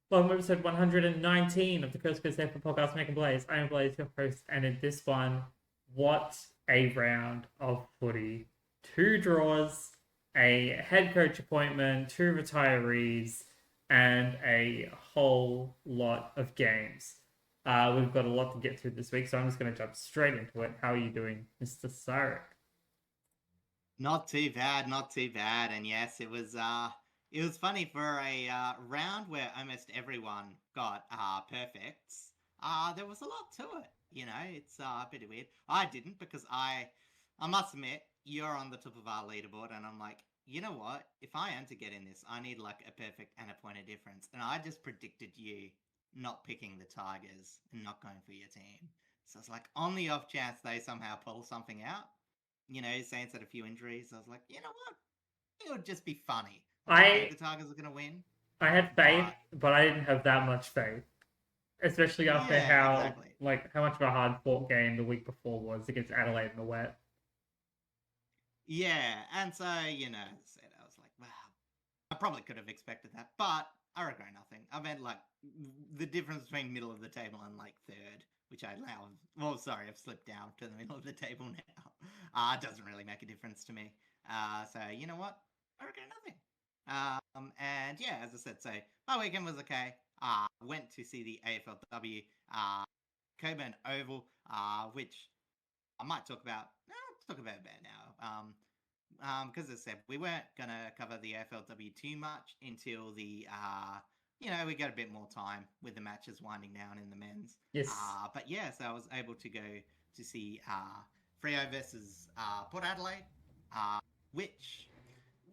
Welcome to episode 119 of the Coast Coast AFL podcast, Making Blaze. I am Blaze, your host, and in this one, what a round of footy. 2 draws, a head coach appointment, 2 retirees, and a whole lot of games. We've got a lot to get through this week, so I'm just going to jump straight into it. How are you doing, Mr. Sarek? Not too bad, not too bad. And yes, it was funny for a round where almost everyone got perfects. There was a lot to it. It's a bit weird. I didn't because I must admit, you're on the top of our leaderboard, and I'm like, you know what? If I am to get in this, I need like a perfect and a point of difference. And I just predicted you not picking the Tigers and not going for your team. So it's like on the off chance they somehow pull something out, Saints had a few injuries. I was like, you know what? It would just be funny. Like, okay, I the Tigers are going to win, I had faith, but but I didn't have that much faith, especially after yeah, exactly. how much of a hard fought game the week before was against Adelaide in the wet. Yeah, and so, as I said, I was like, wow, I probably could have expected that, but I regret nothing. I meant, like, the difference between middle of the table and, like, third, which I now, well, sorry, I've slipped down to the middle of the table now. It doesn't really make a difference to me. So, you know what? I regret nothing. And yeah, as I said, so my weekend was okay. Went to see the AFLW Coburn Oval, which I might talk about. No, I'll talk about that now. Because as I said, we weren't gonna cover the AFLW too much until we got a bit more time with the matches winding down in the men's. Yes. But yeah, so I was able to go to see Freo versus Port Adelaide, which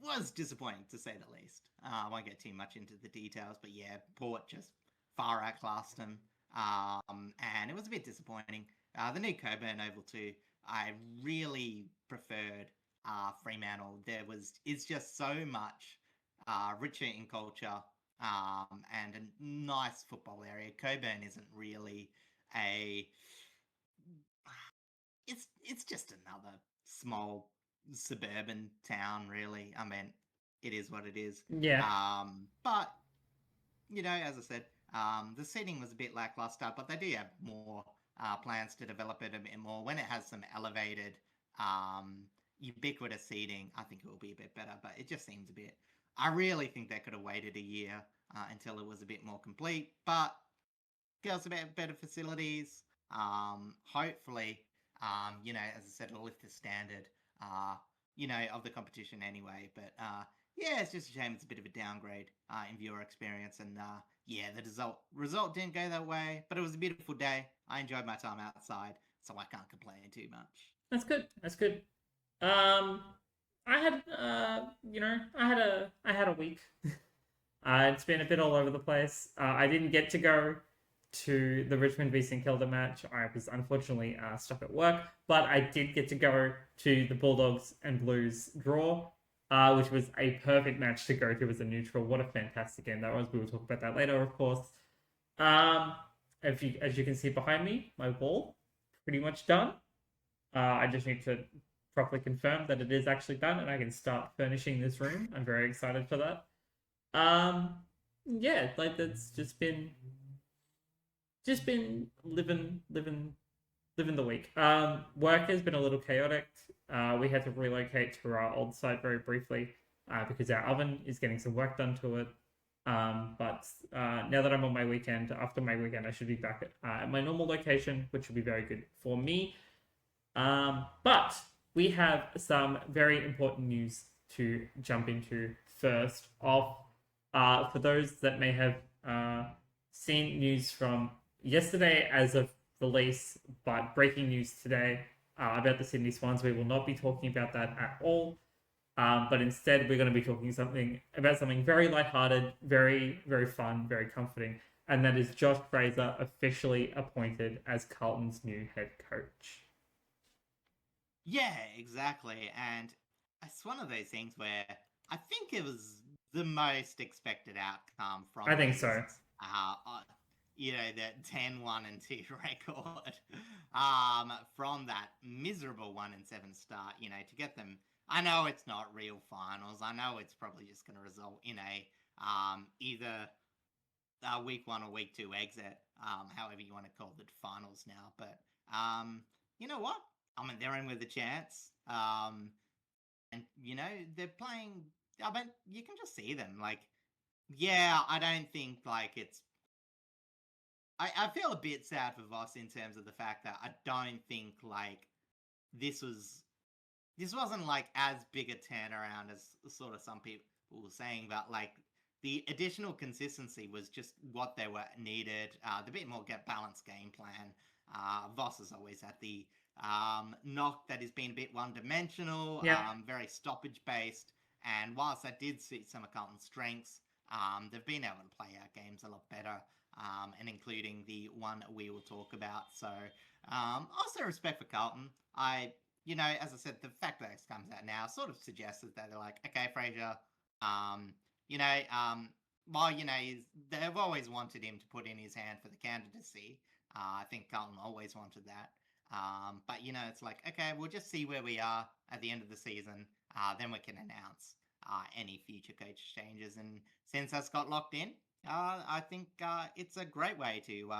was disappointing to say the least. I won't get too much into the details, but yeah, Port just far outclassed them, and it was a bit disappointing. The new Coburn Oval too, I really preferred Fremantle. It's just so much richer in culture, and a nice football area. Coburn isn't really a it's just another small suburban town, really. I mean, it is what it is. Yeah. But as I said, the seating was a bit lackluster, but they do have more plans to develop it a bit more. When it has some elevated, ubiquitous seating, I think it will be a bit better. But it just seems a bit. I really think they could have waited a year until it was a bit more complete. But girls about better facilities. Hopefully, as I said, it'll lift the standard, of the competition anyway. But yeah, it's just a shame it's a bit of a downgrade in viewer experience. And yeah, the result didn't go that way, but it was a beautiful day. I enjoyed my time outside, so I can't complain too much. That's good. That's good. Um, I had, I had a week. It's been a bit all over the place. I didn't get to go to the Richmond v St Kilda match. I was unfortunately stuck at work, but I did get to go to the Bulldogs and Blues draw, which was a perfect match to go to as a neutral. What a fantastic game that was. We will talk about that later, of course. Um, as you can see behind me, my wall pretty much done. I just need to properly confirm that it is actually done, and I can start furnishing this room. I'm very excited for that. Um, yeah, like that's just been living the week. Work has been a little chaotic. We had to relocate to our old site very briefly because our oven is getting some work done to it. But now that I'm on my weekend, after my weekend, I should be back at my normal location, which will be very good for me. But we have some very important news to jump into first off. For those that may have seen news from yesterday as of release, but breaking news today about the Sydney Swans, we will not be talking about that at all. But instead, we're going to be talking about something very lighthearted, very, very fun, very comforting, and that is Josh Fraser officially appointed as Carlton's new head coach. Yeah, exactly. And it's one of those things where I think it was the most expected outcome I from think so. that 10-1 and 2 record, from that miserable 1-7 start, to get them. I know it's not real finals. I know it's probably just going to result in a either week 1 or week 2 exit, however you want to call the finals now. But you know what? I mean, they're in with a chance. And they're playing. I mean, you can just see them. Like, yeah, I don't think like it's. I feel a bit sad for Voss in terms of the fact that I don't think like this wasn't like as big a turnaround as sort of some people were saying, but like the additional consistency was just what they were needed. The bit more balanced game plan. Voss has always had the knock that has been a bit one-dimensional, Yeah. very stoppage-based, and whilst that did suit some of Carlton's strengths, they've been able to play out games a lot better, and including the one we will talk about. So, also respect for Carlton. As I said, the fact that this comes out now sort of suggests that they're like, okay, Fraser, um, you know, while, they've always wanted him to put in his hand for the candidacy. I think Carlton always wanted that. But, it's like, okay, we'll just see where we are at the end of the season. Then we can announce any future coach changes. And since that's got locked in, I think it's a great way to,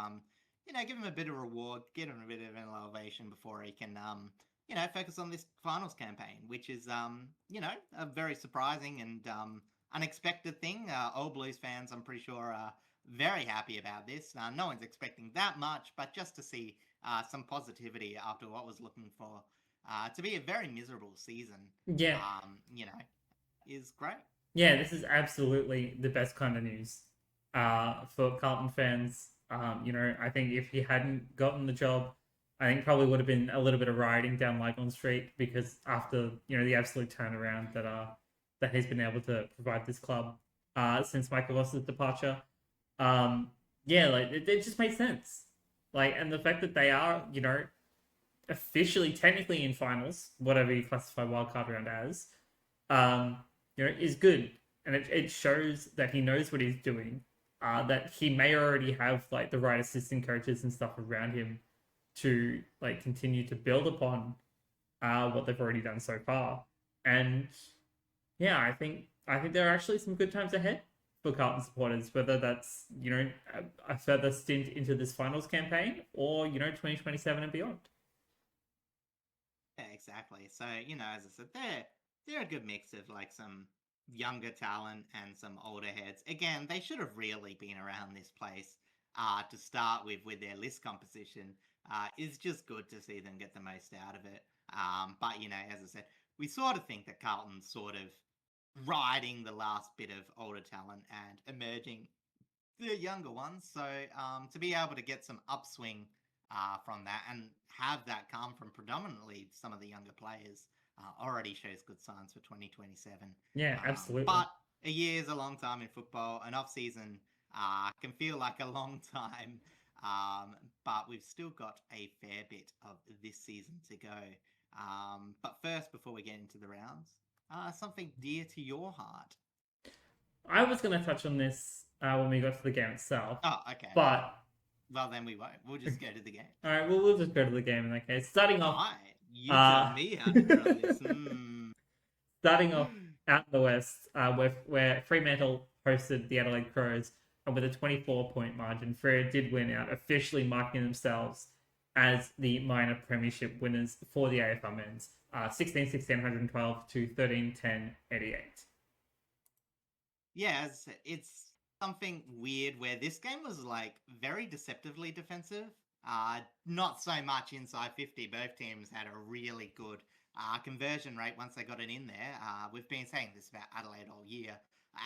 give him a bit of reward, get him a bit of an elevation before he can, focus on this finals campaign, which is, a very surprising and unexpected thing. All Blues fans, I'm pretty sure, are very happy about this. No one's expecting that much, but just to see some positivity after what was looking for to be a very miserable season, Yeah. Is great. Yeah, this is absolutely the best kind of news for Carlton fans. I think if he hadn't gotten the job, I think probably would have been a little bit of rioting down Lygon Street, because after the absolute turnaround that he's been able to provide this club since Michael Voss's departure, like it just made sense. Like, and the fact that they are officially technically in finals, whatever you classify wildcard round as, is good, and it shows that he knows what he's doing. That he may already have like the right assistant coaches and stuff around him to like continue to build upon what they've already done so far. And yeah, I think there are actually some good times ahead for Carlton supporters, whether that's a further stint into this finals campaign or 2027 and beyond. Yeah, exactly. So, as I said, they're a good mix of like some younger talent and some older heads. Again, they should have really been around this place to start with their list composition. It's just good to see them get the most out of it. But, as I said, we sort of think that Carlton's sort of riding the last bit of older talent and emerging the younger ones. So to be able to get some upswing from that and have that come from predominantly some of the younger players already shows good signs for 2027. Yeah, absolutely. But a year is a long time in football. An off-season can feel like a long time. But we've still got a fair bit of this season to go. But first, before we get into the rounds, something dear to your heart. I was going to touch on this when we got to the game itself. Oh, okay. But well, then we won't. We'll just go to the game. All right, we'll just go to the game in that case. Starting off, Right. You tell me how to run this. Starting off out in the west, where Fremantle hosted the Adelaide Crows, and with a 24-point margin, Freo did win out, officially marking themselves as the minor premiership winners for the AFL men's. 16-16, 112 to 13-10, 88. Yeah, it's something weird where this game was like very deceptively defensive. Not so much inside 50. Both teams had a really good conversion rate once they got it in there. We've been saying this about Adelaide all year.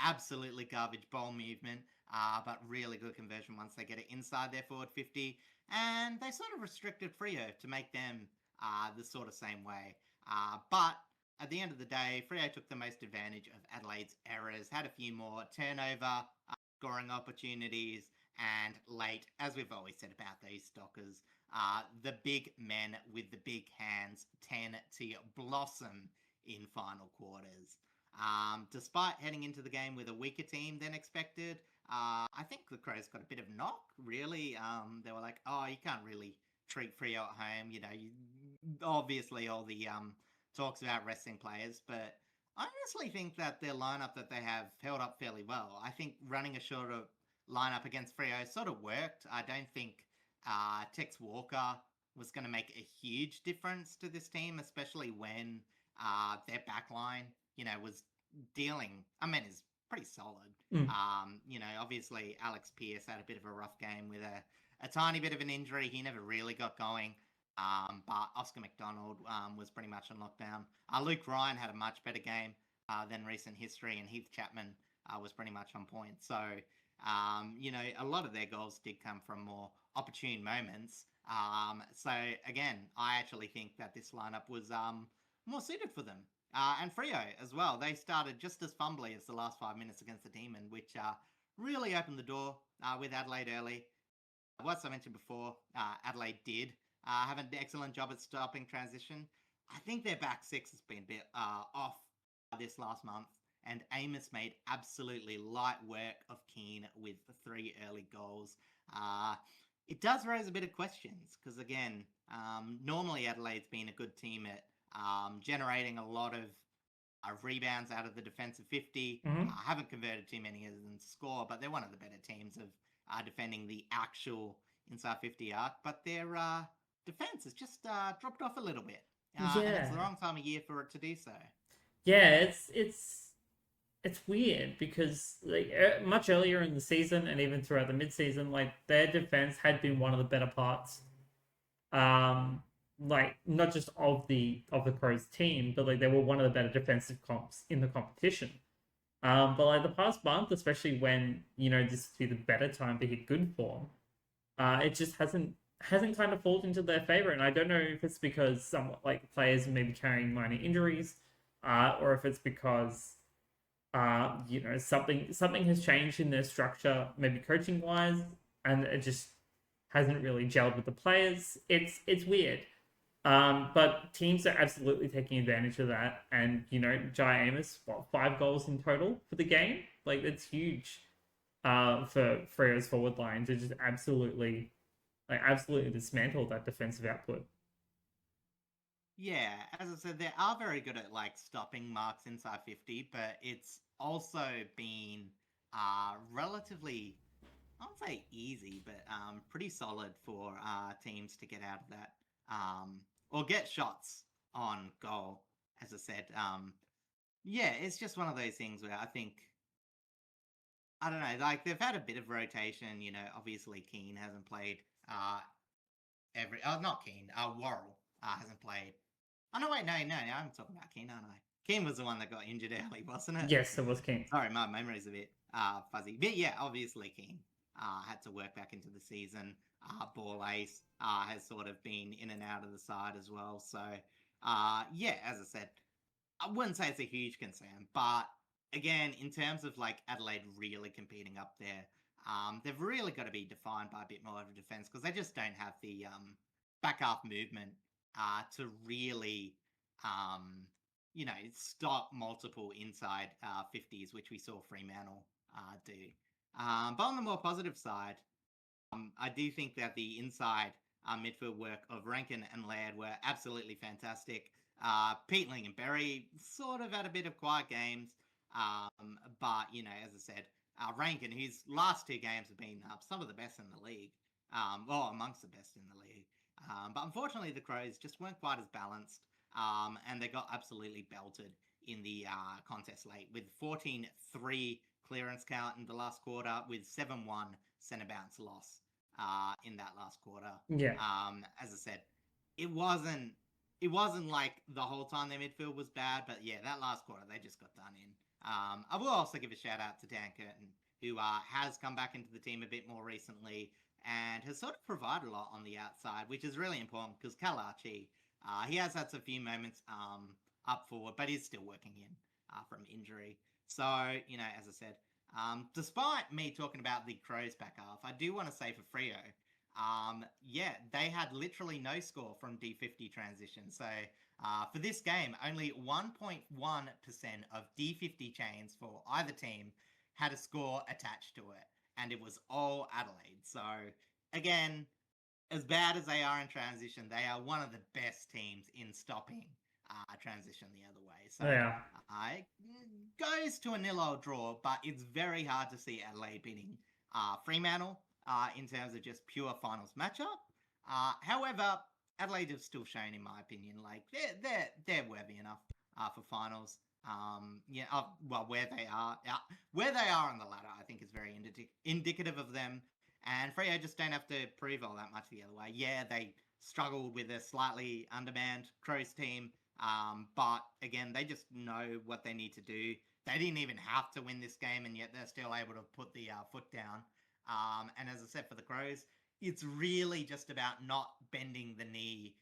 Absolutely garbage ball movement, but really good conversion once they get it inside their forward 50. And they sort of restricted Freo to make them the sort of same way. But at the end of the day, Freo took the most advantage of Adelaide's errors, had a few more turnover, scoring opportunities, and late, as we've always said about these Dockers, the big men with the big hands tend to blossom in final quarters. Despite heading into the game with a weaker team than expected, I think the Crows got a bit of knock, really. They were like, oh, you can't really treat Freo at home. Obviously all the talks about resting players, but I honestly think that their lineup that they have held up fairly well. I think running a shorter lineup against Freo sort of worked. I don't think Tex Walker was going to make a huge difference to this team, especially when their back line, was dealing. I mean, is pretty solid. Mm. Obviously Alex Pearce had a bit of a rough game with a tiny bit of an injury. He never really got going. But Oscar McDonald was pretty much on lockdown. Luke Ryan had a much better game than recent history, and Heath Chapman was pretty much on point. So, a lot of their goals did come from more opportune moments. So, again, I actually think that this lineup was more suited for them. And Freo as well. They started just as fumbly as the last 5 minutes against the Demon, which really opened the door with Adelaide early. As I mentioned before, Adelaide did have an excellent job at stopping transition. I think their back six has been a bit off this last month, and Amos made absolutely light work of Keane with 3 early goals. It does raise a bit of questions because, again, normally Adelaide's been a good team at generating a lot of rebounds out of the defensive 50. Haven't converted too many as in score, but they're one of the better teams of defending the actual inside 50 arc. But their defense has just dropped off a little bit. And it's the wrong time of year for it to do so. Yeah, it's weird because much earlier in the season and even throughout the mid-season, their defense had been one of the better parts. Not just of the Crows team, but they were one of the better defensive comps in the competition. But the past month, especially when this is the better time to hit good form, it just hasn't kind of fallen into their favor. And I don't know if it's because some players may be carrying minor injuries, or if it's because something has changed in their structure, maybe coaching wise, and it just hasn't really gelled with the players. It's weird. But teams are absolutely taking advantage of that. And, Jai Amos, 5 goals in total for the game? That's huge for Freo's forward line to just absolutely dismantle that defensive output. Yeah, as I said, they are very good at stopping marks inside 50, but it's also been relatively, I won't say easy, but pretty solid for teams to get out of that. Or get shots on goal, as I said. It's just one of those things where I think, I don't know, they've had a bit of rotation, obviously Keane hasn't played not Keane, Worrell hasn't played. Oh, no, wait, no, I'm talking about Keane, aren't I? Keane was the one that got injured early, wasn't it? Yes, it was Keane. Sorry, my memory's a bit fuzzy. But yeah, obviously Keane had to work back into the season. Ball Ace has sort of been in and out of the side as well. So, as I said, I wouldn't say it's a huge concern. But again, in terms of Adelaide really competing up there, they've really got to be defined by a bit more of a defense because they just don't have the back half movement to really, stop multiple inside 50s, which we saw Fremantle do. But on the more positive side, I do think that the inside midfield work of Rankin and Laird were absolutely fantastic. Peatling and Berry sort of had a bit of quiet games. But, as I said, Rankin, whose last 2 games have been some of the best in the league, amongst the best in the league. But unfortunately, the Crows just weren't quite as balanced, and they got absolutely belted in the contest late with 14-3 clearance count in the last quarter with 7-1 centre bounce loss in that last quarter. Yeah. As I said, it wasn't like the whole time their midfield was bad, but yeah, that last quarter they just got done in. I will also give a shout out to Dan Curtin, who has come back into the team a bit more recently and has sort of provided a lot on the outside, which is really important because Cal Archie, he has had a few moments up forward, but he's still working in from injury. So, as I said, despite me talking about the Crows back half, I do want to say for Freo, they had literally no score from D50 transition. So for this game, only 1.1% of D50 chains for either team had a score attached to it. And it was all Adelaide. So again, as bad as they are in transition, they are one of the best teams in stopping transition the other way. So it goes to a 0-0 draw, but it's very hard to see Adelaide beating Fremantle in terms of just pure finals matchup. However, Adelaide have still shown, in my opinion, like they're worthy enough for finals. Where they are on the ladder, I think is very indicative of them. And Freo just don't have to prove all that much the other way. Yeah, they struggled with a slightly undermanned Crows team, but again, they just know what they need to do. They didn't even have to win this game, and yet they're still able to put the foot down. And as I said, for the Crows, it's really just about not bending the knee.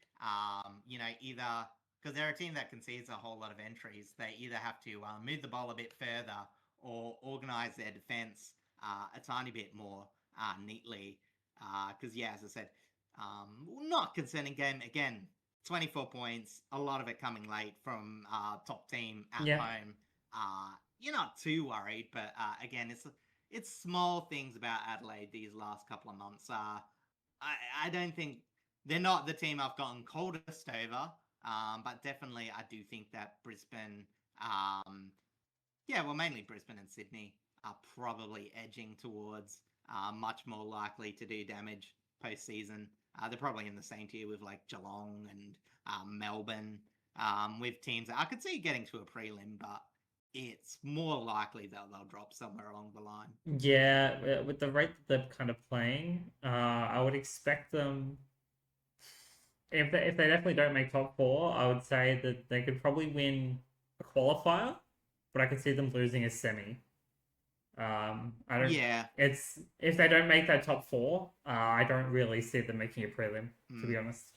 Either because they're a team that concedes a whole lot of entries, they either have to move the ball a bit further or organize their defense a tiny bit more neatly. Because, as I said, not concerning game. Again, 24 points, a lot of it coming late from top team at home. You're not too worried, but again, it's small things about Adelaide these last couple of months. I don't think they're not the team I've gotten coldest over, but definitely I do think that Brisbane, mainly Brisbane and Sydney are probably edging towards much more likely to do damage postseason. They're probably in the same tier with like Geelong and Melbourne, with teams that I could see getting to a prelim, but it's more likely that they'll drop somewhere along the line. Yeah, with the rate that they're kind of playing, I would expect them. If they definitely don't make top four, I would say that they could probably win a qualifier, but I could see them losing a semi. I don't. Yeah. It's if they don't make that top four, I don't really see them making a prelim. To be honest.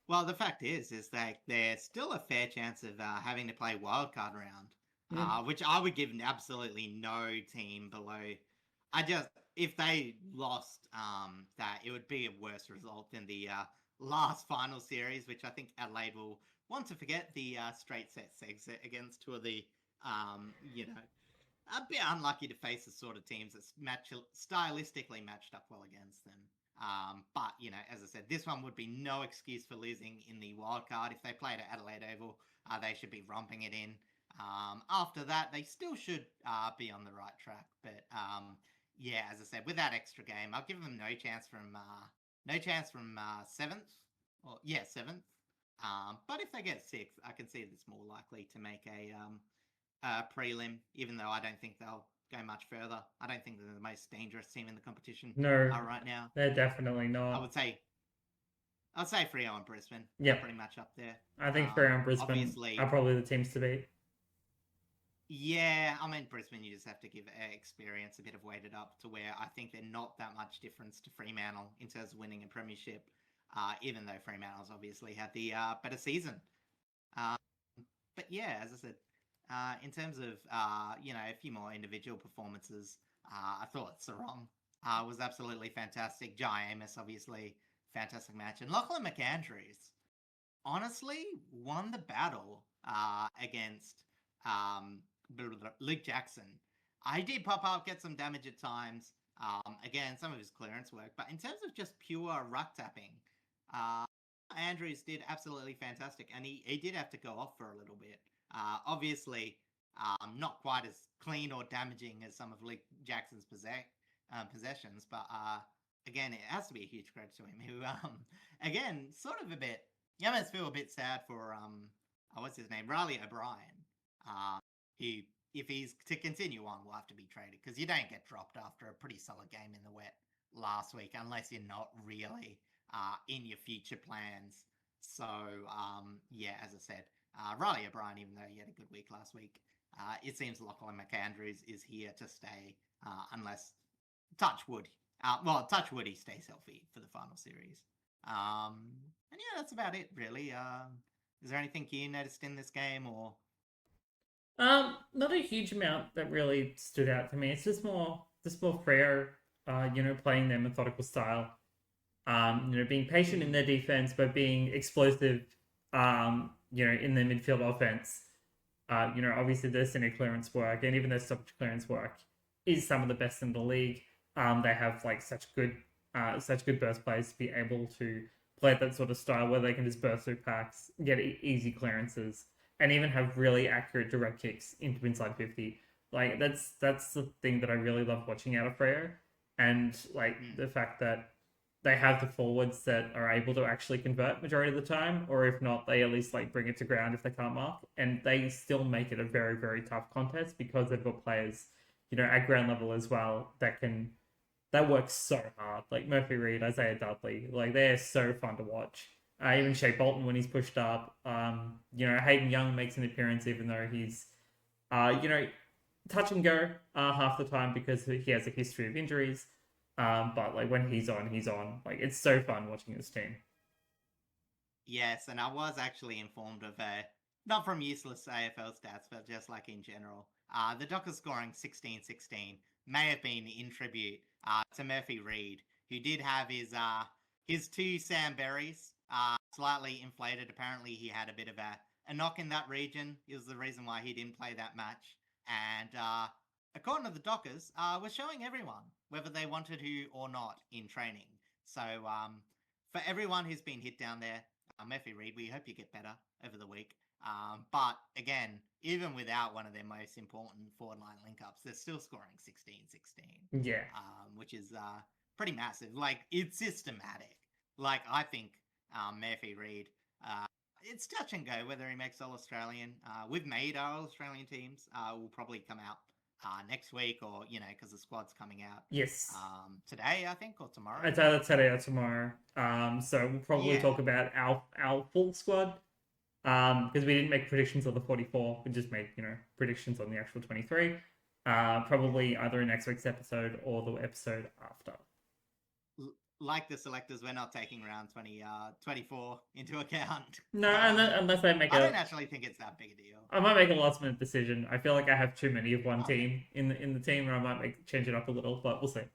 Well, the fact is that there's still a fair chance of having to play wildcard round, which I would give absolutely no team below. If they lost that, it would be a worse result than the last final series, which I think Adelaide will want to forget, the straight sets exit against two of the, a bit unlucky to face the sort of teams that stylistically matched up well against them. But, as I said, this one would be no excuse for losing in the wild card. If they played at Adelaide Oval, they should be romping it in. After that, they still should be on the right track. But, as I said, with that extra game, I'll give them no chance from seventh. Seventh. But if they get sixth, I can see this more likely to make a prelim, even though I don't think they'll go much further. I don't think they're the most dangerous team in the competition right now. They're definitely not. I'd say Freo and Brisbane. Yeah, pretty much up there. I think Freo and Brisbane are probably the teams to beat. Yeah, I mean, Brisbane, you just have to give experience a bit of weighted up to where I think they're not that much difference to Fremantle in terms of winning a premiership, even though Fremantle's obviously had the better season. But as I said, in terms of, a few more individual performances, I thought Sarong was absolutely fantastic. Jai Amos, obviously, fantastic match. And Lachlan McAndrews, honestly, won the battle against Luke Jackson. I did pop up, get some damage at times. Again, some of his clearance work. But in terms of just pure ruck tapping, Andrews did absolutely fantastic. And he did have to go off for a little bit. Obviously, not quite as clean or damaging as some of Luke Jackson's possessions. But again, it has to be a huge credit to him. Who, again, sort of a bit... You almost feel a bit sad for, what's his name? Riley O'Brien. Who, if he's to continue on, will have to be traded because you don't get dropped after a pretty solid game in the wet last week unless you're not really in your future plans. So, as I said, Riley O'Brien, even though he had a good week last week, it seems Lachlan McAndrews is here to stay unless, touch wood, he stays healthy for the final series. And that's about it, really. Is there anything you noticed in this game, or? Not a huge amount that really stood out to me. It's just more Freo, playing their methodical style. Being patient in their defense, but being explosive, in their midfield offense. Obviously their center clearance work and even their stoppage clearance work is some of the best in the league. They have like such good burst players to be able to play that sort of style where they can just burst through packs, get easy clearances, and even have really accurate direct kicks into inside 50. Like that's the thing that I really love watching out of Freo. and like the fact that they have the forwards that are able to actually convert majority of the time, or if not, they at least like bring it to ground if they can't mark, and they still make it a very, very tough contest because they've got players, at ground level as well that work so hard. Like Murphy Reed, Isaiah Dudley, like they're so fun to watch. Even Shea Bolton when he's pushed up. Hayden Young makes an appearance even though he's, touch and go half the time because he has a history of injuries. But like when he's on, he's on. Like it's so fun watching this team. Yes, and I was actually informed of not from useless AFL stats, but just like in general. The Dockers scoring 16-16 may have been in tribute to Murphy Reed, who did have his two Sam Berries slightly inflated. Apparently, he had a bit of a knock in that region. It was the reason why he didn't play that match. And according to the Dockers, was showing everyone whether they wanted to or not in training. So for everyone who's been hit down there, Murphy Reed, we hope you get better over the week. But again, even without one of their most important forward line link-ups, they're still scoring 16-16. Yeah. Which is pretty massive. Like, it's systematic. Like, I think Murphy Reed, it's touch and go whether he makes All-Australian. We've made our All-Australian teams. Will probably come out next week or, because the squad's coming out. Yes. Today, I think, or tomorrow. It's either today or tomorrow. So we'll probably talk about our full squad. Because we didn't make predictions on the 44. We just made, predictions on the actual 23. Probably either in next week's episode or the episode after. Like the selectors, we're not taking round 24 into account. No, unless they make I don't actually think it's that big a deal. I might make a last minute decision. I feel like I have too many of one team in the team, and I might change it up a little, but we'll see.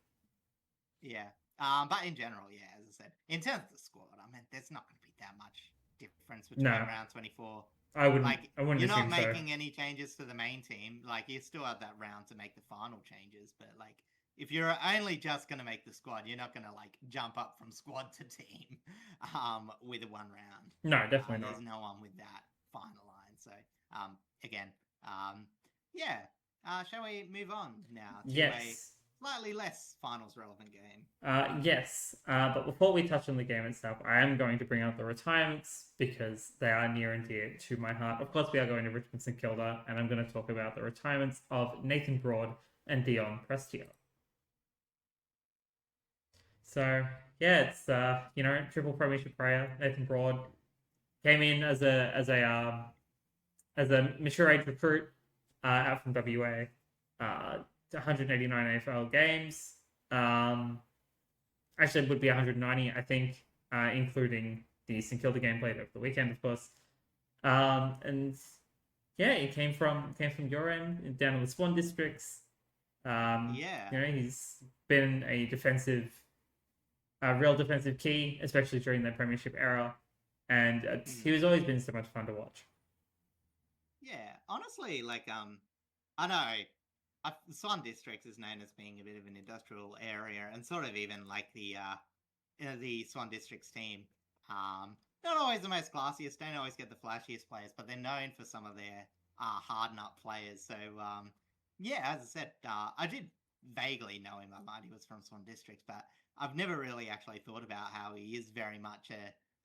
Yeah. But in general, as I said, in terms of the squad, there's not going to be that much difference between round 24. I wouldn't. You're not making any changes to the main team. Like, you still have that round to make the final changes, but like, if you're only just going to make the squad, you're not going to like jump up from squad to team with one round. No, definitely not. There's no one with that final line. So again, shall we move on now to a slightly less finals relevant game? Yes. But before we touch on the game itself, I am going to bring up the retirements because they are near and dear to my heart. Of course, we are going to Richmond St Kilda, and I'm going to talk about the retirements of Nathan Broad and Dion Prestia. So it's triple premiership player Nathan Broad came in as a mature age recruit out from WA. 189 AFL games. Actually, it would be 190, I think, including the St Kilda game played over the weekend, of course. He came from your end down in the Swan districts. He's been a real defensive key, especially during the premiership era, and he has always been so much fun to watch. Yeah, honestly, I know the Swan District is known as being a bit of an industrial area, and sort of even like the Swan District's team. Not always the most classiest, don't always get the flashiest players, but they're known for some of their hard-nut players. So, as I said, I did vaguely know him. I mind he was from Swan District, but I've never really actually thought about how he is very much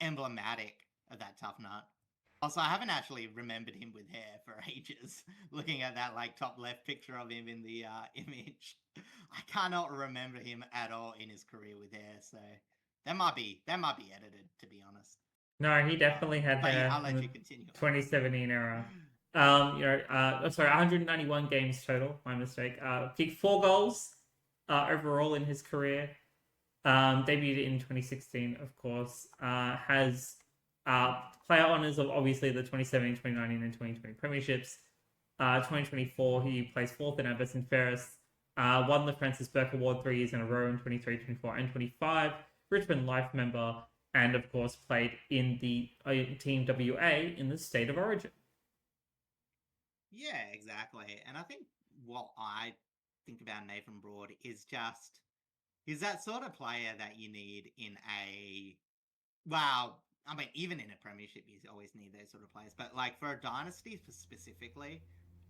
emblematic of that tough nut. Also, I haven't actually remembered him with hair for ages. Looking at that top left picture of him in the image, I cannot remember him at all in his career with hair. So that might be edited, to be honest. No, he definitely had hair. I'll let you continue. 2017 era. 191 games total. My mistake. Kicked 4 goals overall in his career. Debuted in 2016, of course. Has player honours of obviously the 2017, 2019, and 2020 premierships. 2024, he placed 4th in our best and fairest. Won the Francis Burke Award 3 years in a row in 23, 24, and 25. Richmond Life member, and of course played in the Team WA in the State of Origin. Yeah, exactly. And I think what I think about Nathan Broad is just he's that sort of player that you need in even in a premiership, you always need those sort of players. But for a dynasty specifically,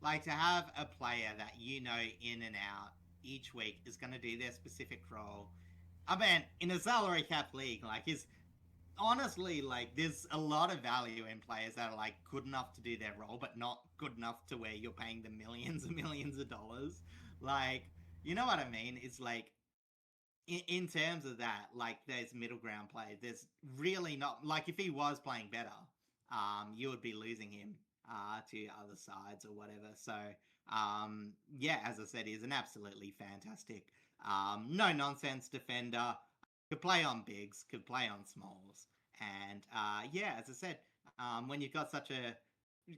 to have a player that in and out each week is going to do their specific role. I mean, in a salary cap league, like, is honestly, like, there's a lot of value in players that are, like, good enough to do their role, but not good enough to where you're paying them millions and millions of dollars. Like, you know what I mean? It's like, in terms of that, like, there's middle ground play. There's really not, like, if he was playing better, you would be losing him to other sides or whatever. So, yeah, as I said, he's an absolutely fantastic, no nonsense defender. Could play on bigs, could play on smalls, and yeah, as I said, when you've got such a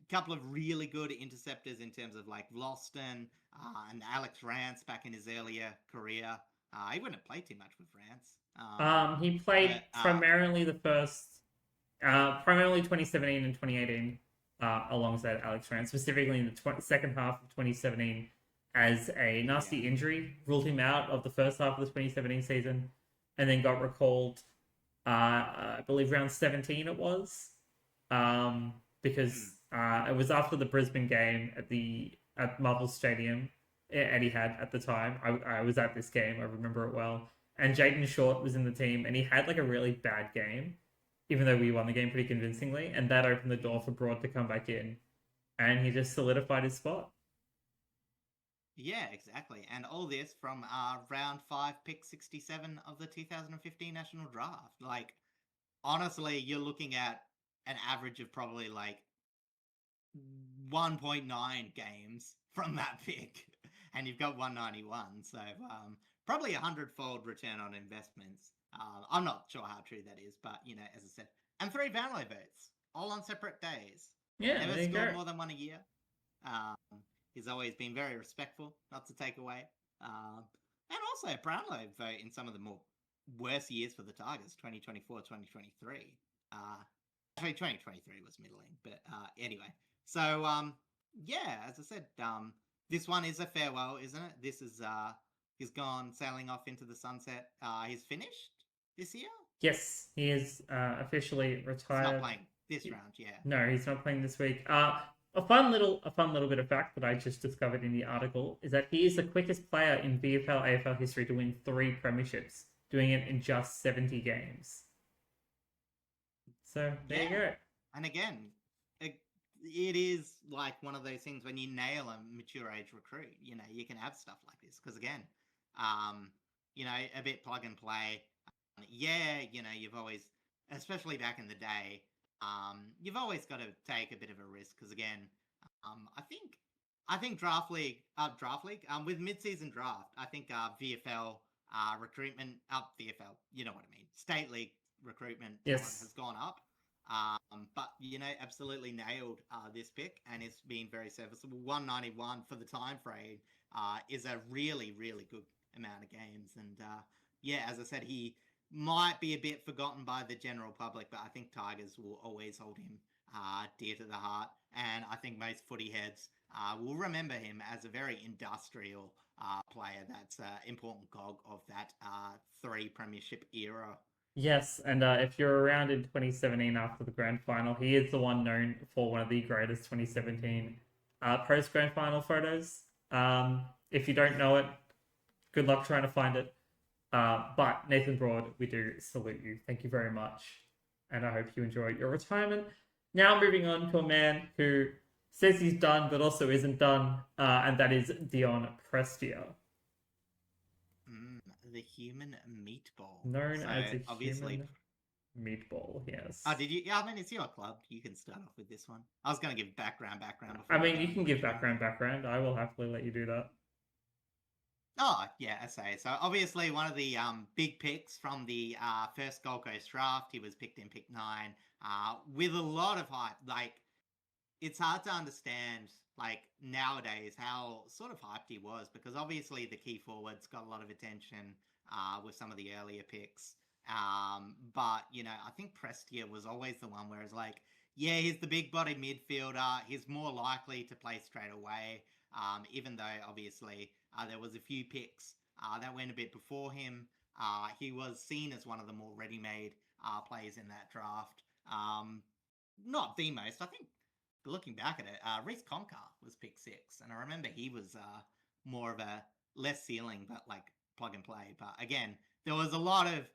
couple of really good interceptors in terms of like Loston and Alex Rance back in his earlier career. He wouldn't have played too much with Rance. He played But primarily primarily 2017 and 2018, alongside Alex Rance, specifically in the second half of 2017, as a nasty injury ruled him out of the first half of the 2017 season, and then got recalled. I believe round 17 it was, because it was after the Brisbane game at Marvel Stadium. Eddie had at the time. I was at this game. I remember it well. And Jayden Short was in the team, and he had like a really bad game, even though we won the game pretty convincingly. And that opened the door for Broad to come back in, and he just solidified his spot. yeah, exactly. And all this from round 5, pick 67 of the 2015 National Draft. Like, honestly, you're looking at an average of probably like 1.9 games from that pick, and you've got 191. So probably 100-fold return on investments. I'm not sure how true that is, but you know, as I said, and 3 Brownlow votes, all on separate days. Yeah, Never there you scored go. more than one a year. Um, he's always been very respectful, not to take away. And also a Brownlow vote in some of the more worse years for the Tigers, 2024, 2023. Actually, 2023 was middling, but anyway. So, yeah, as I said, this one is a farewell, isn't it? This is, he's gone sailing off into the sunset. He's finished this year? Yes, he is officially He's retired. not playing this round, yeah. No, he's not playing this week. A fun little bit of fact that I just discovered in the article is that he is the quickest player in VFL AFL history to win 3 premierships, doing it in just 70 games. So there you go. And again, it is like one of those things when you nail a mature age recruit, you know, you can have stuff like this. Because again, you know, a bit plug and play. Yeah, you know, you've always, especially back in the day, you've always got to take a bit of a risk. Because again, I think draft league, with mid-season draft, I think VFL recruitment, VFL, you know what I mean, state league recruitment talent has gone up. But you know, absolutely nailed this pick, and it's been very serviceable. 191 for the time frame is a really, really good amount of games. And yeah, as I said, he might be a bit forgotten by the general public, but I think Tigers will always hold him dear to the heart. And I think most footy heads will remember him as a very industrial player that's an important cog of that 3 premiership era. Yes, and if you're around in 2017 after the grand final, he is the one known for one of the greatest 2017 post grand final photos. If you don't know it, good luck trying to find it. But Nathan Broad, we do salute you. Thank you very much. And I hope you enjoy your retirement. Now moving on to a man who says he's done, but also isn't done, and that is Dion Prestia. The human meatball. Known as a human meatball, yes. Oh, did you? Yeah, I mean, it's your club. You can start off with this one. I was going to give background. I mean, you can give background. I will happily let you do that. Oh, yeah, I say. So, obviously, one of the big picks from the first Gold Coast draft. He was picked in pick 9 with a lot of hype. Like, it's hard to understand, like, nowadays how sort of hyped he was, because obviously the key forwards got a lot of attention with some of the earlier picks. But, you know, I think Prestia was always the one where it's like, yeah, he's the big body midfielder. He's more likely to play straight away, even though obviously there was a few picks that went a bit before him. He was seen as one of the more ready-made players in that draft. Not the most, I think. Looking back at it, Reece Concar was pick 6, and I remember he was more of a less ceiling, but like plug and play. But again, there was a lot of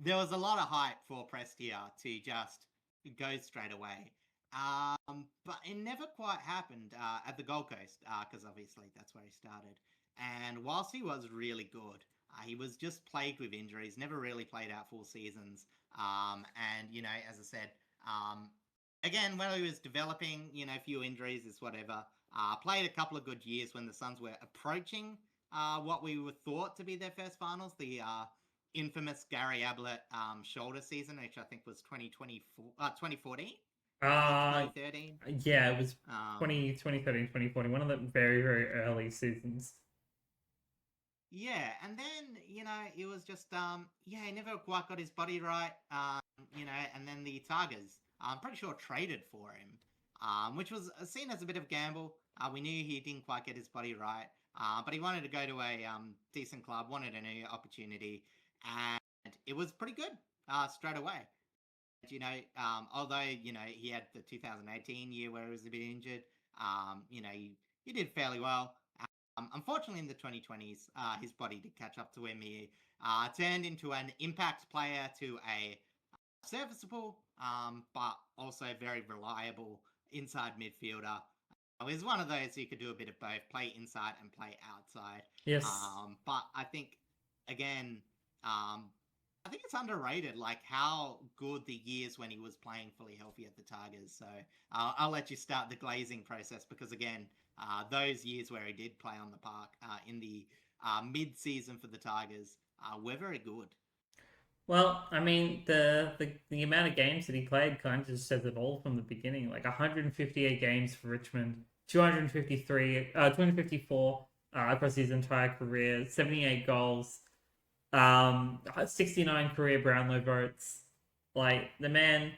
hype for Prestia to just go straight away. But it never quite happened at the Gold Coast because obviously that's where he started. And whilst he was really good, he was just plagued with injuries. Never really played out full seasons. And as I said, again when he was developing, a few injuries is whatever. Played a couple of good years when the Suns were approaching what we were thought to be their first finals. The infamous Gary Ablett shoulder season, which I think was 2014. 2013. Yeah, it was 2013, 2014, one of the very, very early seasons. Yeah, and then, it was just, he never quite got his body right, and then the Tigers, I'm pretty sure, traded for him, which was seen as a bit of a gamble. We knew he didn't quite get his body right, but he wanted to go to a decent club, wanted a new opportunity, and it was pretty good straight away. Although, he had the 2018 year where he was a bit injured, he did fairly well. Unfortunately, in the 2020s, his body did catch up to him. He turned into an impact player to a serviceable, but also very reliable inside midfielder. He's one of those who could do a bit of both, play inside and play outside. Yes. But I think, again, I think it's underrated, like how good the years when he was playing fully healthy at the Tigers. So I'll let you start the glazing process because, again, those years where he did play on the park in the mid-season for the Tigers were very good. Well, I mean, the amount of games that he played kind of just says it all from the beginning. Like 158 games for Richmond, 254 across his entire career, 78 goals, 69 career Brownlow votes. Like, the man,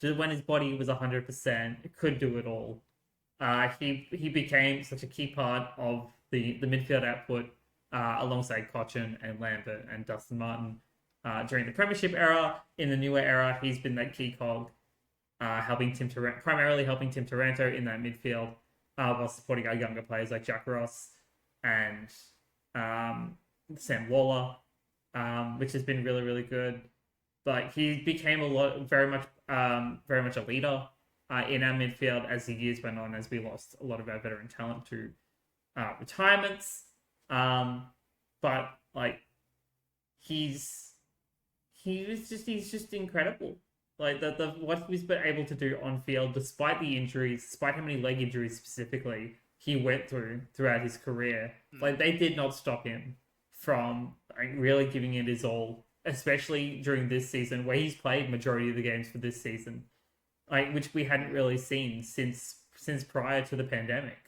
when his body was 100%, could do it all. He became such a key part of the midfield output alongside Cochin and Lambert and Dustin Martin during the premiership era. In the newer era, he's been that key cog, primarily helping Tim Taranto in that midfield, while supporting our younger players like Jack Ross and Sam Waller, which has been really, really good. But he became very much a leader in our midfield as the years went on, as we lost a lot of our veteran talent to retirements. But like he's just incredible. Like the what he's been able to do on field, despite the injuries, despite how many leg injuries specifically he went throughout his career. Like, they did not stop him from really giving it his all, especially during this season where he's played majority of the games for this season, like, which we hadn't really seen since prior to the pandemic.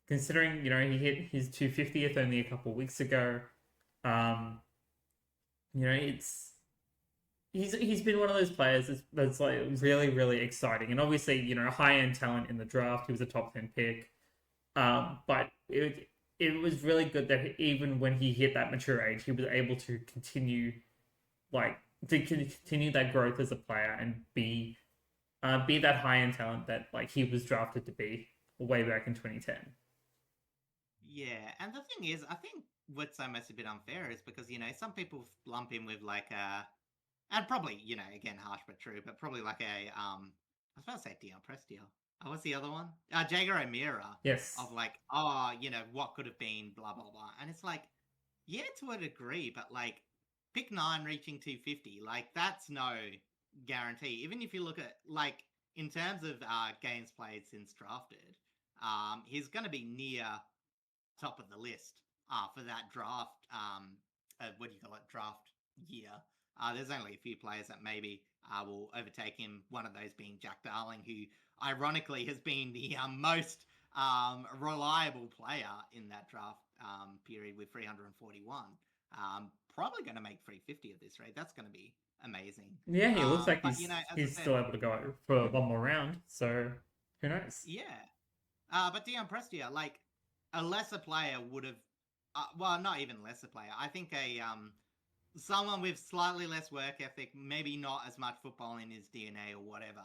Considering, he hit his 250th only a couple of weeks ago, he's been one of those players that's like really, really exciting. And obviously, high-end talent in the draft. He was a top 10 pick. But it was really good that even when he hit that mature age, he was able to continue that growth as a player and be that high-end talent that he was drafted to be way back in 2010. Yeah, and the thing is, I think what's almost a bit unfair is because, some people lump him with and probably, again, harsh but true, but probably I was about to say Dion Prestia. What's the other one? Jager O'Meara. Yes. Of what could have been, blah, blah, blah. And it's yeah, to a degree, but pick 9 reaching 250, that's no guarantee. Even if you look at, in terms of games played since drafted, he's going to be near top of the list for that draft, draft year. There's only a few players that maybe will overtake him, one of those being Jack Darling, who ironically has been the most reliable player in that draft period with 341. Probably going to make 350 at this rate. That's going to be amazing. Yeah, he looks like he's still able to go for one more round, so who knows? Yeah. But Dion Prestia, a lesser player would have, not even lesser player. I think someone with slightly less work ethic, maybe not as much football in his DNA or whatever.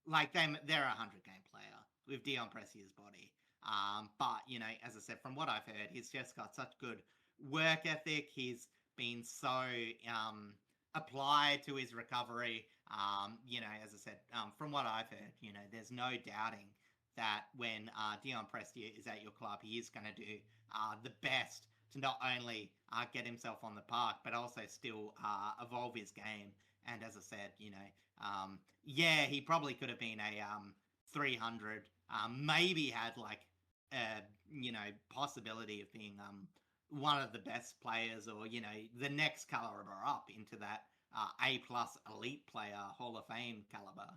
They're a 100-game player with Dion Prestia's body. But, as I said, from what I've heard, he's just got such good work ethic. He's been so applied to his recovery. As I said, from what I've heard, there's no doubting that when Dion Prestia is at your club, he is going to do the best to not only get himself on the park, but also still evolve his game. And as I said, he probably could have been a 300, maybe had like possibility of being one of the best players, or the next caliber up into that A+ elite player, Hall of Fame caliber.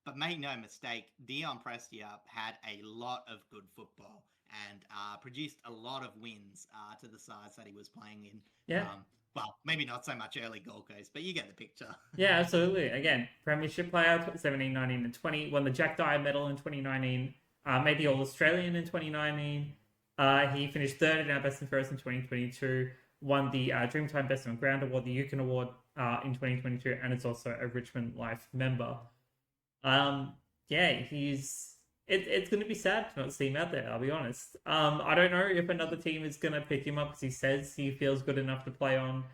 But make no mistake, Dion Prestia had a lot of good football and produced a lot of wins to the sides that he was playing in. Yeah. Well, maybe not so much early Gold Coast, but you get the picture. Yeah, absolutely. Again, premiership player, 17, 19, and 20. Won the Jack Dyer medal in 2019. Made the All-Australian in 2019. He finished third in our Best and Fairest in 2022. Won the Dreamtime Best on Ground Award, the Yukon Award in 2022, and is also a Richmond Life member. It's going to be sad to not see him out there, I'll be honest. I don't know if another team is going to pick him up because he says he feels good enough to play on.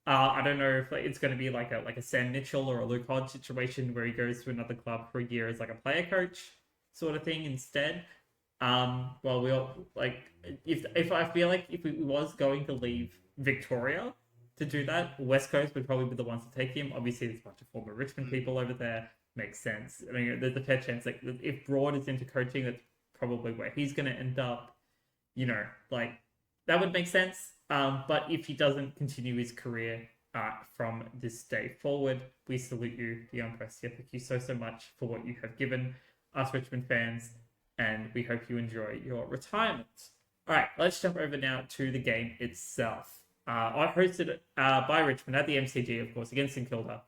I don't know if it's going to be like a Sam Mitchell or a Luke Hodge situation where he goes to another club for a year as like a player coach sort of thing instead. Well, we all if I feel like if he was going to leave Victoria to do that, West Coast would probably be the ones to take him. Obviously, there's a bunch of former Richmond people over there. Makes sense. I mean, there's a fair chance like if Broad is into coaching, that's probably where he's going to end up. That would make sense. But if he doesn't continue his career from this day forward, we salute you, Dion Prestia. Thank you so much for what you have given us Richmond fans, and we hope you enjoy your retirement. All right, let's jump over now to the game itself. I hosted by Richmond at the MCG, of course, against St Kilda,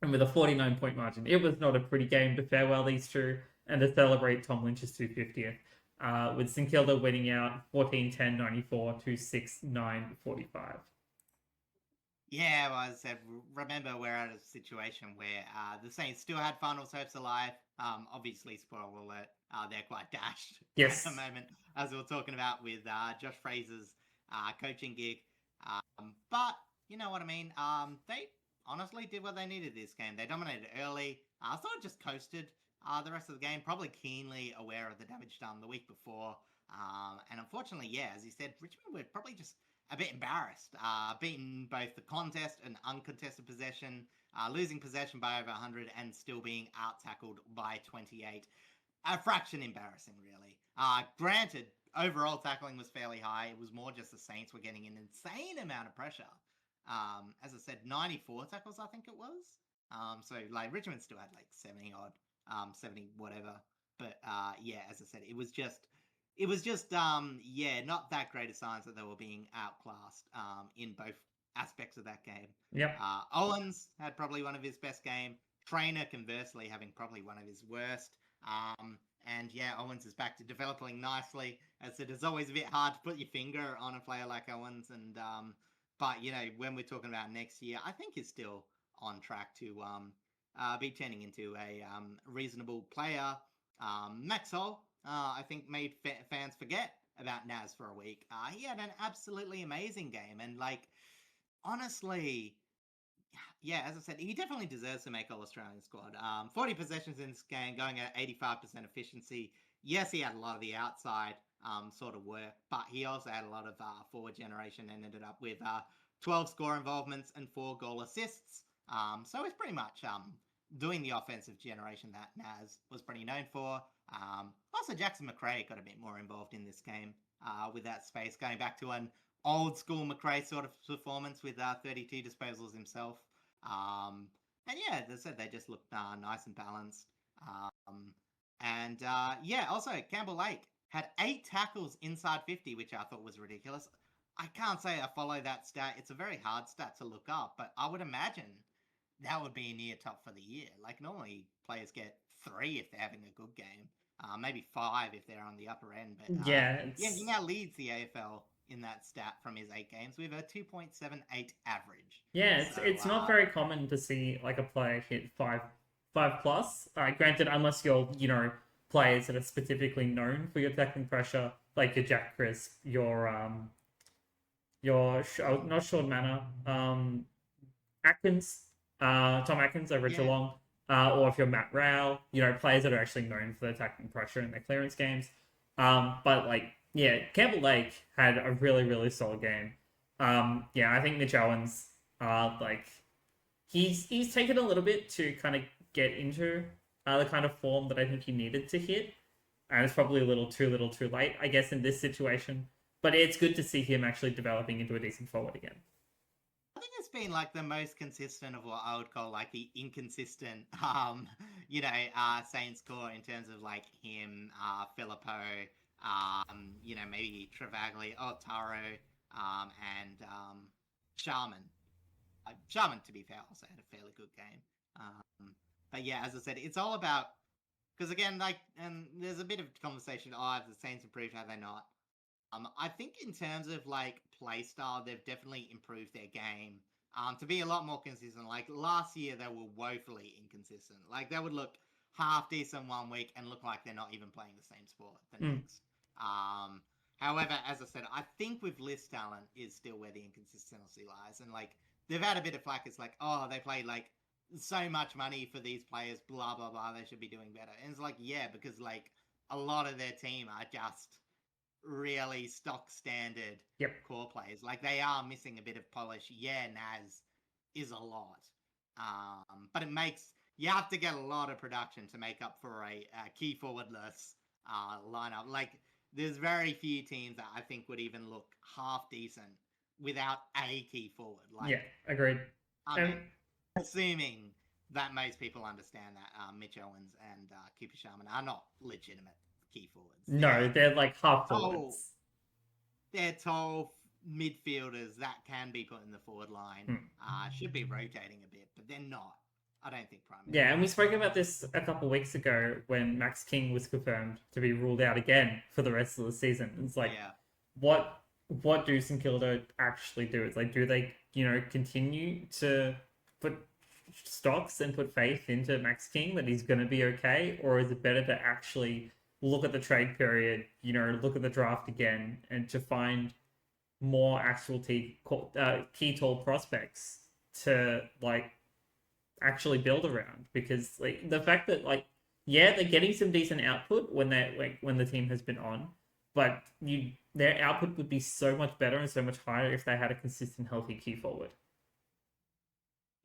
and with a 49-point margin. It was not a pretty game to farewell these two and to celebrate Tom Lynch's 250th. With St Kilda winning out 14-10, 94 to 6-9, 45. Yeah, well, as I said, remember we're at a situation where the Saints still had finals hopes alive. Obviously, spoiler alert, they're quite dashed yes. at the moment, as we were talking about with Josh Fraser's coaching gig. But you know what I mean? They honestly did what they needed this game. They dominated early. Sort of just coasted the rest of the game, probably keenly aware of the damage done the week before. And unfortunately, as you said, Richmond were probably just a bit embarrassed, beating both the contest and uncontested possession, losing possession by over 100 and still being out-tackled by 28. A fraction embarrassing, really. Granted, overall tackling was fairly high. It was more just the Saints were getting an insane amount of pressure. As I said, 94 tackles, I think it was. So, Richmond still had 70 odd, 70 whatever. But, as I said, it was just, not that great a signs that they were being outclassed in both aspects of that game. Yep. Owens had probably one of his best game. Trainer, conversely, having probably one of his worst. And Owens is back to developing nicely. As it is always a bit hard to put your finger on a player like Owens. And but when we're talking about next year, I think he's still on track to be turning into a reasonable player. Maxwell, I think, made fans forget about Naz for a week. He had an absolutely amazing game, and honestly, as I said, he definitely deserves to make All-Australian squad. 40 possessions in this game, going at 85% efficiency. Yes, he had a lot of the outside sort of work, but he also had a lot of forward generation and ended up with 12 score involvements and 4 goal assists. So he's pretty much doing the offensive generation that Naz was pretty known for. Also, Jackson Macrae got a bit more involved in this game with that space, going back to an old school Macrae sort of performance with 32 disposals himself. And as I said, they just looked nice and balanced. Also Campbell Lake had 8 tackles inside 50, which I thought was ridiculous. I can't say I follow that stat. It's a very hard stat to look up, but I would imagine that would be a near top for the year. Normally players get 3 if they're having a good game. Maybe 5 if they're on the upper end. But he now leads the AFL in that stat from his 8 games with a 2.78 average. Yeah, it's not very common to see a player hit 5 plus. Granted, unless you're players that are specifically known for your tackling pressure, like your Jack Crisp, not Sean Manor, Atkins, Tom Atkins over at Yeah. Geelong, or if you're Matt Rowell, players that are actually known for their tackling pressure in their clearance games. But Campbell Lake had a really, really solid game. I think Mitch Owens, he's taken a little bit to kind of get into the kind of form that I think he needed to hit, and it's probably a little too late, I guess, in this situation. But it's good to see him actually developing into a decent forward again. I think it's been like the most consistent of what I would call like the inconsistent, Saints core in terms of like him, Filippo, maybe Travaglia, Taro, and Sharman. Sharman, to be fair, also had a fairly good game. But yeah, as I said, it's all about, because again, and there's a bit of conversation. Have the Saints improved? Have they not? I think in terms of like play style, they've definitely improved their game to be a lot more consistent. Like last year, they were woefully inconsistent. Like they would look half decent one week and look like they're not even playing the same sport the next. However, as I said, I think with list talent is still where the inconsistency lies, and like they've had a bit of flack. It's like, they played like so much money for these players, blah blah blah. They should be doing better, and it's like, yeah, because like a lot of their team are just really stock standard core players. Like they are missing a bit of polish. Yeah, Naz is a lot. But you have to get a lot of production to make up for a key forwardless lineup. Like there's very few teams that I think would even look half decent without a key forward. Like, yeah, agreed. Assuming that most people understand that Mitch Owens and Cooper Sharman are not legitimate key forwards. They're like half forwards. They're tall midfielders that can be put in the forward line. Should be rotating a bit, but they're not. I don't think primarily. Yeah, and we spoke about this a couple of weeks ago when Max King was confirmed to be ruled out again for the rest of the season. It's like, what do St Kilda actually do? It's like, do they, continue to put stocks and put faith into Max King that he's going to be okay? Or is it better to actually look at the trade period, look at the draft again, and to find more actual key tall prospects to actually build around? Because the fact that they're getting some decent output when the team has been on, but their output would be so much better and so much higher if they had a consistent, healthy key forward.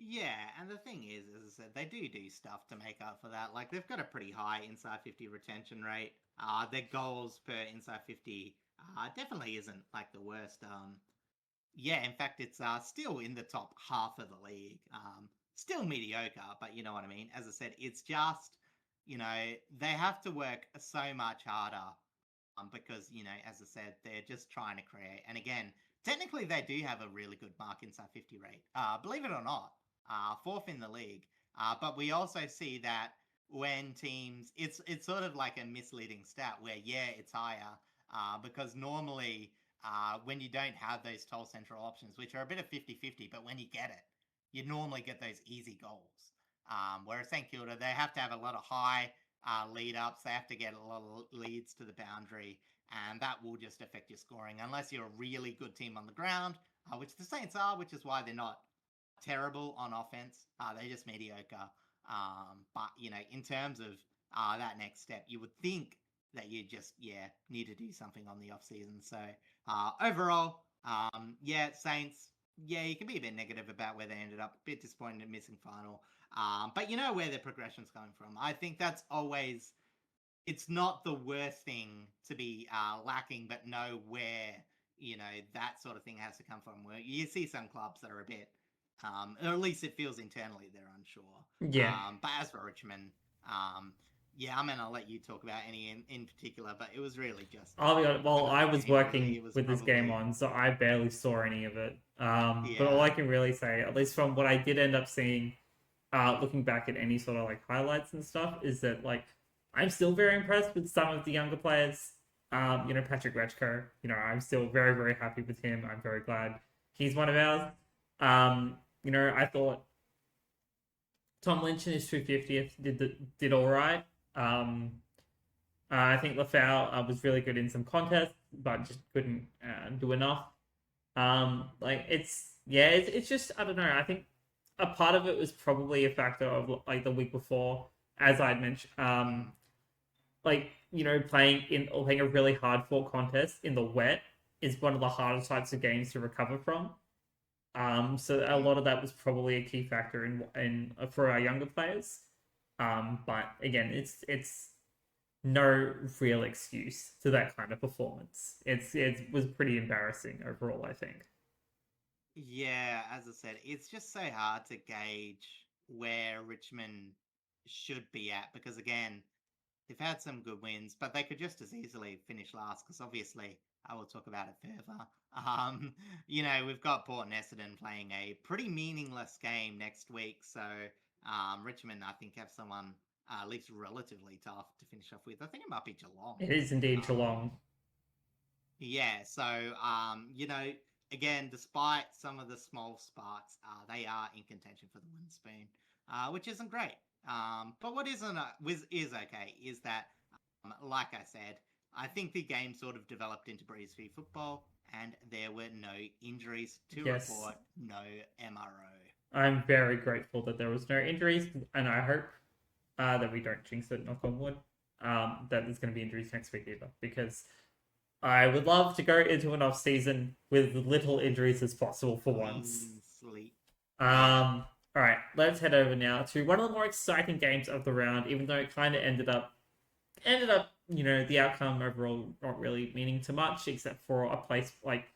Yeah, and the thing is, as I said, they do stuff to make up for that. Like, they've got a pretty high inside 50 retention rate. Their goals per inside 50 definitely isn't like the worst. In fact, it's still in the top half of the league. Still mediocre, but you know what I mean? As I said, it's just, they have to work so much harder because, as I said, they're just trying to create. And again, technically they do have a really good mark inside 50 rate. Believe it or not. Fourth in the league. But we also see that when teams, it's sort of like a misleading stat where, it's higher because normally when you don't have those tall central options, which are a bit of 50-50, but when you get it, you normally get those easy goals. Whereas St Kilda, they have to have a lot of high lead-ups. They have to get a lot of leads to the boundary, and that will just affect your scoring unless you're a really good team on the ground, which the Saints are, which is why they're not terrible on offense. They're just mediocre. But, in terms of that next step, you would think that you just, need to do something on the off-season. So, overall, Saints, you can be a bit negative about where they ended up. A bit disappointed in missing final. But you know where their progression's coming from. I think that's always... It's not the worst thing to be lacking, but know where, that sort of thing has to come from. Where you see some clubs that are a bit... or at least it feels internally they're unsure. Yeah. But as for Richmond, I'll let you talk about any in particular, but it was really just... I'll be honest, I was working with this game on, so I barely saw any of it. But all I can really say, at least from what I did end up seeing, looking back at any sort of highlights and stuff, is that I'm still very impressed with some of the younger players. Patrick Rechko, I'm still very, very happy with him. I'm very glad he's one of ours. I thought Tom Lynch in his 250th did all right. I think Lafau was really good in some contests, but just couldn't do enough. Like it's just I don't know. I think a part of it was probably a factor of like the week before, as I'd mentioned. Mm. Like playing a really hard fought contest in the wet is one of the hardest types of games to recover from. So a Mm. lot of that was probably a key factor in for our younger players. But again, it's no real excuse to that kind of performance. It was pretty embarrassing overall, I think. Yeah, as I said, it's just so hard to gauge where Richmond should be at because again, they've had some good wins, but they could just as easily finish last because obviously I will talk about it further. Um, we've got Port and Essendon playing a pretty meaningless game next week, so Richmond I think have someone at least relatively tough to finish off with. I think it might be Geelong. It is indeed Um, Geelong. yeah, so again, despite some of the small sparks, they are in contention for the wooden spoon, which isn't great. But what is okay is that, like I said, I think the game sort of developed into breeze v football, and there were no injuries to Yes, report, no MRO. I'm very grateful that there was no injuries, and I hope that we don't jinx it, knock on wood, that there's going to be injuries next week either, because I would love to go into an off season with little injuries as possible for once. Clean sleep. Yeah. All right, let's head over now to one of the more exciting games of the round, even though it kind of ended up, the outcome overall not really meaning too much, except for a place like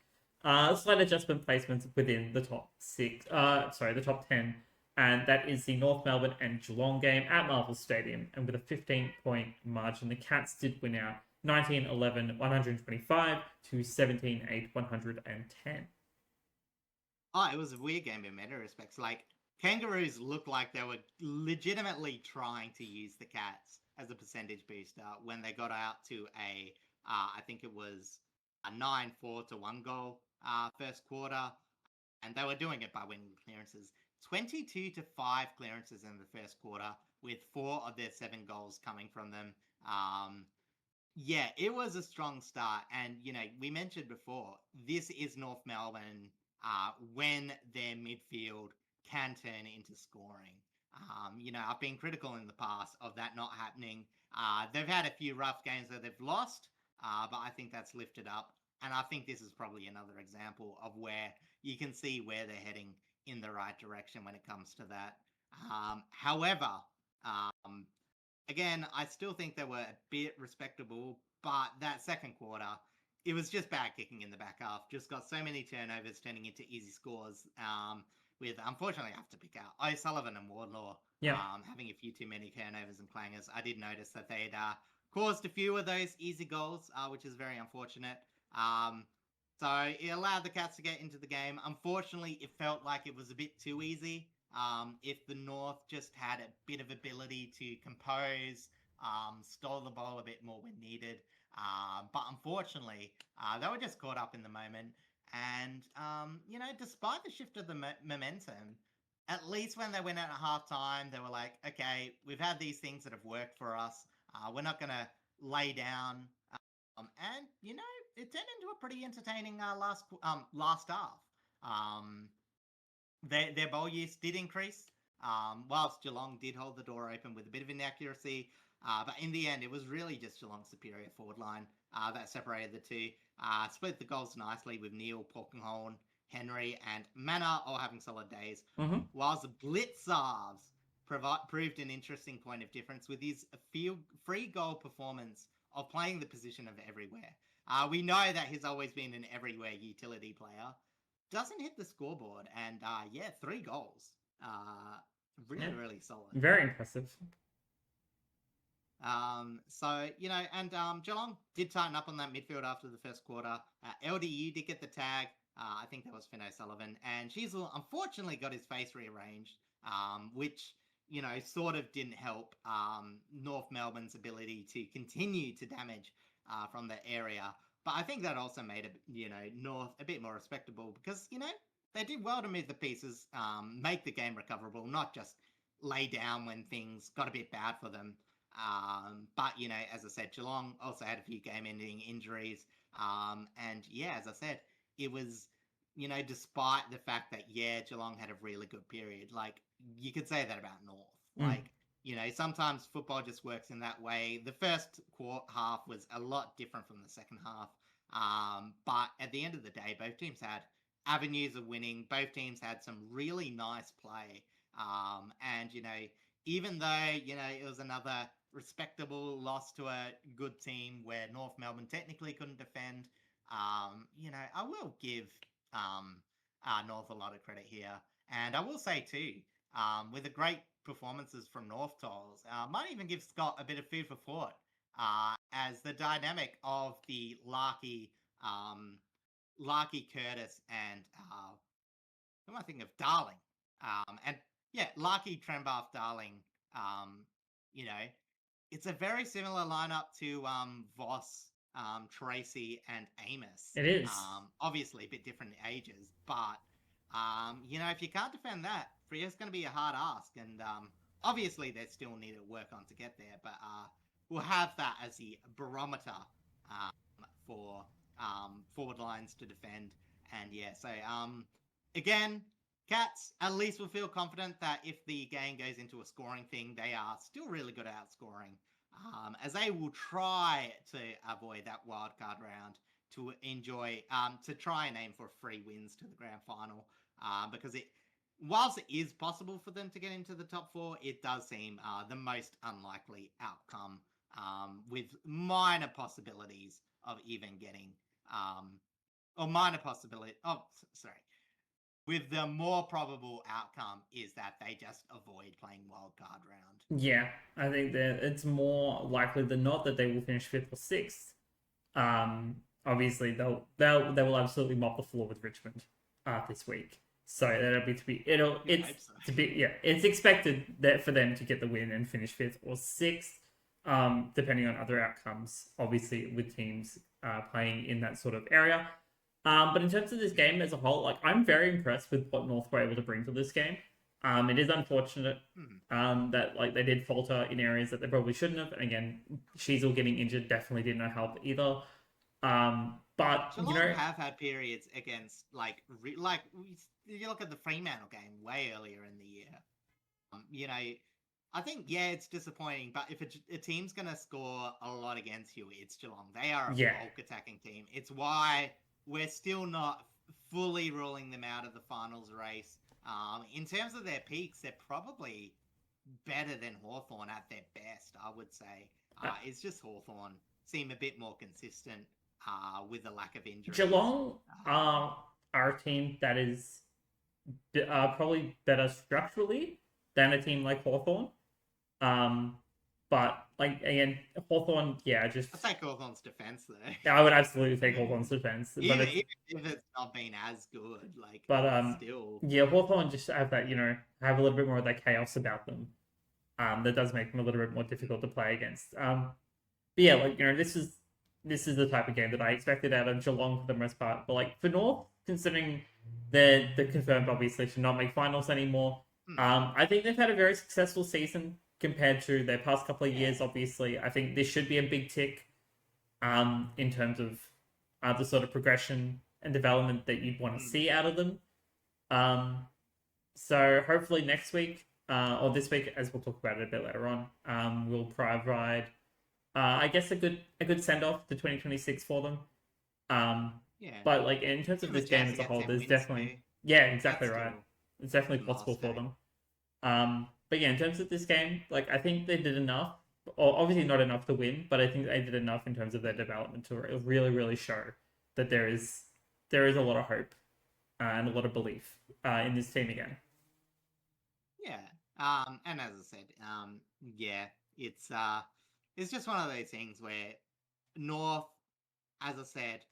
slight adjustment placements within the top six. Sorry, the top 10, and that is the North Melbourne and Geelong game at Marvel Stadium, and with a 15-point margin, the Cats did win out 19-11, 125 to 17-8, 110. Oh, it was a weird game in many respects. Like, Kangaroos looked like they were legitimately trying to use the Cats as a percentage booster when they got out to I think it was a 9-4 to 1 goal first quarter. And they were doing it by winning clearances. 22 to 5 clearances in the first quarter, with 4 of their 7 goals coming from them. Yeah, it was a strong start. And, we mentioned before, this is North Melbourne when their midfield can turn into scoring. I've been critical in the past of that not happening. They've had a few rough games that they've lost, but I think that's lifted up. And I think this is probably another example of where you can see where they're heading in the right direction when it comes to that. However, um, again, I still think they were a bit respectable, but that second quarter, it was just bad kicking in the back half. Just got so many turnovers turning into easy scores. With unfortunately, I have to pick out O'Sullivan and Wardlaw Yeah. having a few too many turnovers and clangers. I did notice that they'd caused a few of those easy goals, which is very unfortunate. So it allowed the Cats to get into the game. Unfortunately, it felt like it was a bit too easy. If the North just had a bit of ability to compose, stole the ball a bit more when needed. But unfortunately, they were just caught up in the moment. And, despite the shift of the momentum, at least when they went out at halftime, they were like, okay, we've had these things that have worked for us. We're not going to lay down. And, it turned into a pretty entertaining last half. Um, their bowl use did increase, whilst Geelong did hold the door open with a bit of inaccuracy. But in the end, it was really just Geelong's superior forward line that separated the two. Split the goals nicely with Neil, Polkinghorn, Henry, and Manor all having solid days. Mm-hmm. Whilst Blitzarves proved an interesting point of difference with his free goal performance of playing the position of everywhere. We know that he's always been an everywhere utility player. Doesn't hit the scoreboard, and 3 goals. Really, Yeah. really solid. Very impressive. Geelong did tighten up on that midfield after the first quarter. LDU did get the tag. I think that was Finn O'Sullivan, and Sheasel unfortunately got his face rearranged, which sort of didn't help North Melbourne's ability to continue to damage from the area. But I think that also made North a bit more respectable because they did well to move the pieces, make the game recoverable, not just lay down when things got a bit bad for them. But, as I said, Geelong also had a few game-ending injuries. And, as I said, it was, despite the fact that, Geelong had a really good period. Like, you could say that about North. Like, sometimes football just works in that way. The first half was a lot different from the second half. But at the end of the day, both teams had avenues of winning. Both teams had some really nice play. And, even though, it was another respectable loss to a good team where North Melbourne technically couldn't defend, I will give North a lot of credit here. And I will say, too, with the great performances from North Tolls, might even give Scott a bit of food for thought, as the dynamic of the Larky Curtis and who am I thinking of? Darling. And Larky, Trembath, Darling. Um, you know, it's a very similar lineup to Voss, Tracy, and Amos. It is. Obviously a bit different ages, but if you can't defend that, Frea's going to be a hard ask, and obviously they still need to work on to get there. But we'll have that as the barometer for forward lines to defend, and so again, Cats at least will feel confident that if the game goes into a scoring thing, they are still really good at outscoring, as they will try to avoid that wildcard round to enjoy, to try and aim for 3 wins to the grand final, because whilst it is possible for them to get into the top 4, it does seem the most unlikely outcome, with minor possibilities of even getting, with the more probable outcome is that they just avoid playing wildcard round. Yeah, I think that it's more likely than not that they will finish 5th or 6th. Obviously, they will absolutely mop the floor with Richmond this week. So it's expected that for them to get the win and finish 5th or 6th, depending on other outcomes. Obviously, with teams playing in that sort of area. But in terms of this game as a whole, like, I'm very impressed with what North were able to bring to this game. It is unfortunate that, like, they did falter in areas that they probably shouldn't have. And again, Sheasel getting injured definitely did not help either. But Geelong have had periods against you look at the Fremantle game way earlier in the year. I think it's disappointing, but if a team's gonna score a lot against you, it's Geelong. They are a bulk attacking team. It's why we're still not fully ruling them out of the finals race. In terms of their peaks, they're probably better than Hawthorn at their best, I would say. It's just Hawthorn seem a bit more consistent with the lack of injuries. Geelong are a team that is probably better structurally than a team like Hawthorn. But, like, again, Hawthorn, I'd take Hawthorn's defense, though. I would absolutely take Hawthorn's defense. Even if it's not been as good, still. Yeah, Hawthorn just have that, have a little bit more of that chaos about them. That does make them a little bit more difficult to play against. But yeah, like, this is the type of game that I expected out of Geelong for the most part. But, like, for North, considering they're confirmed, obviously, to not make finals anymore, I think they've had a very successful season compared to their past couple of years. Obviously, I think this should be a big tick in terms of the sort of progression and development that you'd want to see out of them. So hopefully next week, or this week, as we'll talk about it a bit later on, we'll provide, I guess, a good send-off to 2026 for them. But, like, in terms of this game as a whole, there's definitely... Yeah, exactly right. It's definitely possible for them. But yeah, in terms of this game, like, I think they did enough, or obviously not enough to win, but I think they did enough in terms of their development to really, really show that there is a lot of hope and a lot of belief in this team again. Yeah. And as I said, it's just one of those things where North, as I said,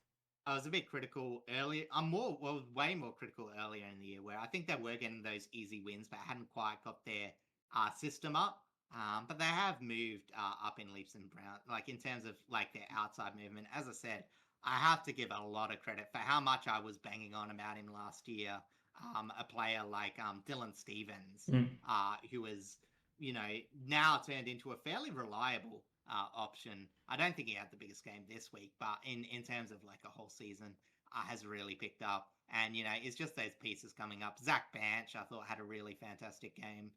I was a bit critical earlier. Way more critical earlier in the year, where I think they were getting those easy wins, but hadn't quite got their system up. But they have moved up in leaps and bounds, like, in terms of, like, their outside movement. As I said, I have to give a lot of credit for how much I was banging on about him last year. A player like Dylan Stevens, who was now turned into a fairly reliable option. I don't think he had the biggest game this week, but in terms of like a whole season, has really picked up. And, it's just those pieces coming up. Zach Banch, I thought, had a really fantastic game.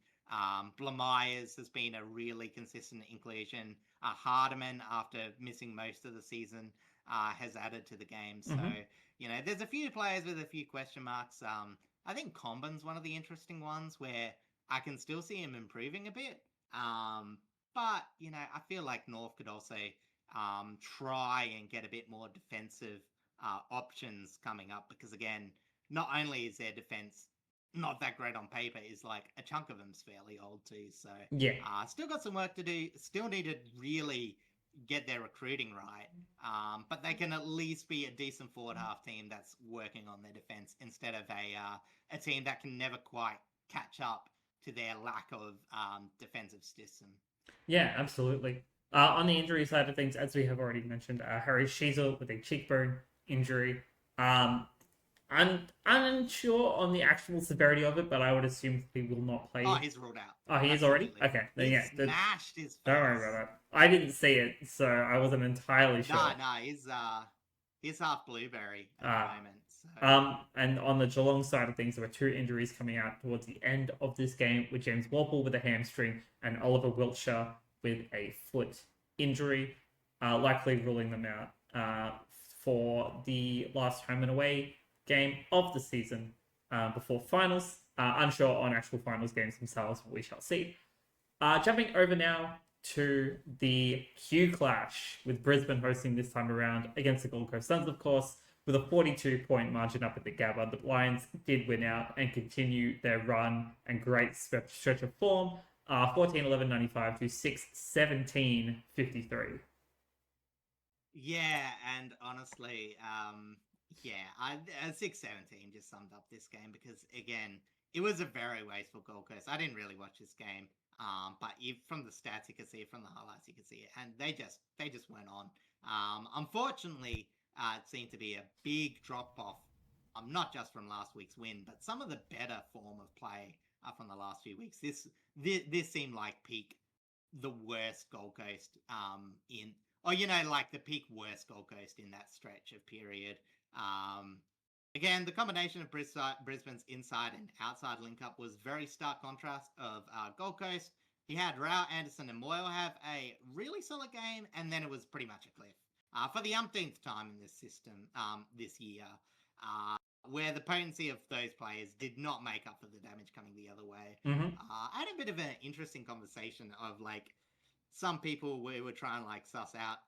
Blamires has been a really consistent inclusion. Hardiman, after missing most of the season, has added to the game. So, there's a few players with a few question marks. I think Combin's one of the interesting ones where I can still see him improving a bit. But, I feel like North could also try and get a bit more defensive options coming up because, again, not only is their defense not that great on paper, is like a chunk of them's fairly old too. So, still got some work to do. Still need to really get their recruiting right. But they can at least be a decent forward half team that's working on their defense instead of a team that can never quite catch up to their lack of defensive system. Yeah, absolutely. On the injury side of things, as we have already mentioned, Harry Sheasel with a cheekbone injury. I'm unsure on the actual severity of it, but I would assume he will not play. Oh, he's ruled out. Oh, he is already? Okay. Then, yeah. Smashed his face. Don't worry about that. I didn't see it, so I wasn't entirely sure. No, he's half blueberry at the moment. So. And on the Geelong side of things, there were 2 injuries coming out towards the end of this game, with James Walpole with a hamstring and Oliver Wiltshire with a foot injury, likely ruling them out for the last home and away game of the season before finals. Unsure on actual finals games themselves, but we shall see. Jumping over now to the Q clash, with Brisbane hosting this time around against the Gold Coast Suns, of course, with a 42-point margin up at the Gabba. The Lions did win out and continue their run and great stretch of form, 14-11-95 to 6-17-53. Yeah, and honestly, 6-17 just summed up this game because, again, it was a very wasteful Gold Coast. I didn't really watch this game, but from the stats you could see it, from the highlights you could see it, and they just went on. Unfortunately, it seemed to be a big drop-off, not just from last week's win, but some of the better form of play from the last few weeks. This seemed like peak the worst Gold Coast the peak worst Gold Coast in that stretch of period. Again, the combination of Brisbane's inside and outside link-up was very stark contrast of Gold Coast. He had Rao, Anderson, and Moyle have a really solid game, and then it was pretty much a cliff. For the umpteenth time in this system this year, where the potency of those players did not make up for the damage coming the other way. I had a bit of an interesting conversation of, like, some people were trying to, like, suss out,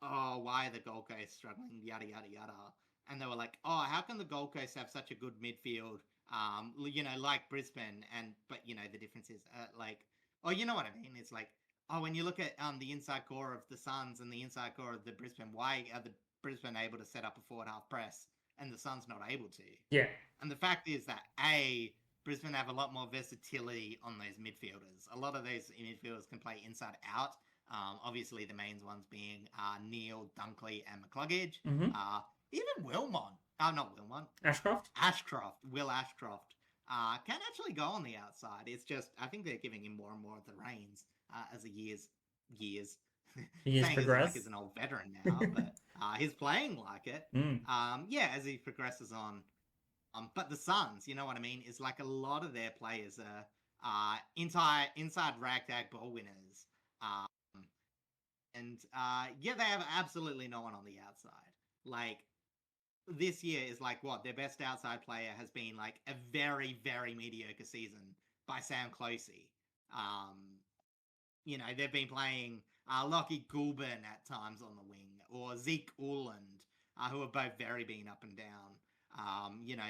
why are the Gold Coast struggling, yada, yada, yada. And they were like, how can the Gold Coast have such a good midfield, like Brisbane? But the difference is, you know what I mean? It's like, when you look at the inside core of the Suns and the inside core of the Brisbane, why are the Brisbane able to set up a forward half press and the Suns not able to? Yeah. And the fact is that, Brisbane have a lot more versatility on those midfielders. A lot of those midfielders can play inside out. Obviously, the main ones being Neil, Dunkley, and McCluggage. Even Wilmot. Not Wilmot. Ashcroft. Will Ashcroft. Can actually go on the outside. It's just, I think they're giving him more and more of the reins as the years progress. Like he's an old veteran now, but he's playing like it. As he progresses on. But the Suns, you know what I mean? Is like a lot of their players are inside ragtag ball winners. They have absolutely no one on the outside. Like, this year is like their best outside player has been like a very, very mediocre season by Sam Closey. They've been playing Lockie Goulburn at times on the wing, or Zeke Orland, who are both very been up and down.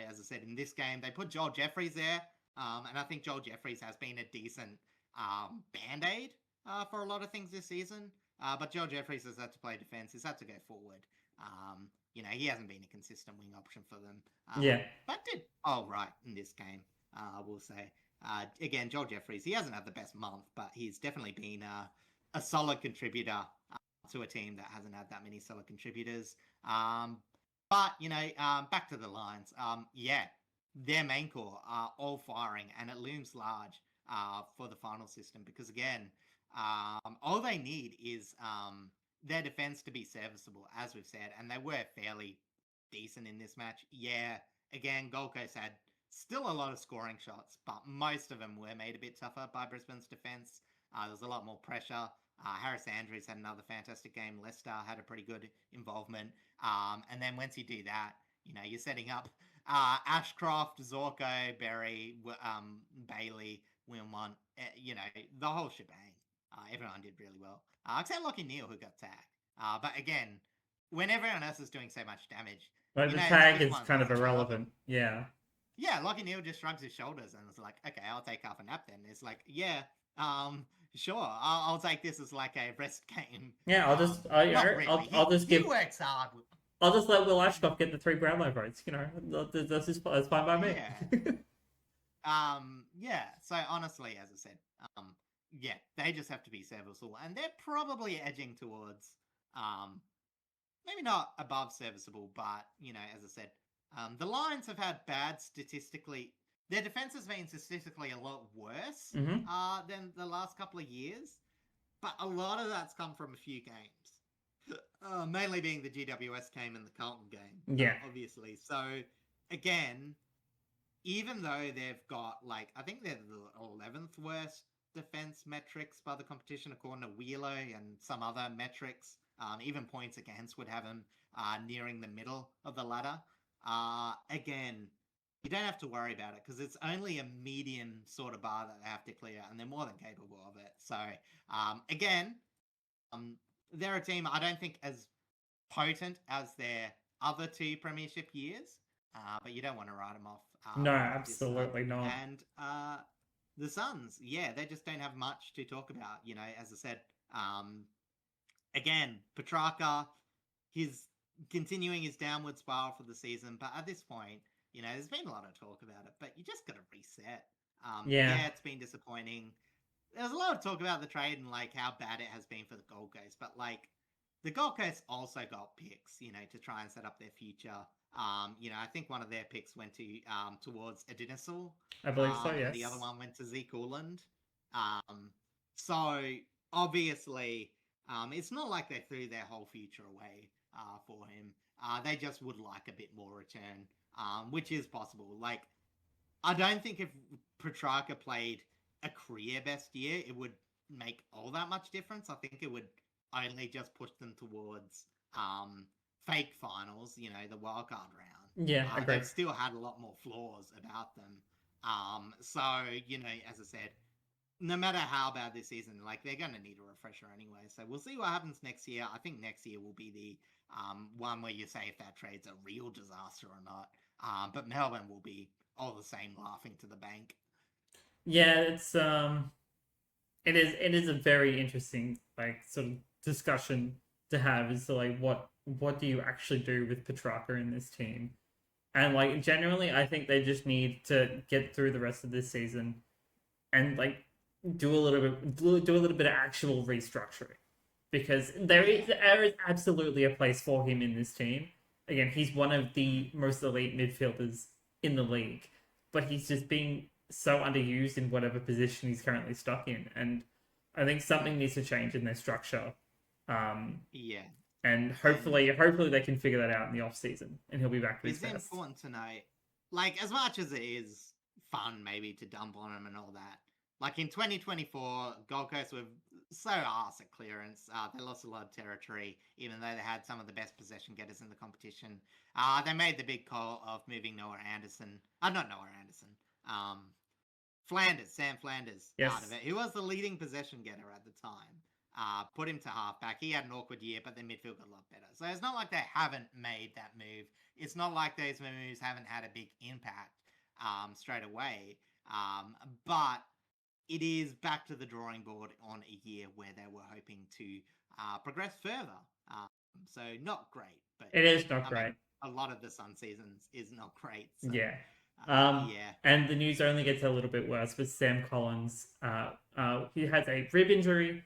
As I said, in this game, they put Joel Jeffries there, and I think Joel Jeffries has been a decent band-aid for a lot of things this season. But Joel Jeffries has had to play defense. He's had to go forward. He hasn't been a consistent wing option for them. But did right in this game, we'll say. Again, Joel Jeffries, he hasn't had the best month, but he's definitely been a solid contributor to a team that hasn't had that many solid contributors. But back to the Lions. Their main core are all firing, and it looms large for the final system, because again, all they need is their defense to be serviceable, as we've said, and they were fairly decent in this match. Yeah, again, Gold Coast had still a lot of scoring shots, but most of them were made a bit tougher by Brisbane's defense. There was a lot more pressure. Harris Andrews had another fantastic game. Leicester had a pretty good involvement. And then once you do that, you're setting up Ashcroft, Zorko, Berry, Bailey, Wilmont, the whole shebang. Everyone did really well, except Lockie Neal, who got tagged. But again, when everyone else is doing so much damage, the tag is kind of irrelevant. Yeah. Yeah, Lockie Neal just shrugs his shoulders and is like, okay, I'll take half a nap then. It's like, yeah, sure, I'll take this as like a rest game. Yeah, I'll just he works hard. I'll just let Will Ashcroft get the 3 Brownlow votes. That's fine by me. Yeah. So honestly, as I said, yeah, they just have to be serviceable, and they're probably edging towards, maybe not above serviceable, but as I said, the Lions have had bad statistically. Their defense has been statistically a lot worse than the last couple of years, but a lot of that's come from a few games, mainly being the GWS game and the Carlton game. Yeah, obviously. So again, even though they've got I think they're the 11th worst defense metrics by the competition according to Wheeler and some other metrics, even points against would have them nearing the middle of the ladder. Again, you don't have to worry about it because it's only a median sort of bar that they have to clear, and they're more than capable of it. So, again, they're a team I don't think as potent as their other 2 premiership years, but you don't want to write them off. No, absolutely not. And the Suns, yeah, they just don't have much to talk about. As I said, again, Petrarca, he's continuing his downward spiral for the season, but at this point, there's been a lot of talk about it, but you just got to reset. Yeah, it's been disappointing. There's a lot of talk about the trade and how bad it has been for the Gold Coast, but the Gold Coast also got picks, to try and set up their future. I think one of their picks went to towards Adinasul. I believe so, yes. And the other one went to Zeke Uland. So obviously, it's not like they threw their whole future away for him. They just would like a bit more return, which is possible. I don't think if Petrarca played a career best year, it would make all that much difference. I think it would only just push them towards fake finals, the wildcard round. Yeah, I agree. They've still had a lot more flaws about them. So, as I said, no matter how bad this season, they're going to need a refresher anyway. So we'll see what happens next year. I think next year will be the one where you say if that trade's a real disaster or not. But Melbourne will be all the same laughing to the bank. Yeah, it's it is a very interesting sort of discussion to have as to what do you actually do with Petrarca in this team. And generally I think they just need to get through the rest of this season and do a little bit of actual restructuring, because there is absolutely a place for him in this team. Again, he's one of the most elite midfielders in the league, but he's just being so underused in whatever position he's currently stuck in, and I think something needs to change in their structure. Yeah. And hopefully they can figure that out in the off season, and he'll be back to his best. It's important to know, as much as it is fun maybe to dump on him and all that, in 2024, Gold Coast were so arse at clearance. They lost a lot of territory, even though they had some of the best possession getters in the competition. They made the big call of moving Sam Flanders out of it, who was the leading possession getter at the time. Put him to halfback. He had an awkward year, but the midfield got a lot better. So it's not like they haven't made that move. It's not like those moves haven't had a big impact straight away. But it is back to the drawing board on a year where they were hoping to progress further. So not great. But it is not great. A lot of the Sun seasons is not great. So, yeah. And the news only gets a little bit worse with Sam Collins. He has a rib injury.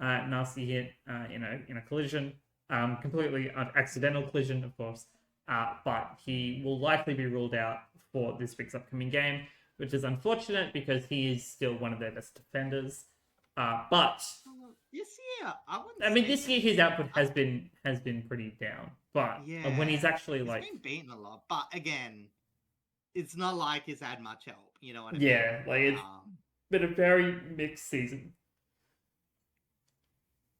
Nasty hit in a collision, completely accidental collision, of course, but he will likely be ruled out for this week's upcoming game. which is unfortunate because he is still one of their best defenders. But This year, I wouldn't. I mean, say this so. year his output has been pretty down. But when he's Yeah, actually he's like, been beaten a lot, but again, it's not like he's had much help. You know what I mean? yeah, like it's Um, been a very mixed season.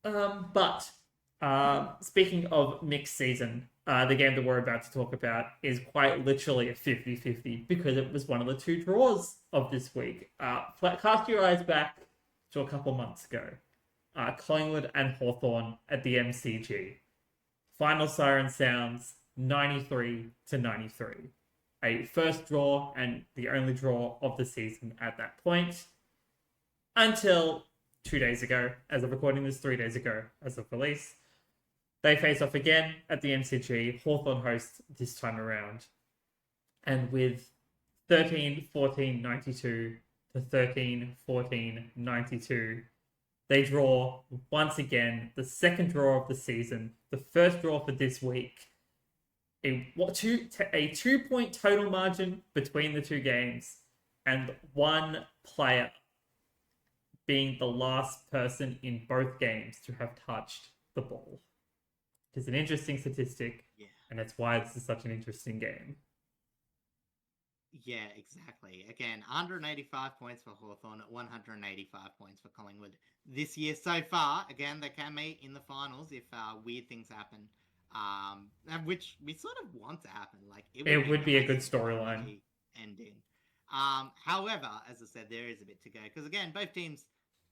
But speaking of mixed season, the game that we're about to talk about is quite literally a 50-50 because it was one of the two draws of this week. Cast your eyes back to a couple months ago. Collingwood and Hawthorn at the MCG. Final siren sounds 93-93. A first draw and the only draw of the season at that point. Until 2 days ago, as of recording this, 3 days ago, as of release. They face off again at the MCG, Hawthorn host this time around. And with 13-14-92 to 13-14-92, they draw once again the second draw of the season, the first draw for this week. A 2-point total margin between the two games, and one player being the last person in both games to have touched the ball. It's an interesting statistic, yeah. and that's why this is such an interesting game. Yeah, exactly. Again, 185 points for Hawthorn, 185 points for Collingwood this year so far. Again, they can meet in the finals if weird things happen, which we sort of want to happen. Like It would be a nice good if they storyline. end in. However, as I said, there is a bit to go because again, both teams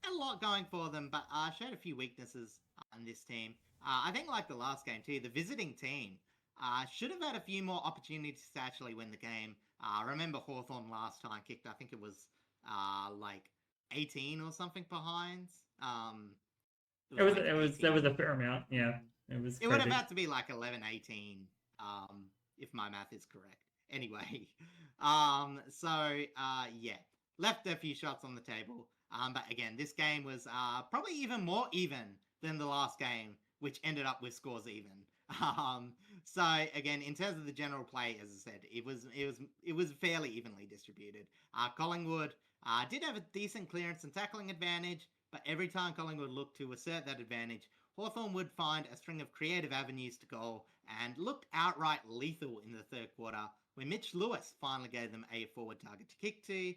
had a lot going for them, but showed a few weaknesses on this team. I think like the last game too, the visiting team should have had a few more opportunities to actually win the game. Remember Hawthorn last time kicked, I think it was like 18 or something behind. It was like there was a fair amount, yeah. It was It would have crazy. had to be like 11, 18, if my math is correct. Anyway, yeah, left a few shots on the table. But again, this game was probably even more even than the last game, which ended up with scores even. So again, in terms of the general play, as I said, it was fairly evenly distributed. Collingwood did have a decent clearance and tackling advantage, but every time Collingwood looked to assert that advantage, Hawthorn would find a string of creative avenues to goal and looked outright lethal in the third quarter, where Mitch Lewis finally gave them a forward target to kick to.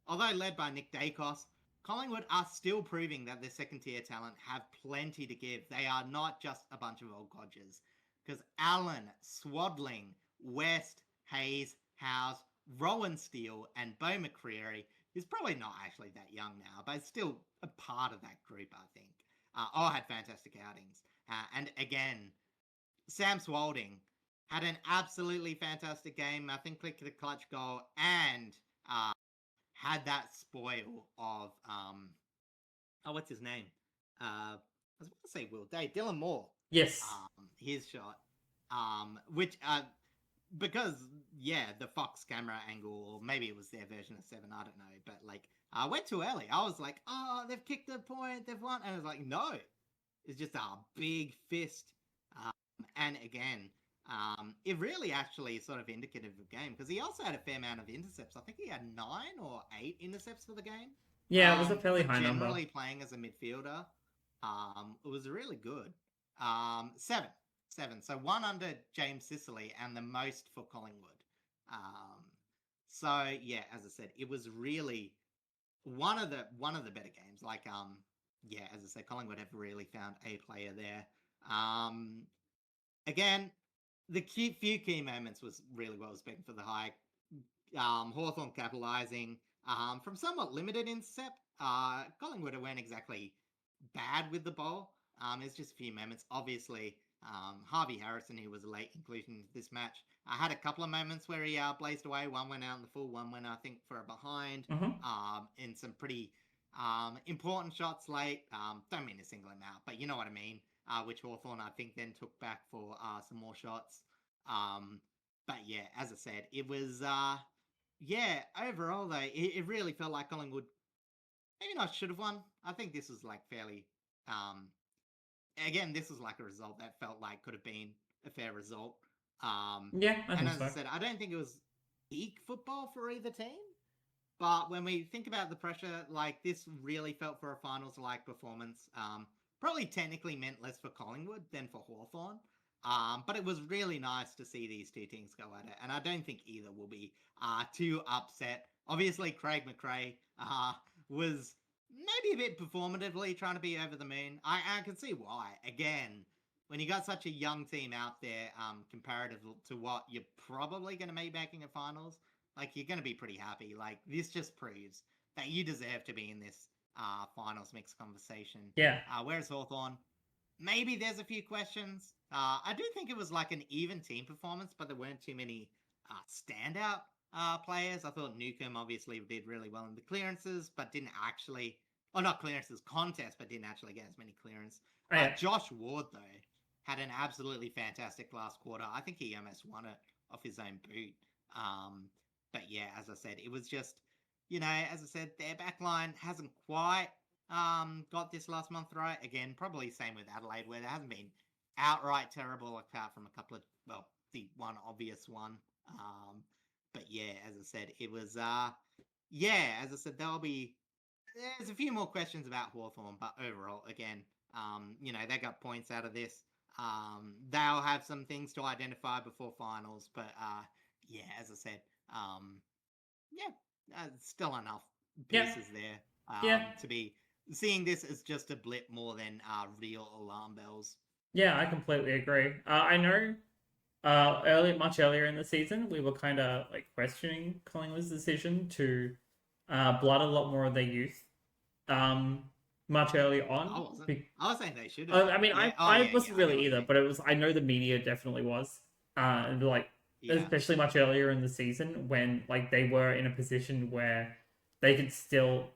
Although led by Nick Dacos, Collingwood are still proving that their second-tier talent have plenty to give. They are not just a bunch of old codgers. Because Allen, Swadling, West, Hayes, Howes, Rowan Steele, and Beau McCreary, who's probably not actually that young now, but still a part of that group, I think, all had fantastic outings. And again, Sam Swalding had an absolutely fantastic game. I think clicked the clutch goal and had that spoil of what's his name? I was about to say Will Day, Dylan Moore. Yes. His shot. Which because the Fox camera angle, or maybe it was their version of 7, I don't know, but like I went too early. I was like, oh, they've kicked a point, they've won, and I was like, no, it's just a big fist. And again, it really actually is sort of indicative of the game because he also had a fair amount of intercepts. I think he had 9 or 8 intercepts for the game. Yeah, it was a fairly high generally number. playing as a midfielder, it was really good. 7. So 1 under James Sicily and the most for Collingwood. So yeah, as I said, it was really one of the better games. Like as I said, Collingwood have really found a player there. Again, the few key moments was really well spoken for the high. Hawthorn capitalising from somewhat limited intercept. Collingwood weren't exactly bad with the ball. It's just a few moments. Obviously, Harvey Harrison, who was a late inclusion into this match, had a couple of moments where he blazed away. One went out in the full, one went, I think, for a behind. In some pretty important shots late. Don't mean to single him out, but you know what I mean. Which Hawthorn, I think, then took back for some more shots. But yeah, as I said, it was overall though, it really felt like Collingwood maybe not should have won. I think this was like fairly again, this was like a result that felt like could have been a fair result. Yeah, I and think as so. I said, I don't think it was peak football for either team. But when we think about the pressure, like this really felt for a finals-like performance. Probably technically meant less for Collingwood than for Hawthorn. But it was really nice to see these two teams go at it. And I don't think either will be too upset. Obviously, Craig McRae was maybe a bit performatively trying to be over the moon. I can see why. Again, when you got such a young team out there, comparative to what you're probably going to be making at finals, like you're going to be pretty happy. Like this just proves that you deserve to be in this finals mix conversation. Yeah. Whereas Hawthorn, maybe there's a few questions. I do think it was like an even team performance, but there weren't too many standout players. I thought Newcomb obviously did really well in the clearances, but didn't actually, or not clearances, contest, but didn't actually get as many clearance. Josh Ward, though, had an absolutely fantastic last quarter. I think he almost won it off his own boot. But yeah, as I said, it was just, as I said, their backline hasn't quite got this last month right. Again, probably same with Adelaide, where there hasn't been outright terrible apart from a couple of, well, the one obvious one. But yeah, as I said, it was, as I said, there's a few more questions about Hawthorn, but overall, again, they got points out of this. They'll have some things to identify before finals, but as I said, still enough pieces there to be seeing this as just a blip more than real alarm bells. Yeah, I completely agree. I know much earlier in the season, we were kind of like questioning Collingwood's decision to blood a lot more of their youth much early on. I was saying they should. I wasn't really either, but it was. I know the media definitely was, especially much earlier in the season when like they were in a position where they could still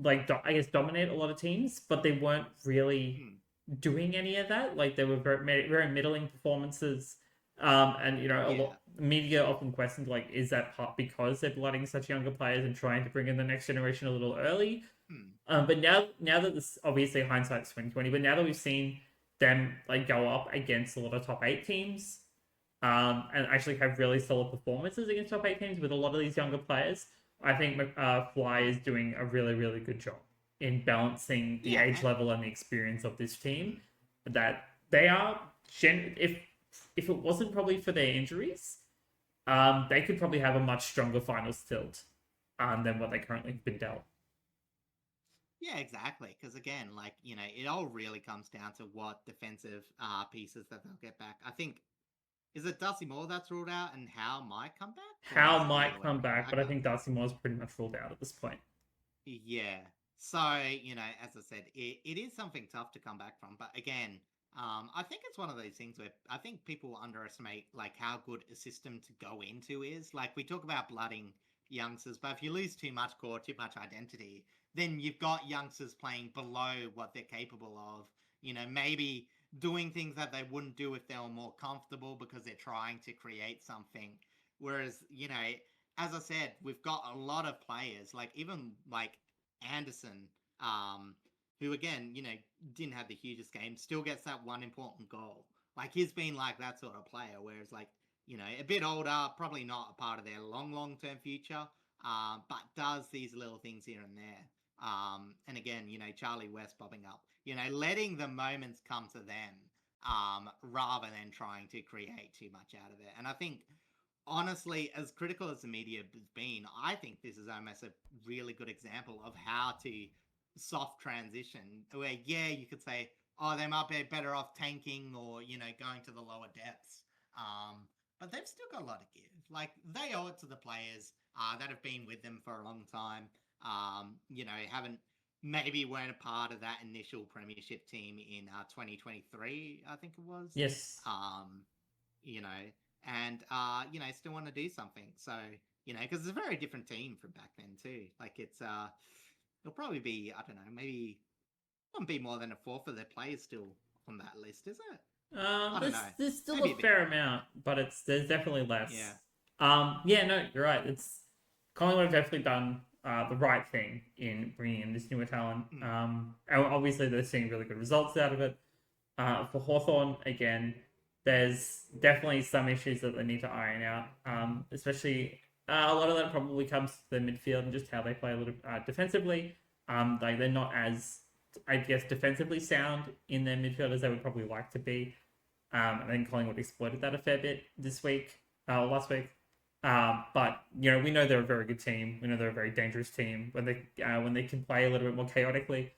dominate a lot of teams, but they weren't really doing any of that. Like they were very middling performances. Media often questioned like, is that part because they're blooding such younger players and trying to bring in the next generation a little early? But now that this, obviously hindsight's 2020, but now that we've seen them like go up against a lot of top 8 teams, and actually have really solid performances against top 8 teams with a lot of these younger players, I think Fly is doing a really, really good job in balancing the age level and the experience of this team. That they are, if it wasn't probably for their injuries, they could probably have a much stronger finals tilt than what they currently have been dealt. Yeah, exactly. Because again, it all really comes down to what defensive pieces that they'll get back. I think, is it Darcy Moore that's ruled out and Howe might come back? Howe might come back, but I think Darcy Moore's pretty much ruled out at this point. Yeah. So, as I said, it is something tough to come back from. But again, I think it's one of those things where I think people underestimate how good a system to go into is. Like we talk about blooding youngsters, but if you lose too much core, too much identity, then you've got youngsters playing below what they're capable of. Maybe doing things that they wouldn't do if they were more comfortable because they're trying to create something. Whereas, as I said, we've got a lot of players, even Anderson, who again, didn't have the hugest game, still gets that one important goal. He's been that sort of player, whereas a bit older, probably not a part of their long-term future, but does these little things here and there. And again, Charlie West popping up, letting the moments come to them, rather than trying to create too much out of it. And I think, honestly, as critical as the media has been, I think this is almost a really good example of how to soft transition, where, you could say, oh, they might be better off tanking or, going to the lower depths. But they've still got a lot to give. They owe it to the players that have been with them for a long time. Weren't a part of that initial premiership team in 2023, I think it was. Yes. Still want to do something. So, because it's a very different team from back then too. It'll probably be, I don't know, maybe won't be more than a fourth of their players still on that list, is it? I don't know. There's still maybe a fair amount, but there's definitely less. No, you're right. Collingwood have definitely done the right thing in bringing in this newer talent. And obviously they're seeing really good results out of it. For Hawthorn, again, there's definitely some issues that they need to iron out, especially a lot of that probably comes to the midfield and just how they play a little defensively. Like they're not as, I guess, defensively sound in their midfield as they would probably like to be. I think Collingwood exploited that a fair bit this week, last week. But we know they're a very good team. We know they're a very dangerous team when they can play a little bit more chaotically.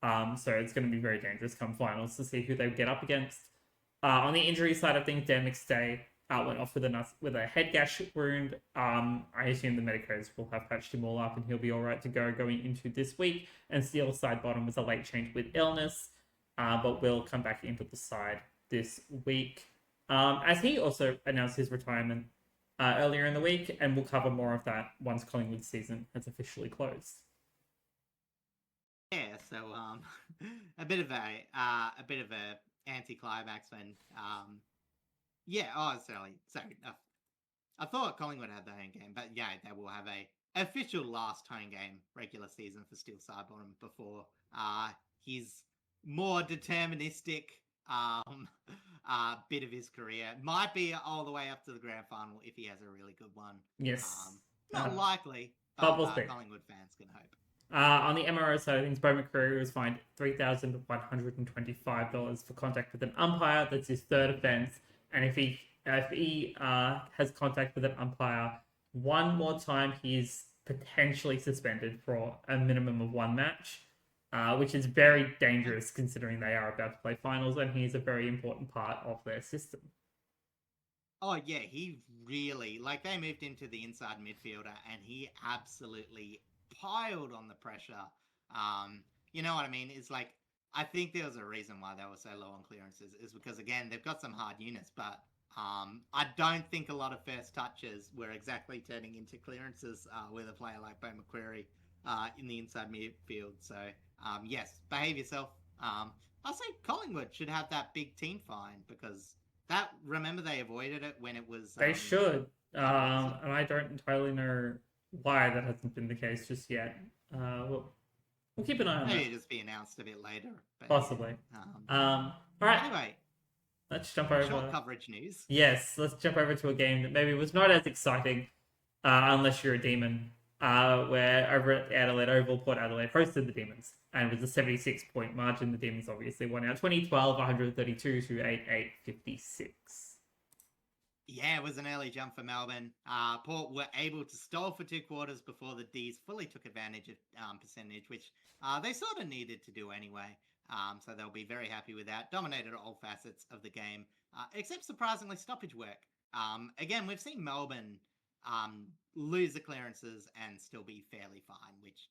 So it's going to be very dangerous come finals to see who they get up against. On the injury side of things, Dan McStay went off with a head gash wound. I assume the medicos will have patched him all up and he'll be all right to go going into this week. And Steele Sidebottom was a late change with illness, but will come back into the side this week. As he also announced his retirement earlier in the week, and we'll cover more of that once Collingwood's season has officially closed. Yeah, so a bit of a anticlimax when sorry. I thought Collingwood had the home game, but yeah, they will have a official last home game regular season for Steele Sidebottom before his more deterministic bit of his career. Might be all the way up to the grand final if he has a really good one. Yes. Not likely, but but we'll see. Collingwood fans can hope. On the MRO side of things, Bo McCreary was fined $3,125 for contact with an umpire. That's his third offence. And if he has contact with an umpire one more time, he's potentially suspended for a minimum of one match, which is very dangerous considering they are about to play finals and he's a very important part of their system. Oh, yeah, he really, they moved into the inside midfielder and he absolutely piled on the pressure. You know what I mean? It's I think there was a reason why they were so low on clearances is because, again, they've got some hard units, but I don't think a lot of first touches were exactly turning into clearances with a player like Bo McCreary in the inside midfield. So, yes, behave yourself. I'll say Collingwood should have that big team fine because remember they avoided it when it was... They should. And I don't entirely know why that hasn't been the case just yet. We'll keep an eye on that. Maybe it'll just be announced a bit later. Possibly. All right. Anyway, let's jump over. Short coverage news. Yes, let's jump over to a game that maybe was not as exciting, unless you're a Demon, where over at Adelaide Oval, Port Adelaide hosted the Demons, and it was a 76-point margin. The Demons obviously won out 2012, 132 to 88-56. Yeah, it was an early jump for Melbourne. Port were able to stall for 2 quarters before the D's fully took advantage of percentage, which they sort of needed to do anyway. So they'll be very happy with that. Dominated all facets of the game, except surprisingly stoppage work. Again, we've seen Melbourne lose the clearances and still be fairly fine, which,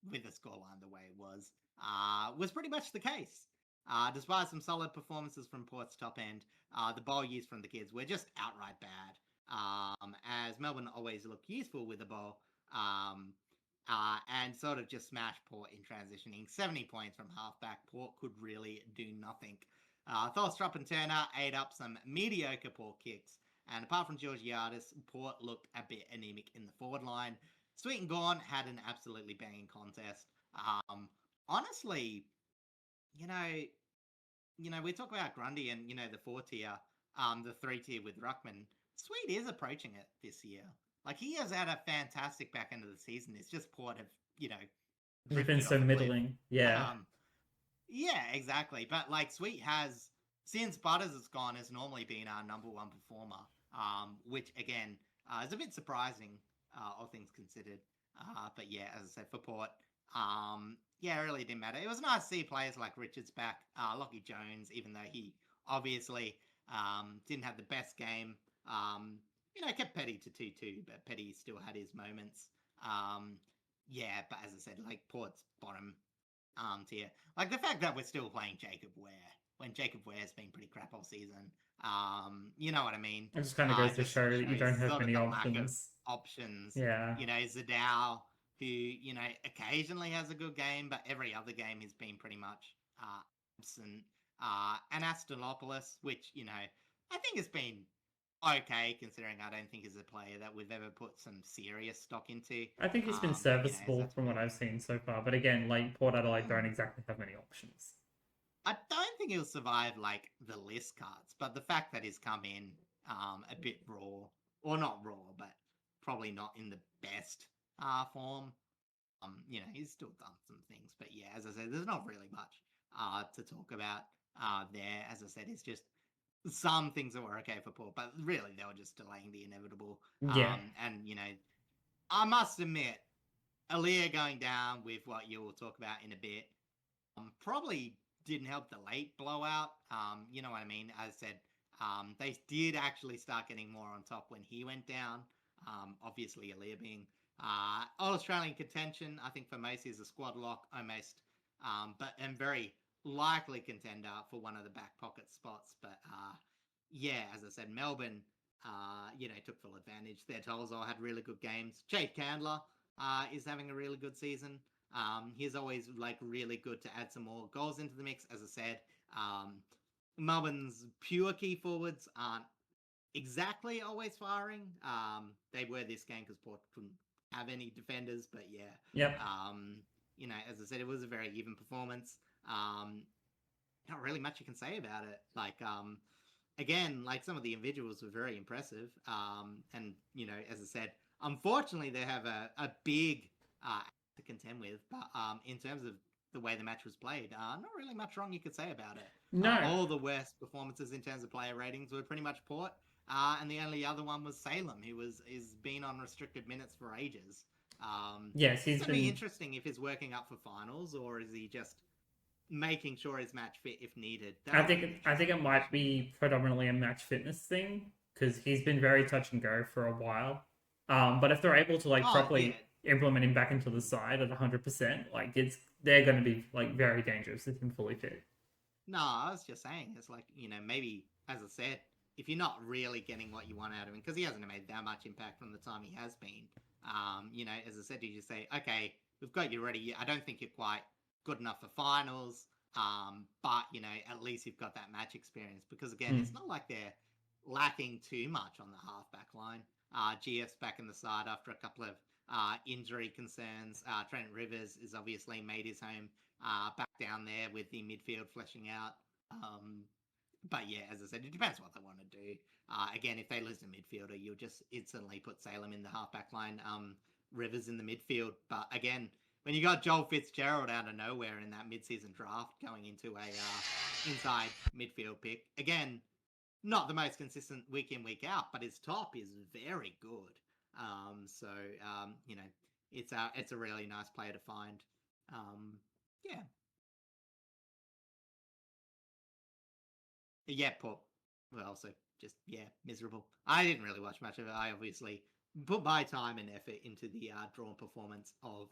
with the scoreline the way it was pretty much the case. Despite some solid performances from Port's top end, the ball use from the kids were just outright bad. As Melbourne always look useful with the ball, and sort of just smash Port in transitioning. 70 points from halfback. Port could really do nothing. Thorstrop and Turner ate up some mediocre Port kicks, and apart from Georgiadis, Port looked a bit anemic in the forward line. Sweet and Gorn had an absolutely banging contest. Honestly, we talk about Grundy and, the 4-tier, the 3-tier with Ruckman. Sweet is approaching it this year. He has had a fantastic back end of the season. It's just Port have, they've been so middling. Yeah. Yeah, exactly. But, Sweet has, since Butters has gone, has normally been our number one performer, which, again, is a bit surprising, all things considered. But, yeah, as I said, for Port, it really didn't matter. It was nice to see players like Richards back, Lockie Jones, even though he obviously didn't have the best game. Kept Petty to 2-2, but Petty still had his moments. But as I said, Port's bottom tier. The fact that we're still playing Jacob Ware when Jacob Ware's been pretty crap all season. You know what I mean? It just kind of goes to show that you don't have many options. Yeah. Zadao, who, occasionally has a good game, but every other game has been pretty much absent. And Astonopoulos, which, I think has been okay, considering I don't think he's a player that we've ever put some serious stock into. I think he's been serviceable from what I've seen so far. But again, Port Adelaide don't exactly have many options. I don't think he'll survive, the list cards, but the fact that he's come in a bit raw, or not raw, but probably not in the best form. He's still done some things, but yeah, as I said, there's not really much to talk about there. As I said, it's just some things that were okay for Port, but really they were just delaying the inevitable. Yeah. And I must admit, Aaliyah going down with what you will talk about in a bit probably didn't help the late blowout. You know what I mean? As I said, they did actually start getting more on top when he went down. Obviously, Aaliyah being All-Australian contention, I think for most is a squad lock almost, and very likely contender for one of the back pocket spots. But yeah, as I said, Melbourne, took full advantage. Their Tolzol had really good games. Jake Candler is having a really good season. He's always really good to add some more goals into the mix. As I said, Melbourne's pure key forwards aren't exactly always firing. They were this game because Port couldn't have any defenders, but yeah. Yep. As I said, it was a very even performance. Not really much you can say about it. Again, some of the individuals were very impressive. And as I said, unfortunately, they have a big to contend with. But in terms of the way the match was played, not really much wrong you could say about it. No. All the worst performances in terms of player ratings were pretty much Port. And the only other one was Salem, who is been on restricted minutes for ages. Yes, he's it's going to be interesting if he's working up for finals or is he just making sure he's match fit if needed. I think it might be predominantly a match fitness thing because he's been very touch and go for a while. But if they're able to properly implement him back into the side at 100%, they're going to be very dangerous if him fully fit. No, I was just saying it's maybe as I said, if you're not really getting what you want out of him because he hasn't made that much impact from the time he has been. As I said, you just say, okay, we've got you ready. I don't think you're quite good enough for finals, but at least you've got that match experience because again, it's not like they're lacking too much on the halfback line. GF's back in the side after a couple of injury concerns. Trent Rivers is obviously made his home back down there with the midfield fleshing out. But yeah, as I said, it depends what they want to do. Again, if they lose a midfielder, you'll just instantly put Salem in the halfback line, Rivers in the midfield. But again, when you got Joel Fitzgerald out of nowhere in that mid-season draft going into a inside midfield pick, again, not the most consistent week in, week out, but his top is very good. It's a really nice player to find. Yeah. Yeah, Port. Well, also just miserable. I didn't really watch much of it. I obviously put my time and effort into the drawn performance of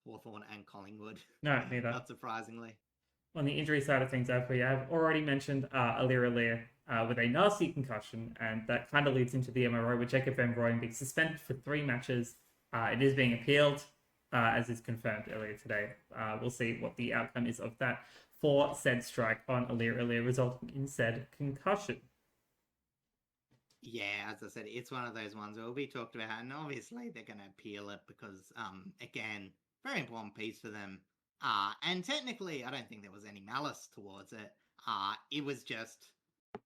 Hawthorn and Collingwood. No, neither. Not surprisingly. On the injury side of things, I've already mentioned Aaliyah with a nasty concussion, and that kind of leads into the MRO with Jacob Van Rooyen being suspended for 3 matches. It is being appealed, as is confirmed earlier today. We'll see what the outcome is of that for said strike on Aaliyah, resulting in said concussion. Yeah, as I said, it's one of those ones that will be talked about, and obviously they're going to appeal it because, again, very important piece for them. And technically, I don't think there was any malice towards it. It was just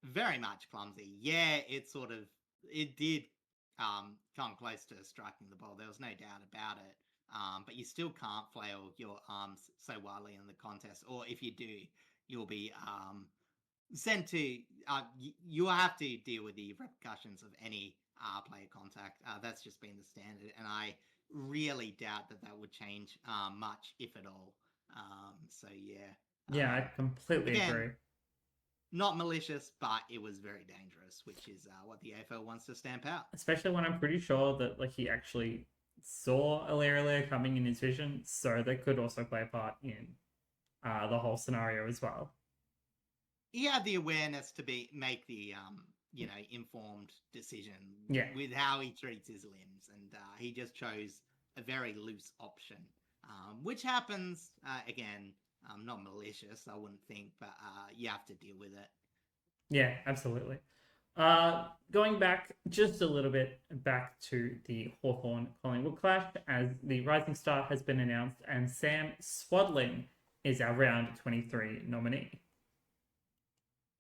very much clumsy. Yeah, it did come close to striking the ball. There was no doubt about it. But you still can't flail your arms so wildly in the contest. Or if you do, you'll be sent to... you'll have to deal with the repercussions of any player contact. That's just been the standard. And I really doubt that would change much, if at all. Yeah, I completely agree. Not malicious, but it was very dangerous, which is what the AFL wants to stamp out. Especially when I'm pretty sure that he actually saw Aaliyah coming in his vision, so they could also play a part in the whole scenario as well. He had the awareness to make the informed decision with how he treats his limbs, and he just chose a very loose option, which happens again. Not malicious, I wouldn't think, but you have to deal with it. Yeah, absolutely. Going back just a little bit back to the Hawthorn-Collingwood clash, as the Rising Star has been announced, and Sam Swadling is our round 23 nominee.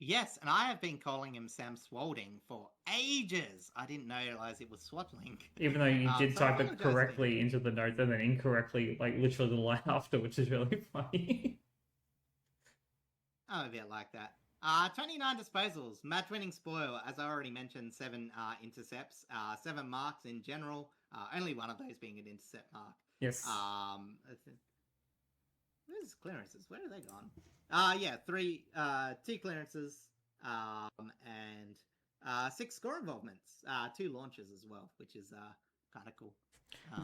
Yes, and I have been calling him Sam Swalding for ages. I didn't realize it was Swaddling. Even though you did So I type it apologize to him. correctly into the notes and then incorrectly, like literally the line after, which is really funny. I'm a bit like that. 29 disposals, match-winning spoil. As I already mentioned, 7 intercepts, 7 marks in general. Only one of those being an intercept mark. Yes. Where's clearances? Where are they gone? Yeah, 2 clearances, and 6 score involvements. 2 launches as well, which is kind of cool.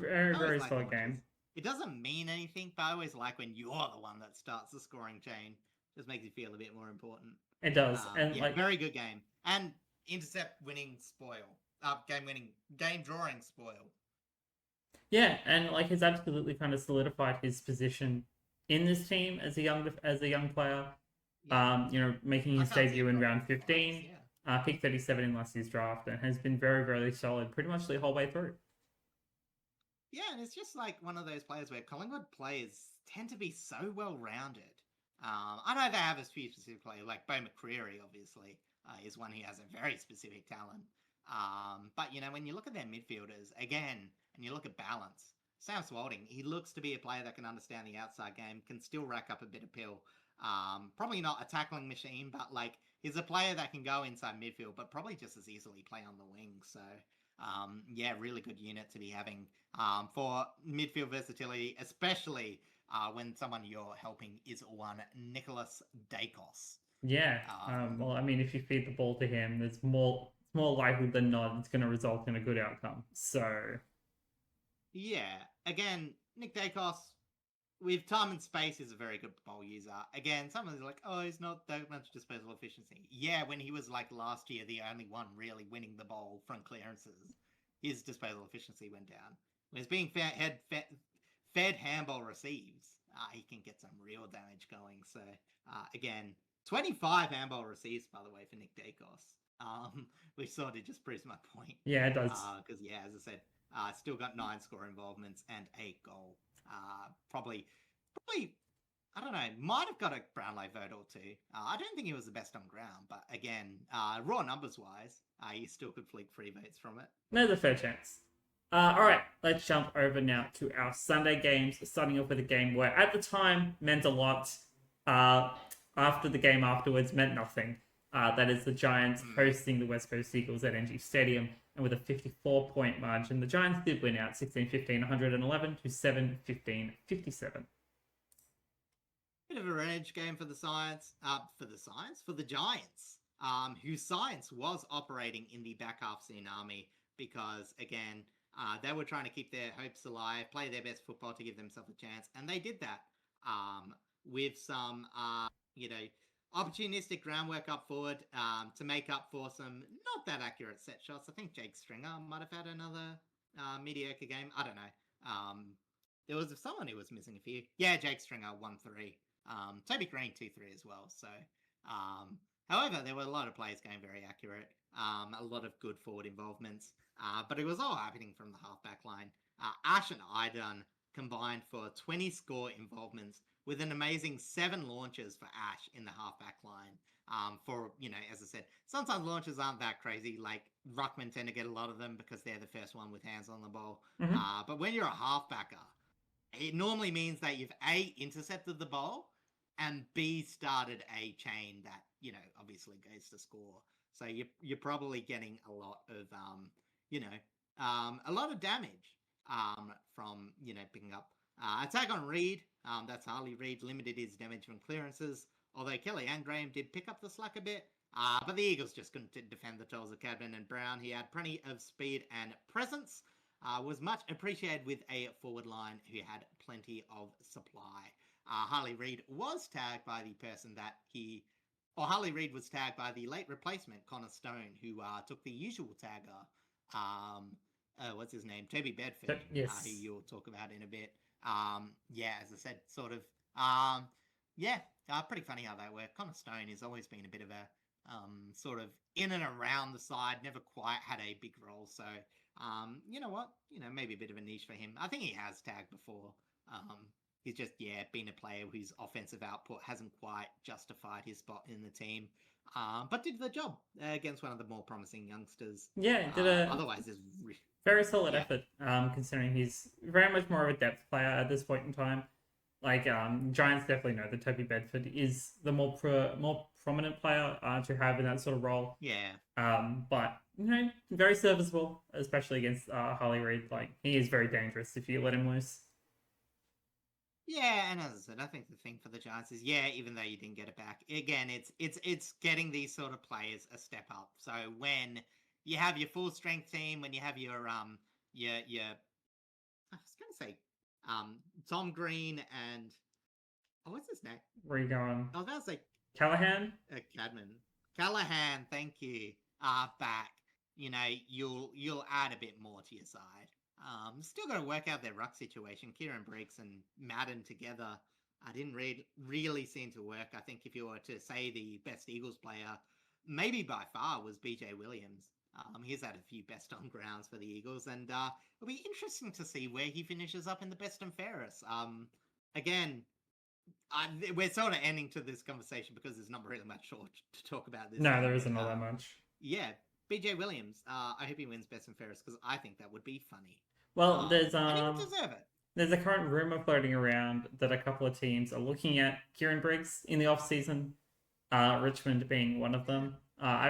Very, I always very like solid launches. game. It doesn't mean anything, but I always like when you're the one that starts the scoring chain. Just makes you feel a bit more important. It does. And Yeah, like very good game. And intercept winning spoil. Game drawing spoil. yeah, and like he's absolutely kind of solidified his position in this team as a young player. Yeah. You know, making I his can't see debut a in problem round with finals, 15, yeah. pick 37 in last year's draft, and has been very, very solid pretty much the whole way through. Yeah, and it's just like one of those players where Collingwood players tend to be so well rounded. I know they have a few specific players, like Bo McCreary, obviously, is one who has a very specific talent. But, you know, when you look at their midfielders, again, and you look at balance, Sam Swalding, he looks to be a player that can understand the outside game, can still rack up a bit of pill. Probably not a tackling machine, but, like, he's a player that can go inside midfield, but probably just as easily play on the wing. So, yeah, really good unit to be having for midfield versatility, especially when someone you're helping is one Nicholas Dacos. Yeah. Well, I mean, if you feed the ball to him, it's more likely than not it's going to result in a good outcome. So, yeah, again, Nick Dacos with time and space is a very good ball user. Again, someone's like, oh, he's not that much disposal efficiency. Yeah, when he was like last year, the only one really winning the ball from clearances, his disposal efficiency went down. When he's being fed handball receives, he can get some real damage going. So, again, 25 handball receives, by the way, for Nick Dacos, which sort of just proves my point. yeah, it does. Because, yeah, as I said, still got 9 score involvements and 8 goal. Probably, I don't know, might have got a Brownlow vote or two. I don't think he was the best on ground, but again, raw numbers wise, you still could flick free votes from it. There's a fair chance. All right, let's jump over now to our Sunday games, starting off with a game where at the time meant a lot. After the game afterwards meant nothing. That is the Giants hosting the West Coast Eagles at NG Stadium, and with a 54-point margin, the Giants did win out 16-15, 111 to 7-15, 57. Bit of a revenge game for the Giants, whose science was operating in the back half tsunami because, again, they were trying to keep their hopes alive, play their best football to give themselves a chance, and they did that with some, opportunistic groundwork up forward to make up for some not that accurate set shots. I think Jake Stringer might have had another mediocre game. I don't know. There was someone who was missing a few. Yeah, Jake Stringer 1-3. Toby Green 2-3 as well. So, however, there were a lot of players going very accurate. A lot of good forward involvements. But it was all happening from the half-back line. Ash and Idun combined for 20 score involvements with an amazing 7 launches for Ash in the half-back line. As I said, sometimes launches aren't that crazy. Like, Ruckman tend to get a lot of them because they're the first one with hands on the ball. Mm-hmm. But when you're a half-backer, it normally means that you've A, intercepted the ball, and B, started a chain that, obviously goes to score. So you're probably getting a lot of, a lot of damage from, picking up. Attack on Reed, that's Harley Reid, limited his damage from clearances, although Kelly and Graham did pick up the slack a bit. But the Eagles just couldn't defend the tolls of Cadman and Brown. He had plenty of speed and presence. Was much appreciated with a forward line who had plenty of supply. Harley Reid was tagged by Harley Reid was tagged by the late replacement, Connor Stone, who took the usual tagger. What's his name? Toby Bedford, yes. Who you'll talk about in a bit. As I said, sort of, pretty funny how that worked. Connor Stone has always been a bit of a sort of in and around the side, never quite had a big role. So, you know what? Maybe a bit of a niche for him. I think he has tagged before. He's just, been a player whose offensive output hasn't quite justified his spot in the team. But did the job against one of the more promising youngsters. Yeah, did a Otherwise, is very solid yeah. effort, considering he's very much more of a depth player at this point in time. Like, Giants definitely know that Toby Bedford is the more prominent player to have in that sort of role. Yeah. But very serviceable, especially against Harley Reid. Like, he is very dangerous if you let him loose. Yeah, and as I said, I think the thing for the Giants is, even though you didn't get it back, again, it's getting these sort of players a step up. So when you have your full strength team, when you have your I was gonna say Tom Green and what's his name? Where you going? I was about to say Callahan? Cadman. Callahan, thank you. Back. You'll add a bit more to your side. Still got to work out their ruck situation. Kieran Briggs and Madden together, I didn't really seem to work. I think if you were to say the best Eagles player, maybe by far was BJ Williams. He's had a few best on grounds for the Eagles, and it'll be interesting to see where he finishes up in the best and fairest. Again, we're sort of ending to this conversation because there's not really much to talk about this. No, there isn't all that much. Yeah, BJ Williams. I hope he wins best and fairest because I think that would be funny. Well, and he would deserve it. There's a current rumor floating around that a couple of teams are looking at Kieran Briggs in the off season. Richmond being one of them. I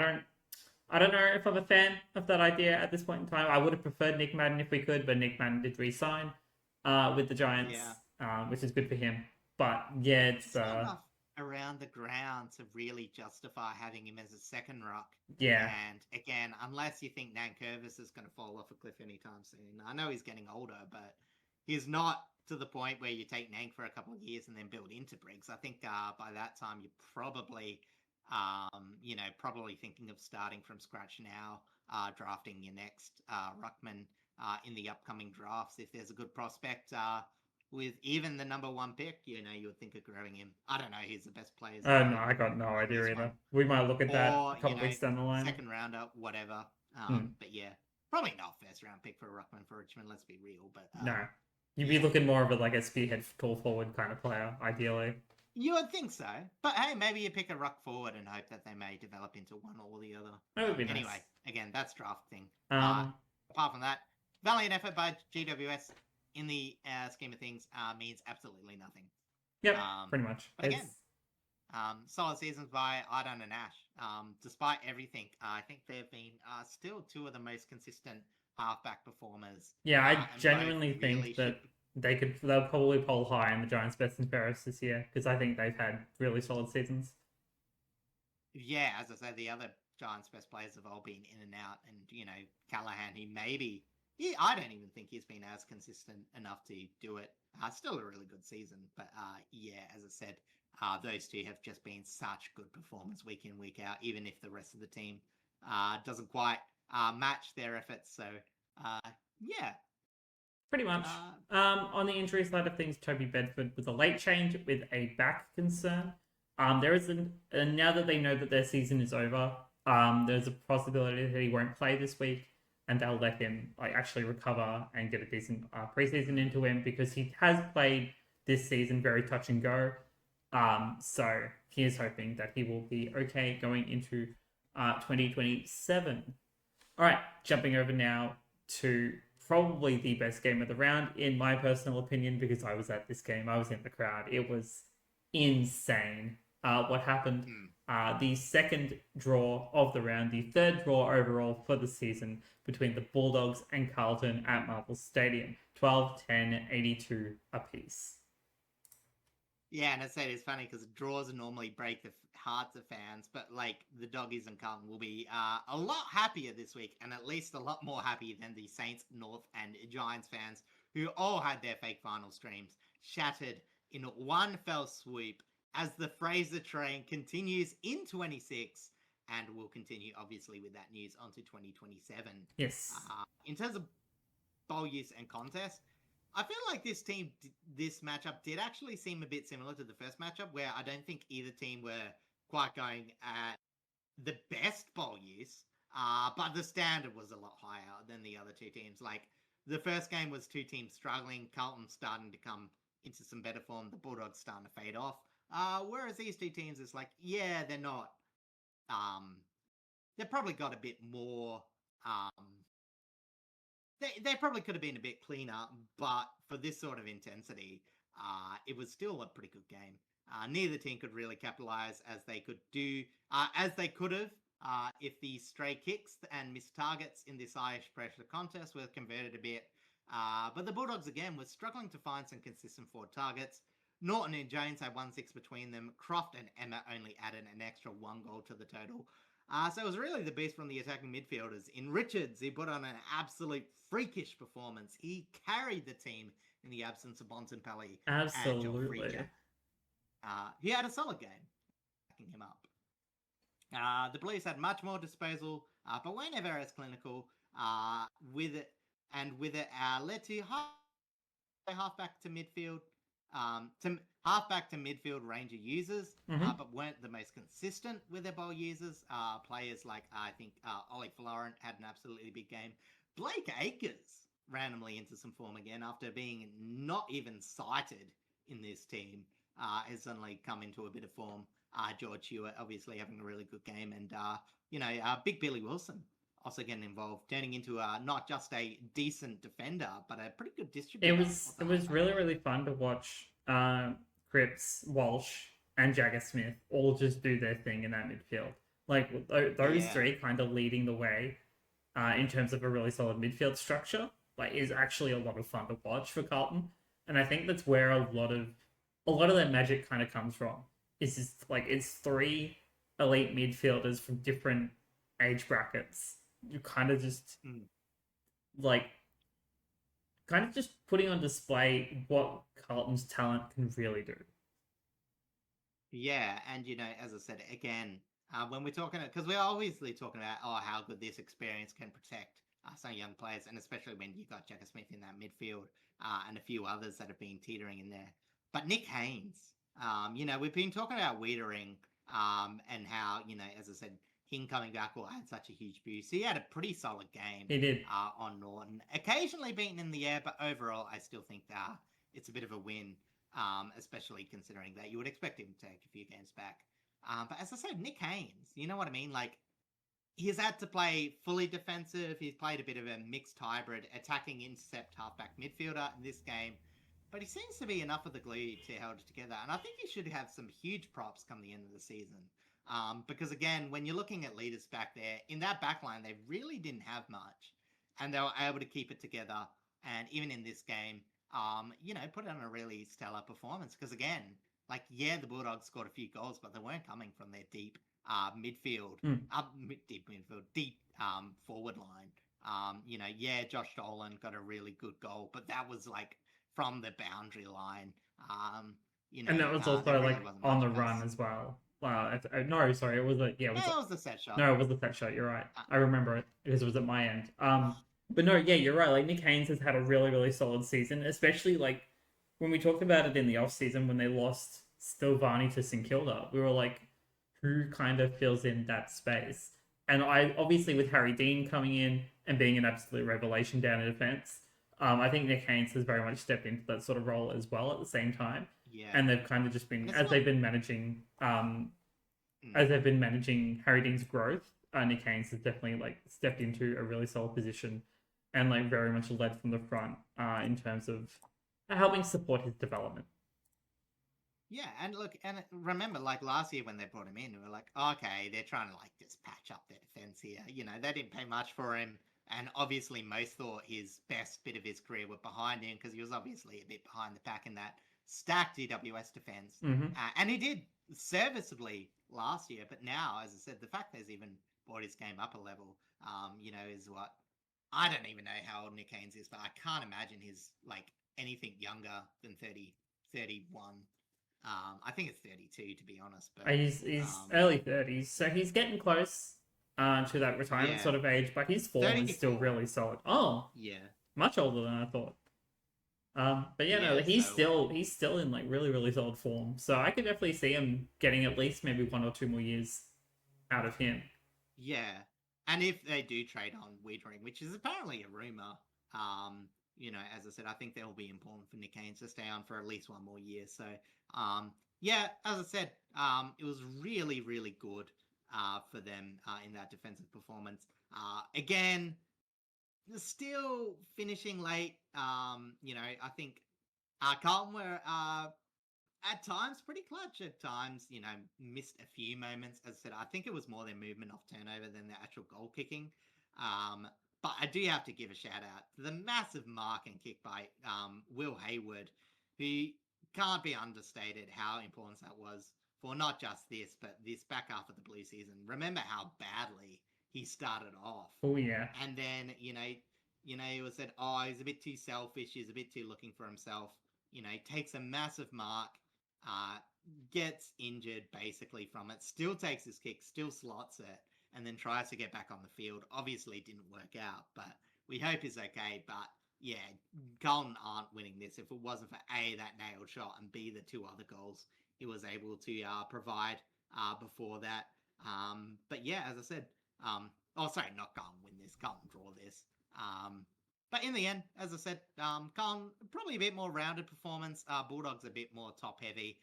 don't know if I'm a fan of that idea at this point in time. I would have preferred Nick Madden if we could, but Nick Madden did re-sign with the Giants, which is good for him. But yeah, it's not enough around the ground to really justify having him as a second ruck. Yeah. And again, unless you think Nankervis is going to fall off a cliff anytime soon. I know he's getting older, but he's not to the point where you take Nank for a couple of years and then build into Briggs. I think by that time you're probably thinking of starting from scratch now, drafting your next ruckman in the upcoming drafts if there's a good prospect. With even the number one pick, you would think of growing him. I don't know. He's the best player. No, I got no idea either. One. We might look at that a couple weeks down the line. Second rounder, whatever. But yeah, probably not first round pick for a ruckman for Richmond. Let's be real. But no, you'd be looking more of a spearhead, tall forward kind of player, ideally. You would think so, but hey, maybe you pick a ruck forward and hope that they may develop into one or the other. That would be anyway, nice. Again, that's draft thing. Apart from that, valiant effort by GWS. In the scheme of things, means absolutely nothing. Yep, pretty much. But again, solid seasons by Idon and Ash. Despite everything, I think they've been still two of the most consistent halfback performers. Yeah, I genuinely think that they'll probably poll high in the Giants' best and fairest this year because I think they've had really solid seasons. Yeah, as I said, the other Giants' best players have all been in and out, and Callahan, I don't even think he's been as consistent enough to do it. Still a really good season, but as I said, those two have just been such good performers week in, week out, even if the rest of the team doesn't quite match their efforts. So, Pretty much. On the injury side of things, Toby Bedford was a late change with a back concern. There is now that they know that their season is over, there's a possibility that he won't play this week. And they'll let him actually recover and get a decent preseason into him because he has played this season very touch and go. So he is hoping that he will be okay going into 2027. All right, jumping over now to probably the best game of the round, in my personal opinion, because I was at this game. I was in the crowd. It was insane what happened. The second draw of the round, the third draw overall for the season between the Bulldogs and Carlton at Marvel Stadium. 12-10, 82 apiece. Yeah, and I said it's funny because draws normally break the hearts of fans, but the Doggies and Carlton will be a lot happier this week, and at least a lot more happy than the Saints, North, and Giants fans who all had their fake final streams shattered in one fell swoop as the Fraser train continues in 26 and will continue, obviously, with that news onto 2027. Yes. In terms of bowl use and contest, I feel like this matchup did actually seem a bit similar to the first matchup, where I don't think either team were quite going at the best bowl use, but the standard was a lot higher than the other two teams. The first game was two teams struggling, Carlton starting to come into some better form, the Bulldogs starting to fade off. Whereas these two teams is they're not they probably got a bit more. They probably could have been a bit cleaner, but for this sort of intensity, it was still a pretty good game. Neither team could really capitalize as they could have if the stray kicks and missed targets in this Irish pressure contest were converted a bit. But the Bulldogs again were struggling to find some consistent forward targets. Norton and Jones had 1-6 between them. Croft and Emma only added an extra 1 goal to the total. So it was really the beast from the attacking midfielders. In Richards, he put on an absolute freakish performance. He carried the team in the absence of Bontempelli and Absolutely. he had a solid game, backing him up. The Blues had much more disposal, but weren't ever as clinical. With it led to halfback to midfield. Halfback to midfield Ranger users, but weren't the most consistent with their ball users. Players like, I think, Ollie Florent had an absolutely big game. Blake Acres randomly into some form again after being not even cited in this team. Has suddenly come into a bit of form. George Hewitt obviously having a really good game. And, Big Billy Wilson also getting involved, turning into not just a decent defender, but a pretty good distributor. It was really, really fun to watch Cripps, Walsh, and Jagger Smith all just do their thing in that midfield. Like, those three kind of leading the way in terms of a really solid midfield structure, like, is actually a lot of fun to watch for Carlton. And I think that's where a lot of their magic kind of comes from. Is just, like, it's 3 elite midfielders from different age brackets. You kind of just just putting on display what Carlton's talent can really do. Yeah, and as I said again, when we're talking, because we're obviously talking about how good this experience can protect some young players, and especially when you got Jagger Smith in that midfield and a few others that have been teetering in there. But Nick Haynes, we've been talking about Wiedering and how, as I said, him coming back will add such a huge boost. He had a pretty solid game. He did. On Norton. Occasionally beaten in the air, but overall, I still think it's a bit of a win, especially considering that you would expect him to take a few games back. But as I said, Nick Haynes, you know what I mean? Like, he's had to play fully defensive. He's played a bit of a mixed hybrid, attacking intercept halfback midfielder in this game. But he seems to be enough of the glue to hold it together. And I think he should have some huge props come the end of the season. Because again, when you're looking at leaders back there, in that back line, they really didn't have much. And they were able to keep it together. And even in this game, put on a really stellar performance. Because again, the Bulldogs scored a few goals, but they weren't coming from their deep midfield, deep forward line. Josh Dolan got a really good goal, but that was from the boundary line. And that was also really on the run as well. No, sorry, it was it was the set shot. No, it was the set shot. You're right. I remember it because it was at my end. But no, you're right. Like, Nick Haynes has had a really, really solid season, especially when we talked about it in the off season when they lost Stilvani to St Kilda. We were like, who kind of fills in that space? And I obviously, with Harry Dean coming in and being an absolute revelation down in defence, I think Nick Haynes has very much stepped into that sort of role as well at the same time. Yeah. And they've kind of just been, they've been managing Harry Dean's growth, Nick Haynes has definitely stepped into a really solid position and very much led from the front in terms of helping support his development. Yeah, and remember, last year when they brought him in, we were like, okay, they're trying to just patch up their defense here. They didn't pay much for him, and obviously most thought his best bit of his career were behind him because he was obviously a bit behind the pack in that stacked GWS defense, and he did serviceably last year. But now, as I said, the fact that he's even brought his game up a level, is what I don't even know how old Nick Haynes is, but I can't imagine he's anything younger than 30, 31. I think it's 32 to be honest. But he's early 30s, so he's getting close to that retirement sort of age. But his form is still really solid. Oh, yeah, much older than I thought. But he's still in really, really solid form. So I could definitely see him getting at least maybe 1 or 2 more years out of him. Yeah, and if they do trade on Wiedering, which is apparently a rumor, as I said, I think that will be important for Nick Haynes to stay on for at least 1 more year. So, as I said, it was really, really good for them in that defensive performance. Again, still finishing late. I think Carlton were at times pretty clutch. At times, missed a few moments. As I said, I think it was more their movement off turnover than their actual goal kicking. But I do have to give a shout out to the massive mark and kick by Will Hayward, who can't be understated how important that was for not just this, but this back half of the Blue season. Remember how badly he started off. Oh, yeah. And then, it was said, he's a bit too selfish. He's a bit too looking for himself. Takes a massive mark, gets injured basically from it, still takes his kick, still slots it, and then tries to get back on the field. Obviously didn't work out, but we hope he's okay. But yeah, Carlton aren't winning this. If it wasn't for A, that nailed shot, and B, the two other goals he was able to provide before that. But yeah, as I said, sorry, not Carlton win this, Carlton draw this. But in the end, as I said, Carlton probably a bit more rounded performance. Bulldogs a bit more top heavy.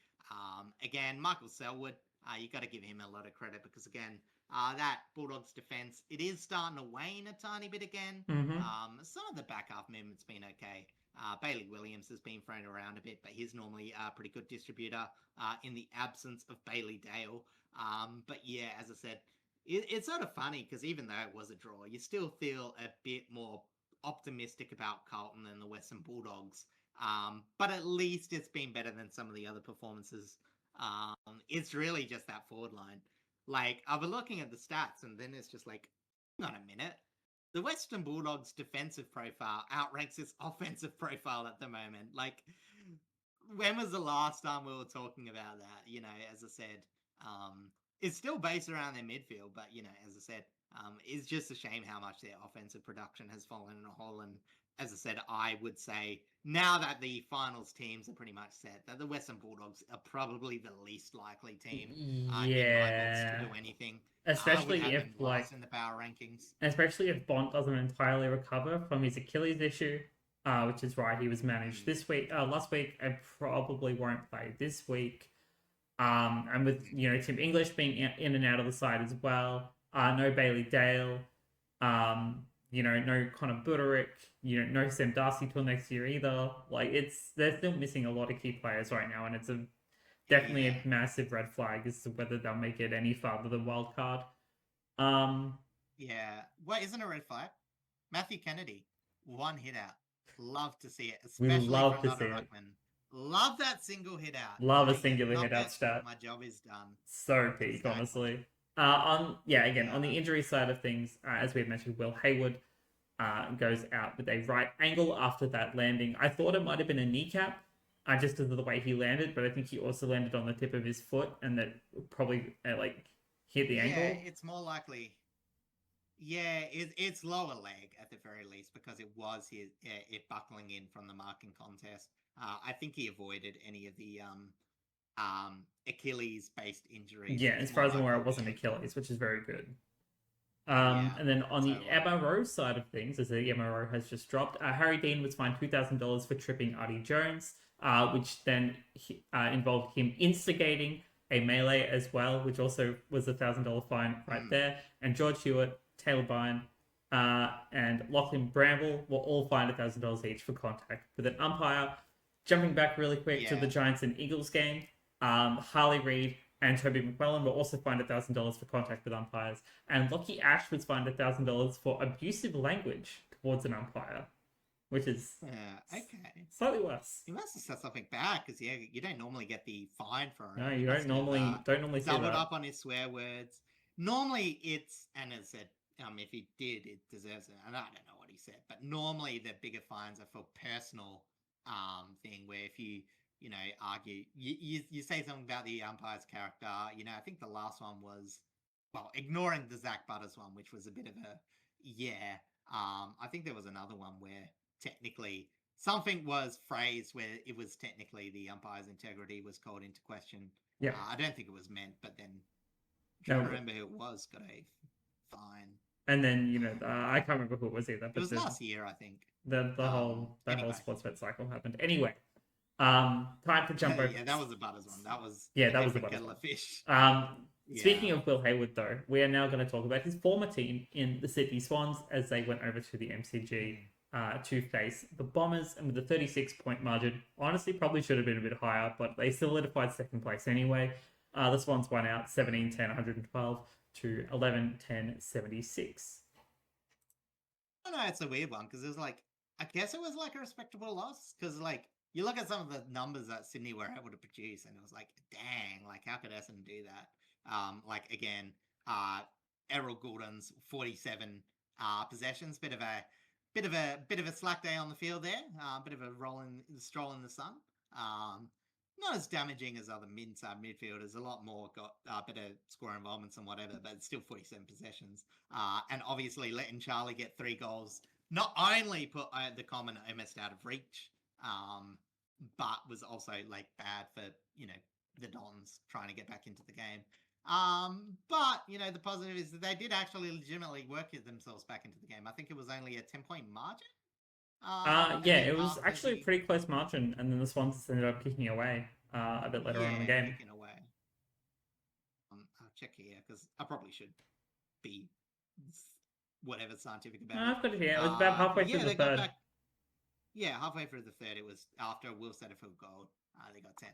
Again, Michael Selwood, you got to give him a lot of credit because again, that Bulldogs defense, it is starting to wane a tiny bit again. Some of the back half movement's been okay. Bailey Williams has been thrown around a bit, but he's normally a pretty good distributor in the absence of Bailey Dale. But yeah, as I said, it's sort of funny because even though it was a draw, you still feel a bit more optimistic about Carlton than the Western Bulldogs. But at least it's been better than some of the other performances. It's really just that forward line. Like, I've been looking at the stats and then it's just like, hang on a minute. The Western Bulldogs defensive profile outranks its offensive profile at the moment. Like, when was the last time we were talking about that? As I said, it's still based around their midfield, but, as I said, it's just a shame how much their offensive production has fallen in a hole. And as I said, I would say now that the finals teams are pretty much set, that the Western Bulldogs are probably the least likely team in my books to do anything. Especially I would have if them last in the power rankings. Especially if Bont doesn't entirely recover from his Achilles issue, which is why he was managed this week. Last week, and probably won't play this week. And with Tim English being in and out of the side as well. No Bailey Dale. No Connor Buderick. No Sam Darcy till next year either. Like they're still missing a lot of key players right now, and it's definitely a massive red flag as to whether they'll make it any farther than wild card. Yeah. What isn't a red flag? Matthew Kennedy, one hit out. Love to see it, especially from Nodder Ruckman. Love that single hit out. Love a singular hit out stat. My job is done. So peak, honestly. On the injury side of things, as we had mentioned, Will Hayward goes out with a right angle after that landing. I thought it might have been a kneecap, just because of the way he landed, but I think he also landed on the tip of his foot, and that probably hit the ankle. Yeah, it's more likely. Yeah, it's lower leg at the very least because it was it buckling in from the marking contest. I think he avoided any of the Achilles-based injuries. Yeah, as far as I'm aware, it wasn't Achilles, which is very good. And then on the MRO side of things, as the MRO has just dropped, Harry Dean was fined $2,000 for tripping Artie Jones, which then involved him instigating a melee as well, which also was a $1,000 fine right there. And George Hewitt, Taylor Byrne, and Lachlan Bramble were all fined $1,000 each for contact with an umpire. Jumping back really quick to the Giants and Eagles game, Harley Reid and Toby McMillan were also fined $1,000 for contact with umpires. And Lockie Ash was fined $1,000 for abusive language towards an umpire, which is slightly worse. You must have said something bad because you don't normally get the fine for it. No, you don't normally see that. Doubled up on his swear words. Normally it's, and as I said, if he did, it deserves it. And I don't know what he said, but normally the bigger fines are for personal thing where if you argue, you say something about the umpire's character. I think the last one was, ignoring the Zach Butters one, which was a bit of a, I think there was another one where technically something was phrased where it was technically the umpire's integrity was called into question. Yeah. I don't think it was meant, but then I don't remember who it was, got a fine. And then, I can't remember who it was either. But it was last year, I think. The whole sports bet cycle happened. Anyway, time to jump over. Yeah, that was the Butters one. That was that was the Butters kettle of fish. Speaking of Will Hayward, though, we are now going to talk about his former team in the Sydney Swans as they went over to the MCG to face the Bombers, and with a 36-point margin, honestly, probably should have been a bit higher, but they solidified second place anyway. The Swans won out 17-10, 112 to 11-10, 76. I don't know, it's a weird one because it was like, I guess it was like a respectable loss because like you look at some of the numbers that Sydney were able to produce and it was like, dang, like how could Essendon do that? Like again, Errol Goulden's 47 possessions, bit of a slack day on the field there, bit of a stroll in the sun. Not as damaging as other inside midfielders. A lot more got better score involvements and whatever, but it's still 47 possessions. And obviously letting Charlie get 3 goals not only put the common almost out of reach, but was also like bad for, you know, the Dons trying to get back into the game. But, you know, the positive is that they did actually legitimately work themselves back into the game. I think it was only a 10-point margin. Yeah, it was actually a pretty close margin, and then the Swans ended up kicking away a bit later on in the game. Kicking away. I'll check here because I probably should be whatever scientific about it. I've got it here. It was about halfway through the third. Halfway through the third. It was after Will Setterfield goal. They got 10.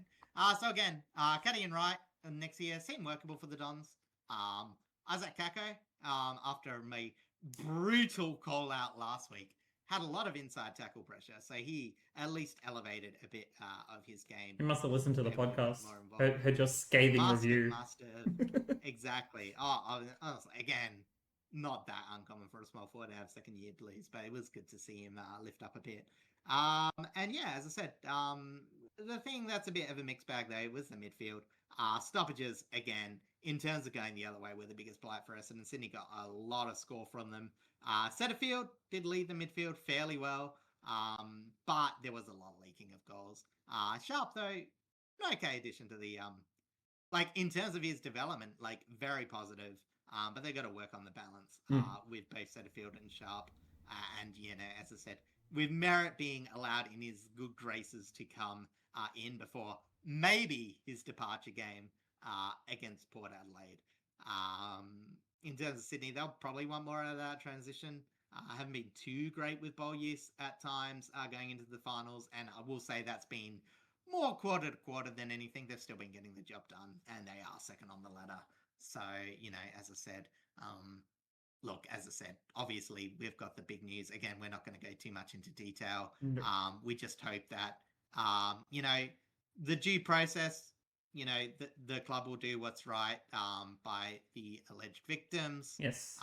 So again, Caddy and Wright next year seemed workable for the Dons. Isaac Kako, after my brutal call out last week, had a lot of inside tackle pressure, so he at least elevated a bit of his game. He must have listened to the podcast. Heard your scathing review. Must have. Exactly. Again, not that uncommon for a small forward to have second year blues, but it was good to see him lift up a bit. And yeah, as I said, the thing that's a bit of a mixed bag though was the midfield. Stoppages, again, in terms of going the other way, were the biggest blight for us, and Sydney got a lot of score from them. Setterfield did lead the midfield fairly well, but there was a lot of leaking of goals. Sharp, though, an okay addition to the, like, in terms of his development, like, very positive, but they've got to work on the balance with both Setterfield and Sharp. And, you know, as I said, with Merritt being allowed in his good graces to come in before maybe his departure game against Port Adelaide. In terms of Sydney, they'll probably want more out of that transition. Haven't been too great with ball use at times going into the finals, and I will say that's been more quarter to quarter than anything. They've still been getting the job done, and they are second on the ladder. So, you know, as I said, obviously we've got the big news. Again, we're not going to go too much into detail. We just hope that, you know, the due process, you know, the club will do what's right by the alleged victims. Yes.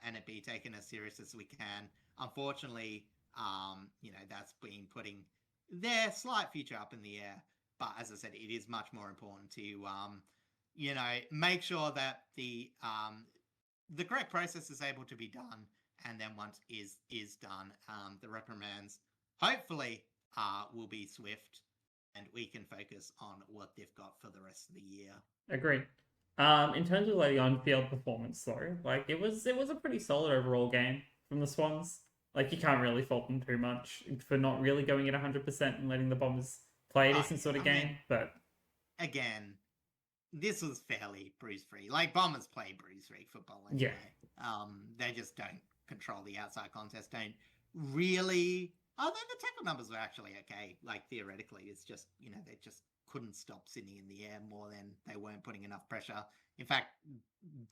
And it be taken as serious as we can. Unfortunately, you know, that's been putting their slight future up in the air. But as I said, it is much more important to, you know, make sure that the correct process is able to be done. And then once is done, the reprimands hopefully will be swift. And we can focus on what they've got for the rest of the year. Agreed. In terms of like the on-field performance, though, like it was a pretty solid overall game from the Swans. Like you can't really fault them too much for not really going at 100% and letting the Bombers play a decent sort of game. But again, this was fairly bruise-free. Like Bombers play bruise-free football anyway. Yeah. They just don't control the outside contest. Don't really. Although the tackle numbers were actually okay, like theoretically, it's just, you know, they just couldn't stop Sydney in the air more than they weren't putting enough pressure. In fact,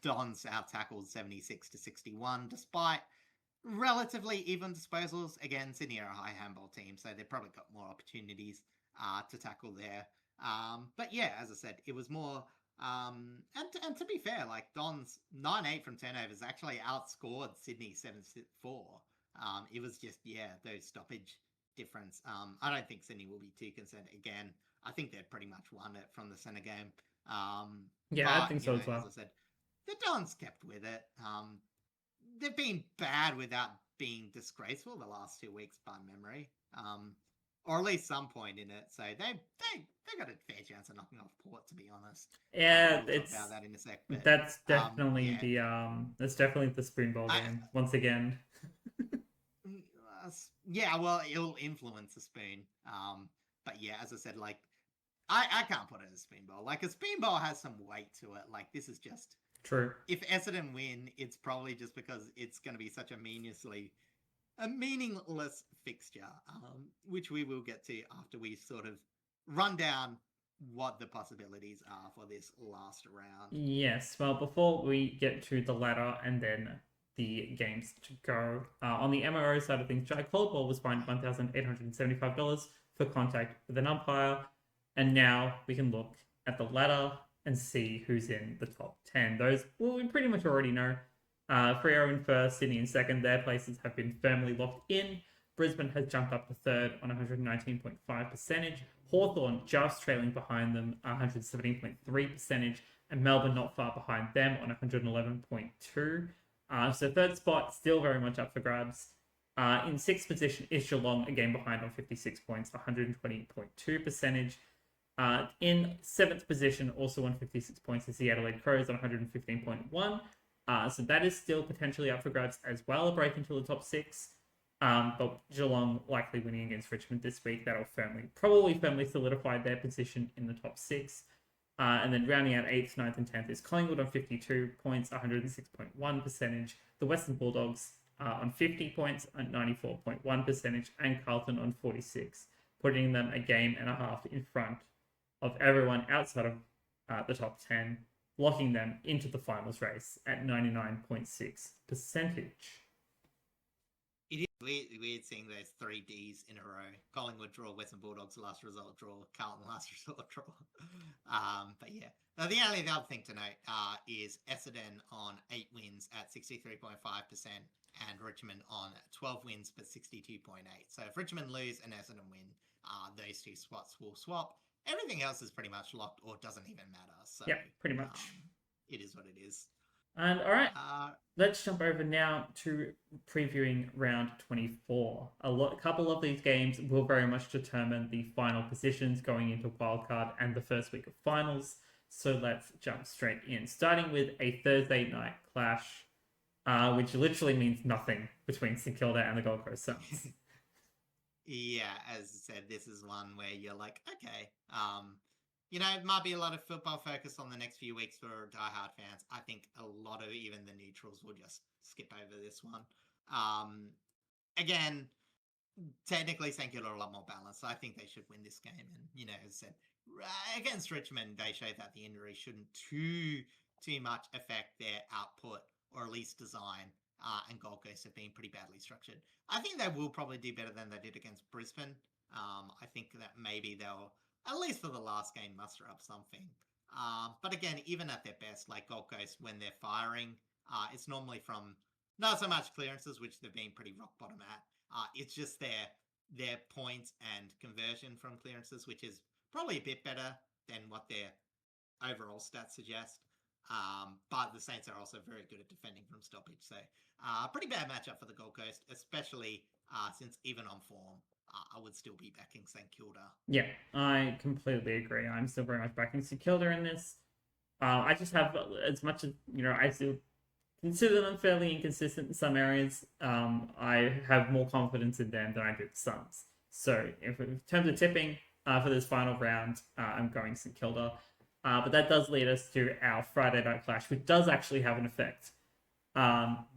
Dons out-tackled 76-61, despite relatively even disposals. Again, Sydney are a high handball team, so they've probably got more opportunities to tackle there. But yeah, as I said, it was more, and to be fair, like Dons 9-8 from turnovers actually outscored Sydney 7-4. It was just, those stoppage difference. I don't think Sydney will be too concerned. Again, I think they'd pretty much won it from the centre game. I think so as well. As I said, the Dons kept with it. They've been bad without being disgraceful the last 2 weeks by memory. Or at least some point in it. So they got a fair chance of knocking off Port, to be honest. Yeah, we'll talk about that in a sec. But, that's definitely that's definitely the spoonball game once again. Yeah, well, it'll influence the spoon. But yeah, as I said, like I can't put it as a spin bowl. Like, a spin bowl has some weight to it. Like, this is just... True. If Essendon win, it's probably just because it's going to be such a meaningless fixture, which we will get to after we sort of run down what the possibilities are for this last round. Yes, well, before we get to the ladder and then the games to go, on the MRO side of things, Jack Caldwell was fined $1,875 for contact with an umpire, and now we can look at the ladder and see who's in the top 10. Those, well, we pretty much already know. Freo in first, Sydney in second. Their places have been firmly locked in. Brisbane has jumped up to third on 119.5 percentage. Hawthorn just trailing behind them, 117.3 percentage. And Melbourne not far behind them on 111.2. So third spot, still very much up for grabs. In sixth position is Geelong, again behind on 56 points, 120.2 percentage. In seventh position, also on 56 points, is the Adelaide Crows on 115.1. So that is still potentially up for grabs as well, a break into the top six. But Geelong likely winning against Richmond this week, that'll probably firmly solidify their position in the top six. And then rounding out 8th, 9th, and 10th is Collingwood on 52 points, 106.1 percentage. The Western Bulldogs on 50 points, 94.1 percentage, and Carlton on 46, putting them a game and a half in front of everyone outside of the top 10, locking them into the finals race at 99.6 percentage. It is weird seeing those 3 Ds in a row. Collingwood draw, Western Bulldogs last result draw, Carlton last result draw. But yeah. Now, the only other thing to note is Essendon on 8 wins at 63.5% and Richmond on 12 wins but 62.8%. So if Richmond lose and Essendon win, those two spots will swap. Everything else is pretty much locked or doesn't even matter. So yeah, pretty much. It is what it is. And all right, let's jump over now to previewing round 24. A couple of these games will very much determine the final positions going into wildcard and the first week of finals. So let's jump straight in, starting with a Thursday night clash, which literally means nothing between St Kilda and the Gold Coast Suns. Yeah, as I said, this is one where you're like, okay, it might be a lot of football focus on the next few weeks for diehard fans. I think a lot of even the neutrals will just skip over this one. Again, technically St Kilda are a lot more balanced, so I think they should win this game. And, as I said, against Richmond, they showed that the injury shouldn't too much affect their output, or at least design. And Gold Coast have been pretty badly structured. I think they will probably do better than they did against Brisbane. I think that maybe they'll, at least for the last game, muster up something. But again, even at their best, like Gold Coast, when they're firing, it's normally from not so much clearances, which they've been pretty rock bottom at. It's just their points and conversion from clearances, which is probably a bit better than what their overall stats suggest. But the Saints are also very good at defending from stoppage. So pretty bad matchup for the Gold Coast, especially since even on form, I would still be backing St Kilda. Yeah, I completely agree. I'm still very much backing St Kilda in this. I just have, as much as, I still consider them fairly inconsistent in some areas, I have more confidence in them than I do the Suns. So in terms of tipping for this final round, I'm going St Kilda. But that does lead us to our Friday night clash, which does actually have an effect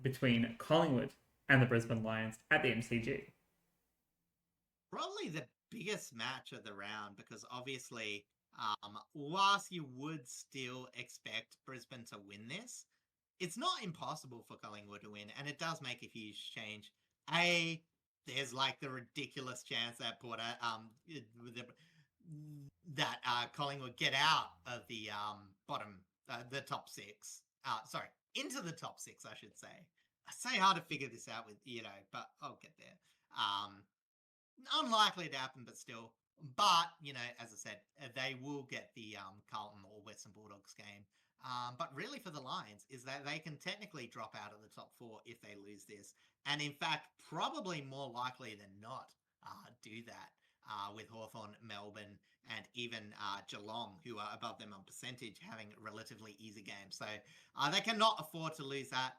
between Collingwood and the Brisbane Lions at the MCG. Probably the biggest match of the round, because obviously, whilst you would still expect Brisbane to win this, it's not impossible for Collingwood to win, and it does make a huge change. There's like the ridiculous chance that Collingwood get out of the bottom, the top six. Into the top six, I should say. I say hard to figure this out with, but I'll get there. Unlikely to happen, but still. But, as I said, they will get the Carlton or Western Bulldogs game. But really for the Lions is that they can technically drop out of the top 4 if they lose this. And in fact, probably more likely than not do that with Hawthorn, Melbourne, and even Geelong, who are above them on percentage, having relatively easy games. So they cannot afford to lose that.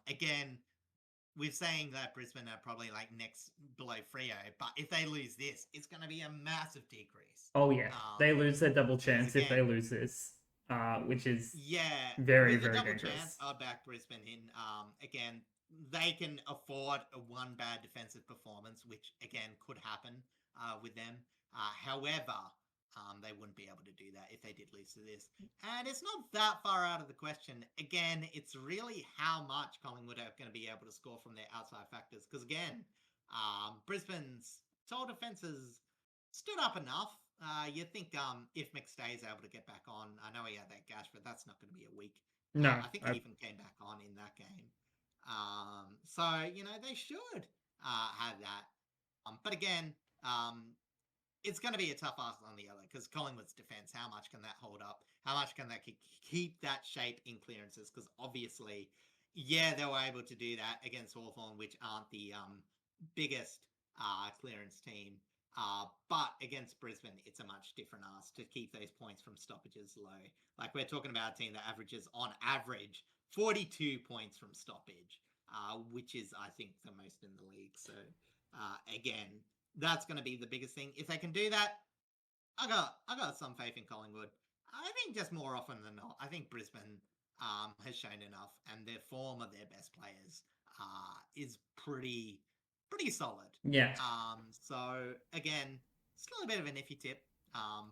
Again, we're saying that Brisbane are probably like next below Freo, but if they lose this, it's going to be a massive decrease. Oh yeah, they lose their double because chance if they lose this, which is yeah, very, with a very double dangerous. chance, I'd back Brisbane in. Again, they can afford a one bad defensive performance, which again could happen with them. However, they wouldn't be able to do that if they did lose to this. And it's not that far out of the question. Again, it's really how much Collingwood are going to be able to score from their outside factors. Because again, Brisbane's tall defenses stood up enough. You think if McStay is able to get back on, I know he had that gash, but that's not going to be a week. No, I think he even came back on in that game. So they should have that. But again, it's going to be a tough ask on the other because Collingwood's defense, how much can that hold up? How much can they keep that shape in clearances? Because obviously, yeah, they were able to do that against Hawthorn, which aren't the biggest clearance team. But against Brisbane, it's a much different ask to keep those points from stoppages low. Like we're talking about a team that averages on average 42 points from stoppage, which is, I think, the most in the league. So again, that's going to be the biggest thing. If they can do that, I got some faith in Collingwood. I think just more often than not, I think Brisbane has shown enough, and their form of their best players is pretty solid. Yeah. So again, still a bit of an iffy tip,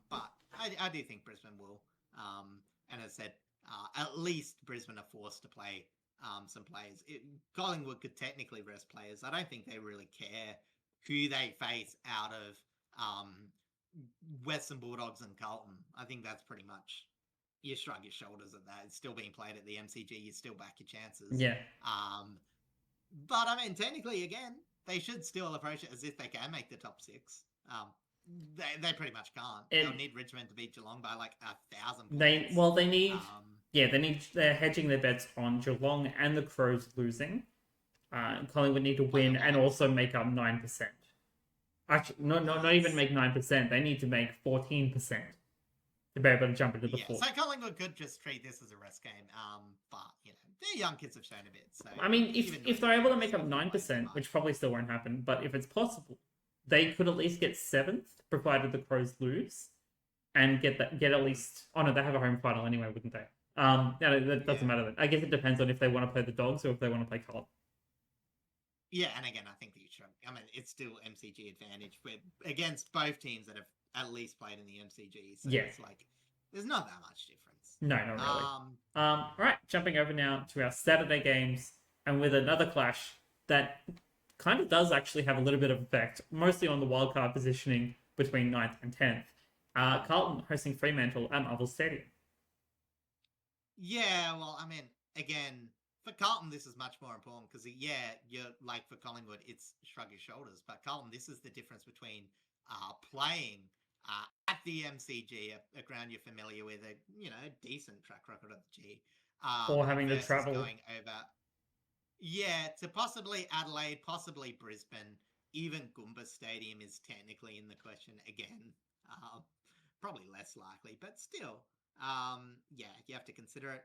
but I do think Brisbane will. And as I said, at least Brisbane are forced to play some players. Collingwood could technically rest players. I don't think they really care who they face out of Western Bulldogs and Carlton. I think that's pretty much, you shrug your shoulders at that. It's still being played at the MCG. You still back your chances. Yeah. But I mean, technically, again, they should still approach it as if they can make the top six. They pretty much can't. They'll need Richmond to beat Geelong by like 1,000 points. They're hedging their bets on Geelong and the Crows losing. Collingwood need to win and also make up 9%. Actually, not even make 9%. They need to make 14% to be able to jump into the fourth. So Collingwood could just treat this as a rest game. But their young kids have shown a bit. So I mean, if they're able to make up 9%, which probably still won't happen, but if it's possible, they could at least get 7th, provided the Crows lose, and get at least. Oh no, they have a home final anyway, wouldn't they? That doesn't matter then. I guess it depends on if they want to play the Dogs or if they want to play Carlton. Yeah, and again, I think that you should. I mean, it's still MCG advantage against both teams that have at least played in the MCG. So it's like there's not that much difference. No, not really. All right, jumping over now to our Saturday games, and with another clash that kind of does actually have a little bit of effect, mostly on the wildcard positioning between 9th and 10th. Carlton hosting Fremantle at Marvel Stadium. Yeah, well, I mean, again, for Carlton, this is much more important because, you're like for Collingwood, it's shrug your shoulders. But Carlton, this is the difference between playing at the MCG, a ground you're familiar with, a decent track record of the G, or having to travel going over, to possibly Adelaide, possibly Brisbane. Even Goomba Stadium is technically in the question again. Probably less likely, but still, you have to consider it.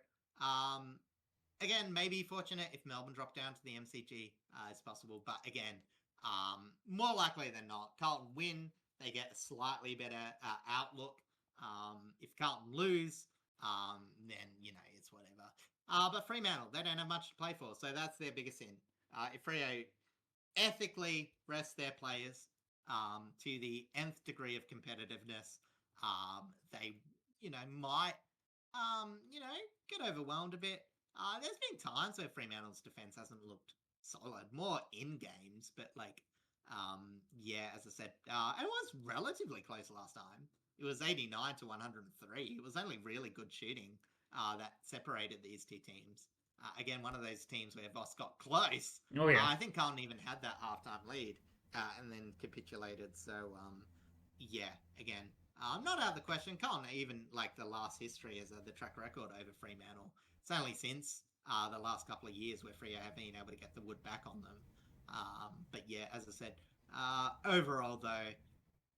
Again, maybe fortunate if Melbourne drop down to the MCG, it's possible. But again, more likely than not, Carlton win. They get a slightly better outlook. If Carlton lose, then, it's whatever. But Fremantle, they don't have much to play for. So that's their biggest sin. If Freo ethically rest their players to the nth degree of competitiveness, they, might, get overwhelmed a bit. There's been times where Fremantle's defense hasn't looked solid, more in games, but as I said, it was relatively close last time. It was 89 to 103. It was only really good shooting that separated these two teams. Again, one of those teams where Voss got close. Oh, yeah. I think Carlton even had that halftime lead and then capitulated. So, again, not out of the question. Carlton, even like the last history as the track record over Fremantle. It's only since the last couple of years where Freo have been able to get the wood back on them. But as I said, overall though,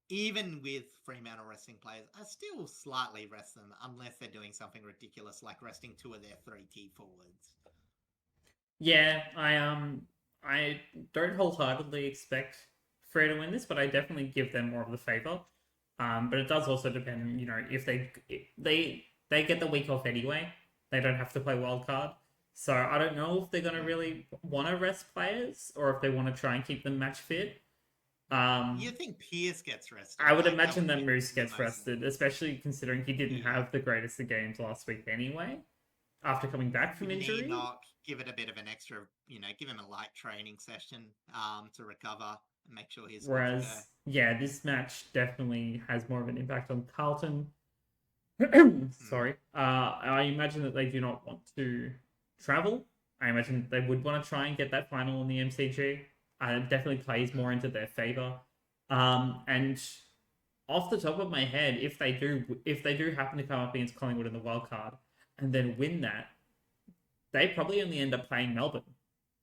even with Fremantle resting players, I still slightly rest them unless they're doing something ridiculous like resting 2 of their 3 key forwards. Yeah, I don't wholeheartedly expect Freo to win this, but I definitely give them more of the favour. But it does also depend, if they get the week off anyway, they don't have to play wild card. So I don't know if they're going to really want to rest players or if they want to try and keep them match fit. You think Pierce gets rested? I would Like, imagine that be Moose the gets most- rested, especially considering he didn't Yeah. have the greatest of games last week anyway, after coming back from Didn't he injury. not give it a bit of an extra, give him a light training session to recover and make sure he's good to go? Whereas, yeah, this match definitely has more of an impact on Carlton. Sorry. I imagine that they do not want to travel. I imagine they would want to try and get that final in the MCG. It definitely plays more into their favour. And off the top of my head, if they do happen to come up against Collingwood in the wild card and then win that, they probably only end up playing Melbourne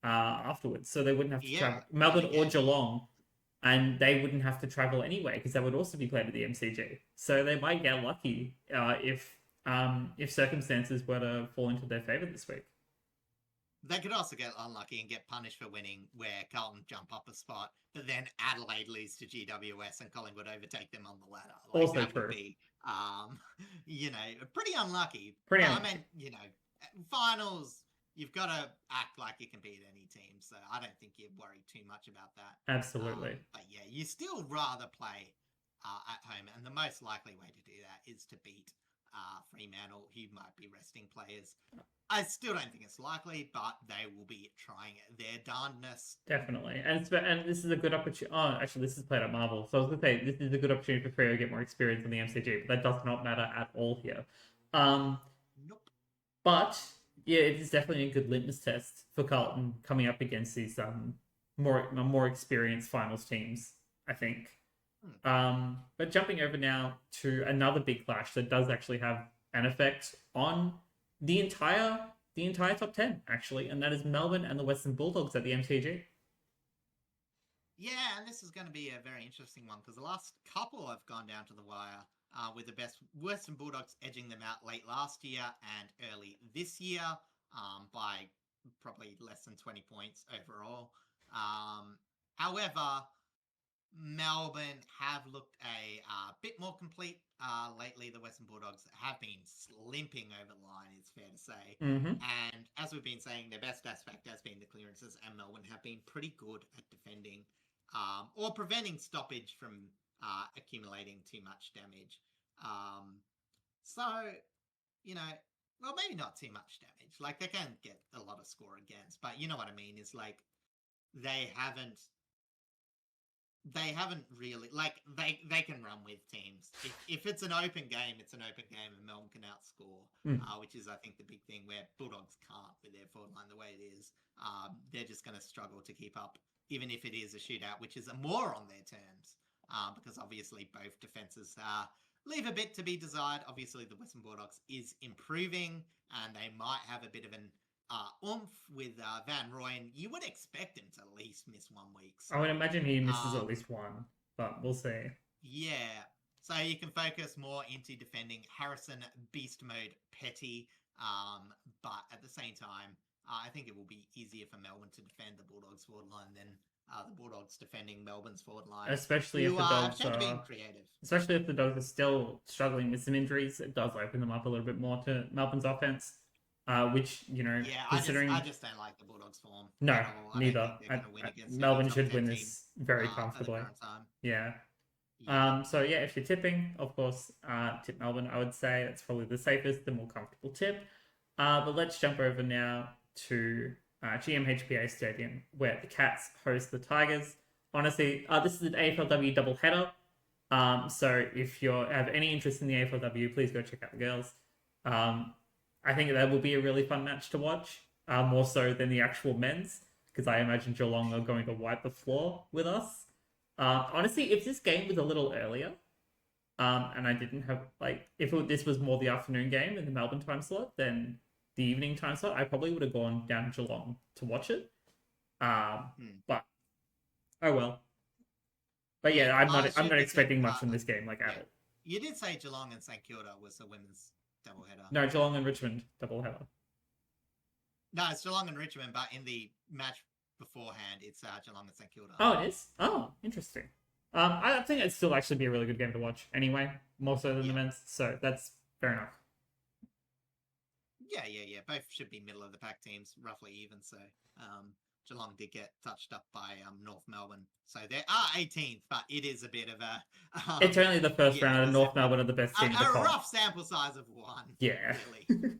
afterwards, so they wouldn't have to travel Melbourne or Geelong, and they wouldn't have to travel anyway because that would also be played at the MCG. So they might get lucky if circumstances were to fall into their favour this week. They could also get unlucky and get punished for winning, where Carlton jump up a spot, but then Adelaide lose to GWS and Collingwood overtake them on the ladder. Like, also that true. Would be, pretty unlucky. I mean, finals, you've got to act like you can beat any team, so I don't think you'd worry too much about that. Absolutely. But yeah, you still rather play at home, and the most likely way to do that is to beat Fremantle, who might be resting players. I still don't think it's likely, but they will be trying their darndest. Definitely. And this is a good opportunity. Oh, actually, this is played at Marvel. So I was going to say, this is a good opportunity for Freo to get more experience in the MCG, but that does not matter at all here. Nope. But, yeah, it is definitely a good litmus test for Carlton coming up against these more experienced finals teams, I think. But jumping over now to another big clash that does actually have an effect on the entire top 10, actually, and that is Melbourne and the Western Bulldogs at the MCG. Yeah, and this is going to be a very interesting one because the last couple have gone down to the wire, with the Western Bulldogs edging them out late last year and early this year, by probably less than 20 points overall. However, Melbourne have looked a bit more complete lately. The Western Bulldogs have been limping over the line, it's fair to say. Mm-hmm. And as we've been saying, their best aspect has been the clearances, and Melbourne have been pretty good at defending or preventing stoppage from accumulating too much damage. Well, maybe not too much damage. Like, they can get a lot of score against, but you know what I mean? Is like they haven't really, like, they can run with teams. If it's an open game, it's an open game, and Melbourne can outscore, which is, I think, the big thing where Bulldogs can't with their forward line the way it is. They're just going to struggle to keep up, even if it is a shootout, which is more on their terms, because obviously both defenses leave a bit to be desired. Obviously, the Western Bulldogs is improving, and they might have a bit of an oomph with Van Rooyen. You would expect him to at least miss 1 week. So, I would imagine he misses at least one, but we'll see. Yeah. So you can focus more into defending Harrison Beast Mode Petty, but at the same time, I think it will be easier for Melbourne to defend the Bulldogs forward line than the Bulldogs defending Melbourne's forward line. Especially if the Dogs are being creative. Especially if the Dogs are still struggling with some injuries, it does open them up a little bit more to Melbourne's offense. Which, considering... I just don't like the Bulldogs' form. No, neither. Melbourne should win this very comfortably. Yeah. So, yeah, if you're tipping, of course, tip Melbourne, I would say. That's probably the safest, the more comfortable tip. But let's jump over now to GMHBA Stadium, where the Cats host the Tigers. Honestly, this is an AFLW doubleheader. So if you have any interest in the AFLW, please go check out the girls. I think that will be a really fun match to watch, more so than the actual men's, because I imagine Geelong are going to wipe the floor with us. Honestly, if this game was a little earlier, and I didn't have, this was more the afternoon game in the Melbourne time slot than the evening time slot, I probably would have gone down to Geelong to watch it. But, oh well. But yeah, I'm not expecting much from this game, at all. You did say Geelong and St Kilda was the women's doubleheader. No, Geelong and Richmond doubleheader. No, it's Geelong and Richmond, but in the match beforehand. It's Geelong and St Kilda. Oh, it is? Oh, interesting. I think it'd still actually be a really good game to watch anyway, more so than the men's. So that's fair enough. Yeah. Both should be middle of the pack teams, roughly even. So Geelong did get touched up by North Melbourne. So they are 18th, but it is a bit of a... it's only the first round, and North Melbourne are the best team in the comp. A rough sample size of one. Yeah. Really.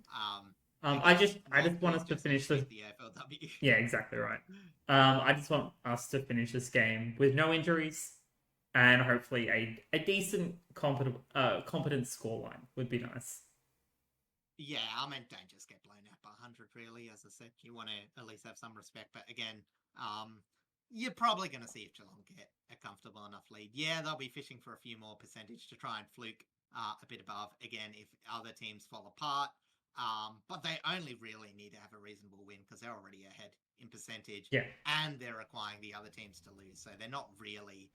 I just want us to finish this. The AFLW. Yeah, exactly right. I just want us to finish this game with no injuries and hopefully a decent, competent scoreline would be nice. Yeah, don't just get blown out by 100, really. As I said, you want to at least have some respect. But again, you're probably going to see if Geelong get a comfortable enough lead. Yeah, they'll be fishing for a few more percentage to try and fluke a bit above, again, if other teams fall apart. But they only really need to have a reasonable win because they're already ahead in percentage. Yeah. And they're requiring the other teams to lose. So they're not really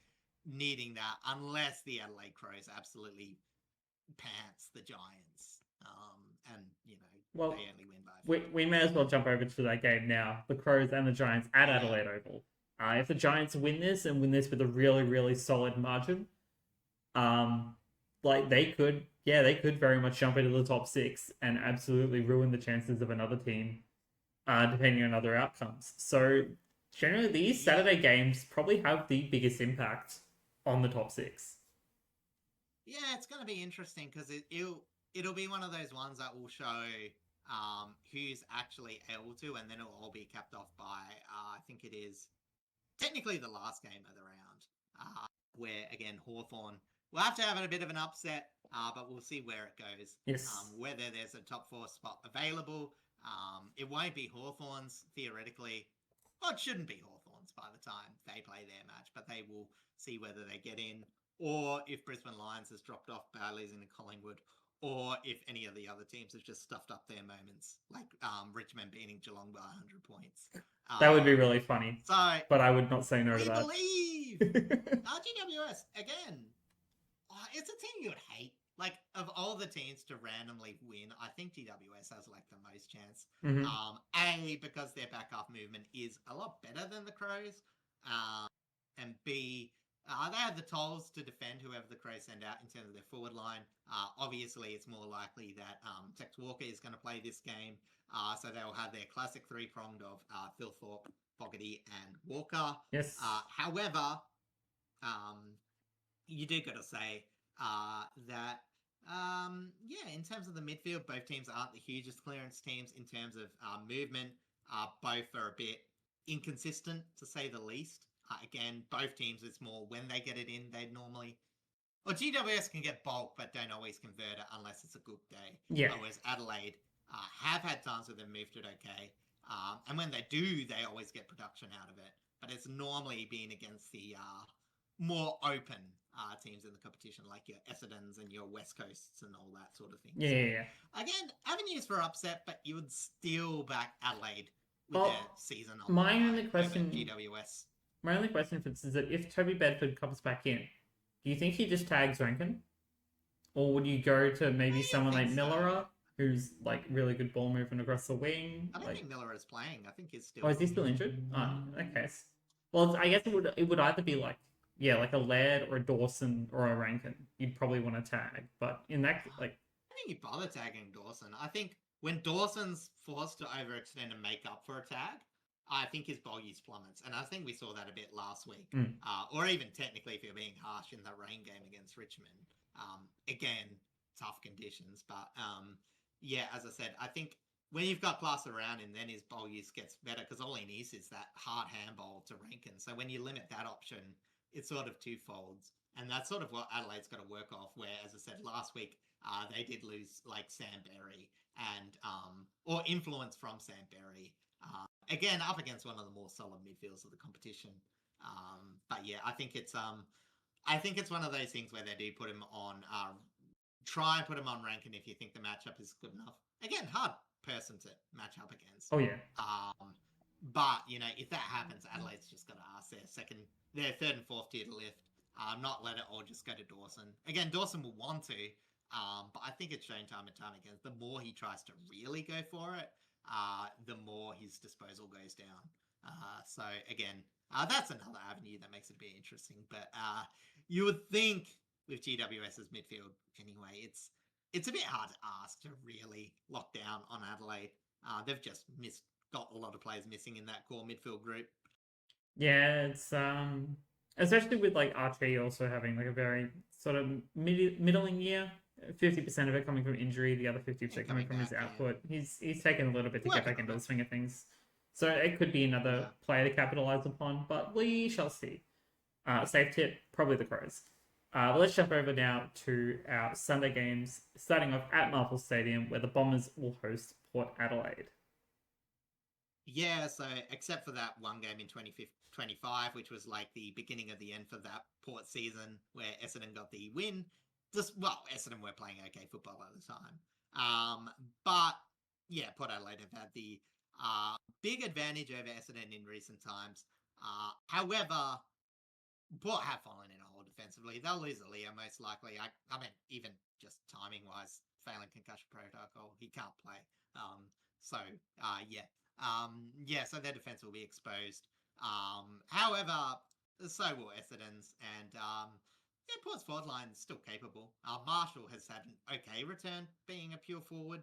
needing that unless the Adelaide Crows absolutely pants the Giants. And, they only win by... We may as well jump over to that game now. The Crows and the Giants at Adelaide Oval. If the Giants win this and win this with a really, really solid margin, they could very much jump into the top 6 and absolutely ruin the chances of another team, depending on other outcomes. So, generally, these Saturday games probably have the biggest impact on the top 6. Yeah, it's going to be interesting because it'll be one of those ones that will show who's actually able to, and then it'll all be capped off by, I think it is technically the last game of the round, where, again, Hawthorn will have to have a bit of an upset, but we'll see where it goes. Yes. Whether there's a top 4 spot available. It won't be Hawthorn's, theoretically. Well, it shouldn't be Hawthorn's by the time they play their match, but they will see whether they get in, or if Brisbane Lions has dropped off by losing to Collingwood, or if any of the other teams have just stuffed up their moments, like Richmond beating Geelong by 100 points. That would be really funny. So, but I would not say no to that. We believe! GWS, again, it's a team you would hate. Like, of all the teams to randomly win, I think GWS has, the most chance. Mm-hmm. A, because their back-half movement is a lot better than the Crows. And B, they have the tolls to defend whoever the Crows send out in terms of their forward line. Obviously, it's more likely that Tex Walker is going to play this game. So they'll have their classic three-pronged of Phil Thorpe, Fogarty, and Walker. Yes. However, you do got to say that, in terms of the midfield, both teams aren't the hugest clearance teams in terms of movement. Both are a bit inconsistent, to say the least. Again, both teams, it's more when they get it in, they'd normally... Well, GWS can get bulk, but don't always convert it unless it's a good day. Yeah. Whereas Adelaide have had times where they've moved it okay. And when they do, they always get production out of it. But it's normally been against the more open teams in the competition, like your Essendons and your West Coasts and all that sort of thing. Yeah. Again, avenues for upset, but you would still back Adelaide with their season on my only question, GWS. My only question for this is that if Toby Bedford comes back in, do you think he just tags Rankin? Or would you go to maybe someone like Miller, who's really good ball movement across the wing? I don't think Miller is playing. I think he's still... Oh, is he still injured? Oh, okay. Well, I guess it would either be like a Laird or a Dawson or a Rankin. You'd probably want to tag. But in that, I don't think you bother tagging Dawson. I think when Dawson's forced to overextend and make up for a tag, I think his ball use plummets. And I think we saw that a bit last week. Or even technically, if you're being harsh, in the rain game against Richmond. Again, tough conditions. But as I said, I think when you've got class around him, then his ball use gets better because all he needs is that hard handball to Rankin. So when you limit that option, it's sort of twofolds. And that's sort of what Adelaide's got to work off, where, as I said, last week, they did lose Sam Berry and or influence from Sam Berry. Again, up against one of the more solid midfields of the competition. But I think it's one of those things where they do put him on, try and put him on Rankin if you think the matchup is good enough. Again, hard person to match up against. Oh yeah. But if that happens, Adelaide's just got to ask their third and fourth tier to lift. Not let it all just go to Dawson. Again, Dawson will want to, but I think it's shown time and time again. The more he tries to really go for it, the more his disposal goes down. So again, that's another avenue that makes it a bit interesting. But you would think with GWS's midfield anyway, it's a bit hard to ask to really lock down on Adelaide. They've just got a lot of players missing in that core midfield group. Yeah, it's especially with like RT also having like a very sort of middling year. 50% of it coming from injury, the other 50% coming from his output. Yeah. He's taken a little bit to get back into the swing of things. So it could be another player to capitalize upon, but we shall see. Safe tip, probably the Crows. But let's jump over now to our Sunday games, starting off at Marvel Stadium, where the Bombers will host Port Adelaide. Yeah, so except for that one game in 2025, which was like the beginning of the end for that Port season, where Essendon got the win. Essendon were playing okay football at the time. But yeah, Port Adelaide have had the big advantage over Essendon in recent times. However, Port have fallen in a hole defensively. They'll lose Aaliyah most likely. I mean, even just timing-wise, failing concussion protocol, he can't play. So their defense will be exposed. However, so will Essendon's, and Port's forward line is still capable. Marshall has had an okay return being a pure forward.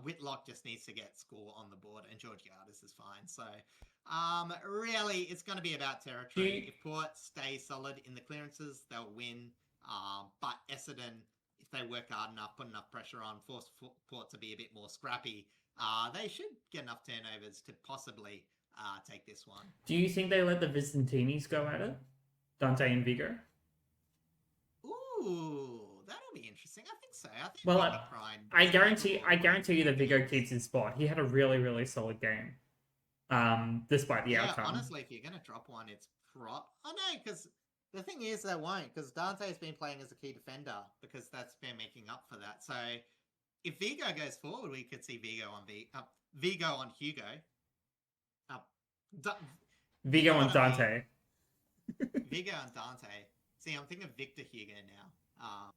Whitlock just needs to get score on the board, and Georgiadis is fine. So, really, it's going to be about territory. If Port stay solid in the clearances, they'll win. But Essendon, if they work hard enough, put enough pressure on, force Port to be a bit more scrappy, they should get enough turnovers to possibly take this one. Do you think they let the Vicentinnis go at it? Dante and Vigo? Ooh, that'll be interesting. I think so. I guarantee you that Vigo keeps his spot. He had a really, really solid game. Despite the outcome. Honestly, if you're going to drop one, it's no, because the thing is they won't, because Dante's been playing as a key defender, because that's been making up for that. So if Vigo goes forward, we could see Vigo on Hugo. Vigo on Dante. Vigo and Dante. See, I'm thinking of Victor Hugo now.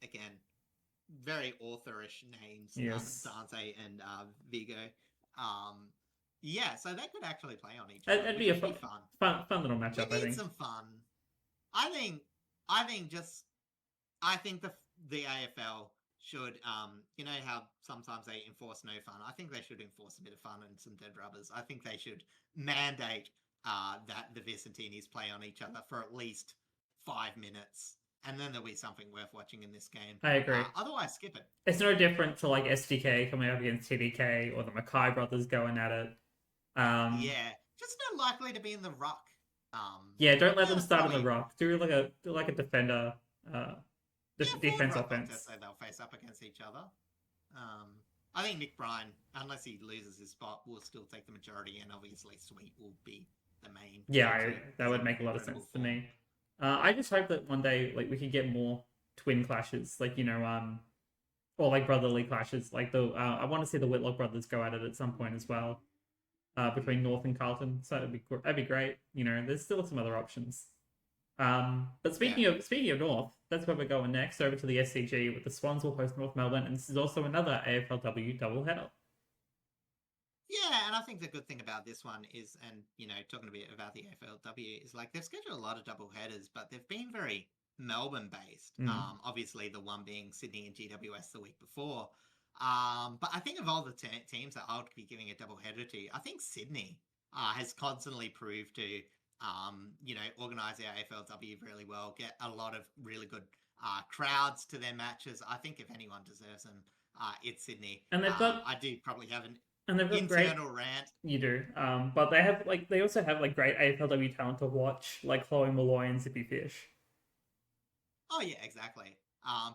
Again, very authorish names. Yes. Dante and Vigo. So they could actually play on each other. It'd be a fun little matchup. I think some fun. I think the AFL should, you know how sometimes they enforce no fun. I think they should enforce a bit of fun and some dead rubbers. I think they should mandate that the Vicentinnis play on each other for at least 5 minutes, and then there'll be something worth watching in this game. I agree. Otherwise, skip it. It's no different to like SDK coming up against TDK or the Mackay brothers going at it. Just not likely to be in the ruck. Don't let them start in the ruck. Do like a defender. Defense offense. So they'll face up against each other. I think Nick Bryan, unless he loses his spot, will still take the majority, and obviously Sweet will be the main. Yeah, that would make a lot of sense to me. I just hope that one day, like, we could get more twin clashes, like, or like brotherly clashes. Like I want to see the Whitlock brothers go at it at some point as well, between North and Carlton. So that'd be great. There's still some other options. But speaking of North, that's where we're going next, over to the SCG, with the Swans will host North Melbourne, and this is also another AFLW doubleheader. Yeah, and I think the good thing about this one is, and talking a bit about the AFLW, is like they've scheduled a lot of double headers, but they've been very Melbourne based. Obviously the one being Sydney and GWS the week before. But I think of all the teams that I would be giving a double header to, I think Sydney has constantly proved to organize their AFLW really well, get a lot of really good crowds to their matches. I think if anyone deserves them, it's Sydney. And they've got I do probably have an internal rant. You do. But they also have great AFLW talent to watch, like Chloe Malloy and Zippy Fish. Oh yeah, exactly.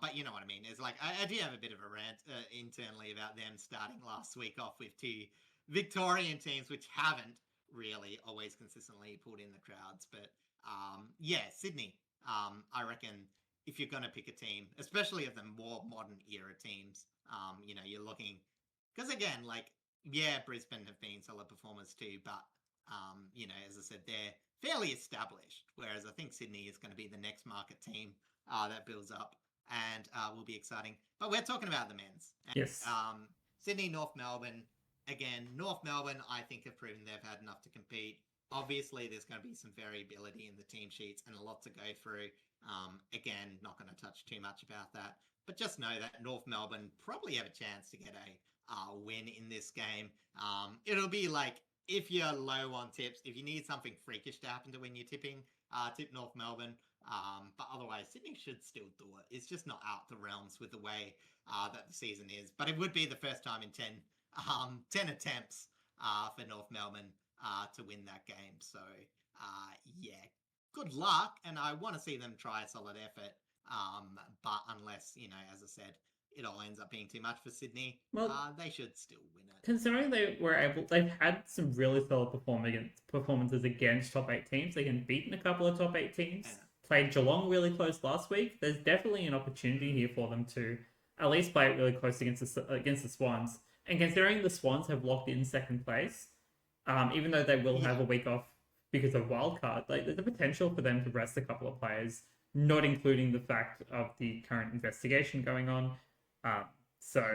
But you know what I mean. It's like I do have a bit of a rant internally about them starting last week off with 2 Victorian teams which haven't really always consistently pulled in the crowds. But Sydney. I reckon if you're going to pick a team, especially of the more modern era teams, you're looking, because again, Brisbane have been solid performers too, but as I said, they're fairly established. Whereas I think Sydney is going to be the next market team that builds up and will be exciting. But we're talking about the men's. Yes. Sydney, North Melbourne. again, North Melbourne, I think, have proven they've had enough to compete. Obviously, there's going to be some variability in the team sheets and a lot to go through. Again, not going to touch too much about that. But just know that North Melbourne probably have a chance to get a win in this game. It'll be like, if you're low on tips, if you need something freakish to happen to when you're tipping, tip North Melbourne. But otherwise, Sydney should still do it. It's just not out the realms with the way that the season is. But it would be the first time in 10 attempts for North Melbourne to win that game. So, yeah, good luck. And I want to see them try a solid effort. But unless, as I said, it all ends up being too much for Sydney, they should still win it. Considering they've had some really solid performances against top 8 teams. They can beaten a couple of top 8 teams. Yeah. Played Geelong really close last week. There's definitely an opportunity here for them to at least play it really close against the Swans. And considering the Swans have locked in second place, even though they will have a week off because of wildcard, there's a potential for them to rest a couple of players, not including the fact of the current investigation going on. So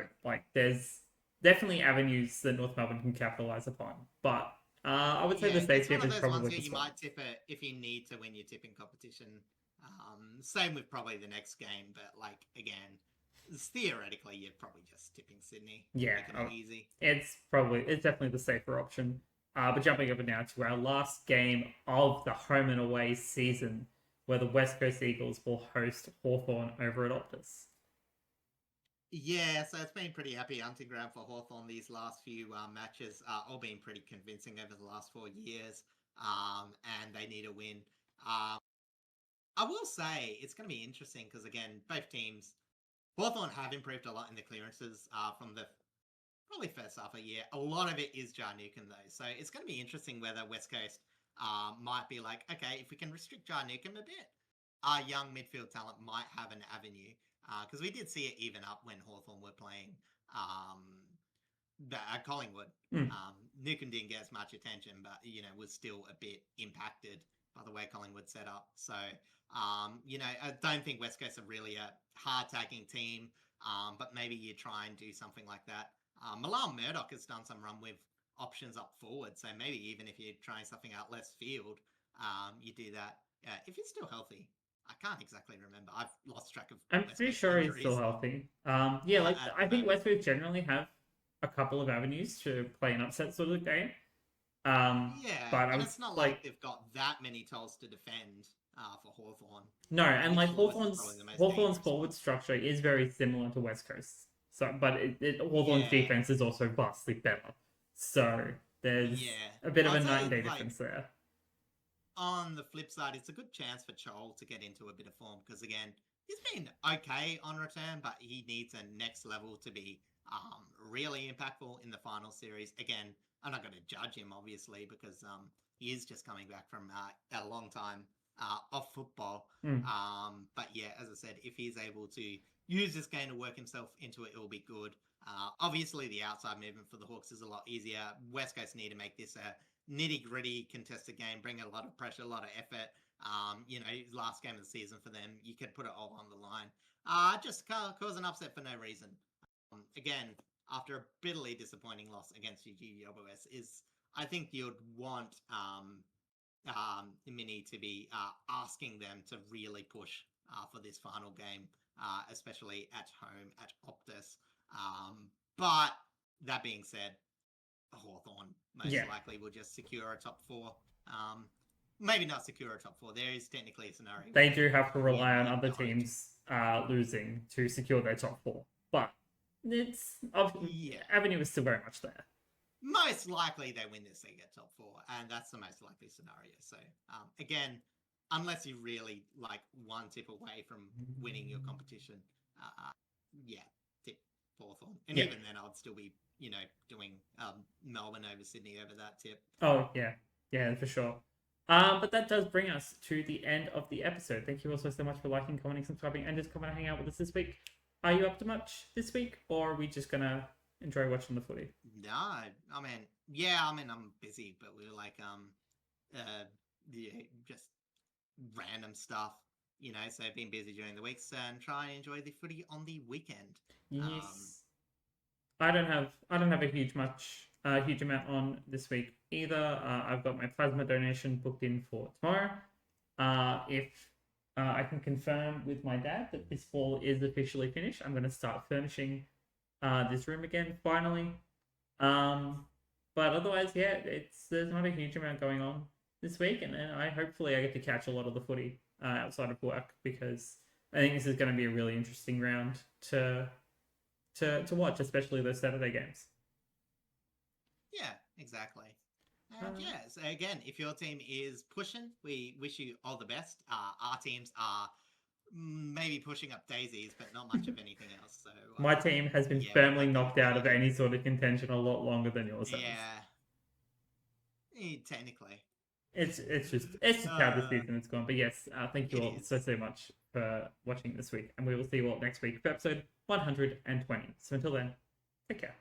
there's definitely avenues that North Melbourne can capitalise upon. But I would say the safe tip is probably you might tip it if you need to win your tipping competition. Same with probably the next game, but again, theoretically you're probably just tipping Sydney. Yeah, making it easy. It's definitely the safer option. But jumping over now to our last game of the home and away season, where the West Coast Eagles will host Hawthorn over at Optus. Yeah, so it's been pretty happy hunting ground for Hawthorn these last few matches, all been pretty convincing over the last 4 years, and they need a win. I will say it's going to be interesting because, again, both teams, Hawthorn have improved a lot in the clearances from the probably first half of the year. A lot of it is Jarnukin, though, so it's going to be interesting whether West Coast might be like, okay, if we can restrict Jarnukin a bit, our young midfield talent might have an avenue. Because we did see it even up when Hawthorn were playing at Collingwood. Newcombe didn't get as much attention, but, was still a bit impacted by the way Collingwood set up. So, I don't think West Coast are really a hard-tagging team, but maybe you try and do something like that. Milan Murdoch has done some run with options up forward, so maybe even if you're trying something out left field, you do that. If he's still healthy. I can't exactly remember. I've lost track of. I'm pretty sure he's still healthy. I think West Coast generally have a couple of avenues to play an upset sort of game. But it's not like they've got that many tolls to defend for Hawthorn. No, and Hawthorn's forward structure is very similar to West Coast. So, but Hawthorn's defense is also vastly better. So there's a bit of a night and day difference there. On the flip side, it's a good chance for Chol to get into a bit of form because, again, he's been okay on return, but he needs a next level to be really impactful in the final series. Again, I'm not going to judge him, obviously, because he is just coming back from a long time off football. But yeah, as I said, if he's able to use this game to work himself into it, it will be good. Obviously, the outside movement for the Hawks is a lot easier. West Coast need to make this a nitty-gritty contested game, bring a lot of pressure, a lot of effort. Last game of the season for them, you could put it all on the line. Just cause an upset for no reason. Again, after a bitterly disappointing loss against GWS, I think you'd want Mini to be asking them to really push for this final game, especially at home at Optus. But that being said, Hawthorn most likely will just secure a top 4. Maybe not secure a top 4. There is technically a scenario. They do have to rely on other teams losing to secure their top 4. But avenue is still very much there. Most likely they win this, they get top 4. And that's the most likely scenario. So, again, unless you really one tip away from winning your competition, tip Hawthorn. And even then I'd still be doing Melbourne over Sydney over that tip. Oh, yeah, for sure. But that does bring us to the end of the episode. Thank you also so much for liking, commenting, subscribing, and just coming and hang out with us this week. Are you up to much this week, or are we just going to enjoy watching the footy? No, I'm busy, but we're just random stuff, so I've been busy during the weeks and try and enjoy the footy on the weekend. Yes. I don't have a huge much a huge amount on this week either. I've got my plasma donation booked in for tomorrow. If I can confirm with my dad that this wall is officially finished, I'm going to start furnishing this room again finally. But otherwise, yeah, there's not a huge amount going on this week, and hopefully I get to catch a lot of the footy outside of work, because I think this is going to be a really interesting round to watch, especially those Saturday games. Yeah, exactly. And so again, if your team is pushing, we wish you all the best. Our teams are maybe pushing up daisies, but not much of anything else. So my team has been firmly knocked out of any sort of contention a lot longer than yours has. Yeah, technically. It's just how the season has gone. But yes, thank you all so much for watching this week, and we will see you all next week for episode 120. So until then, take care.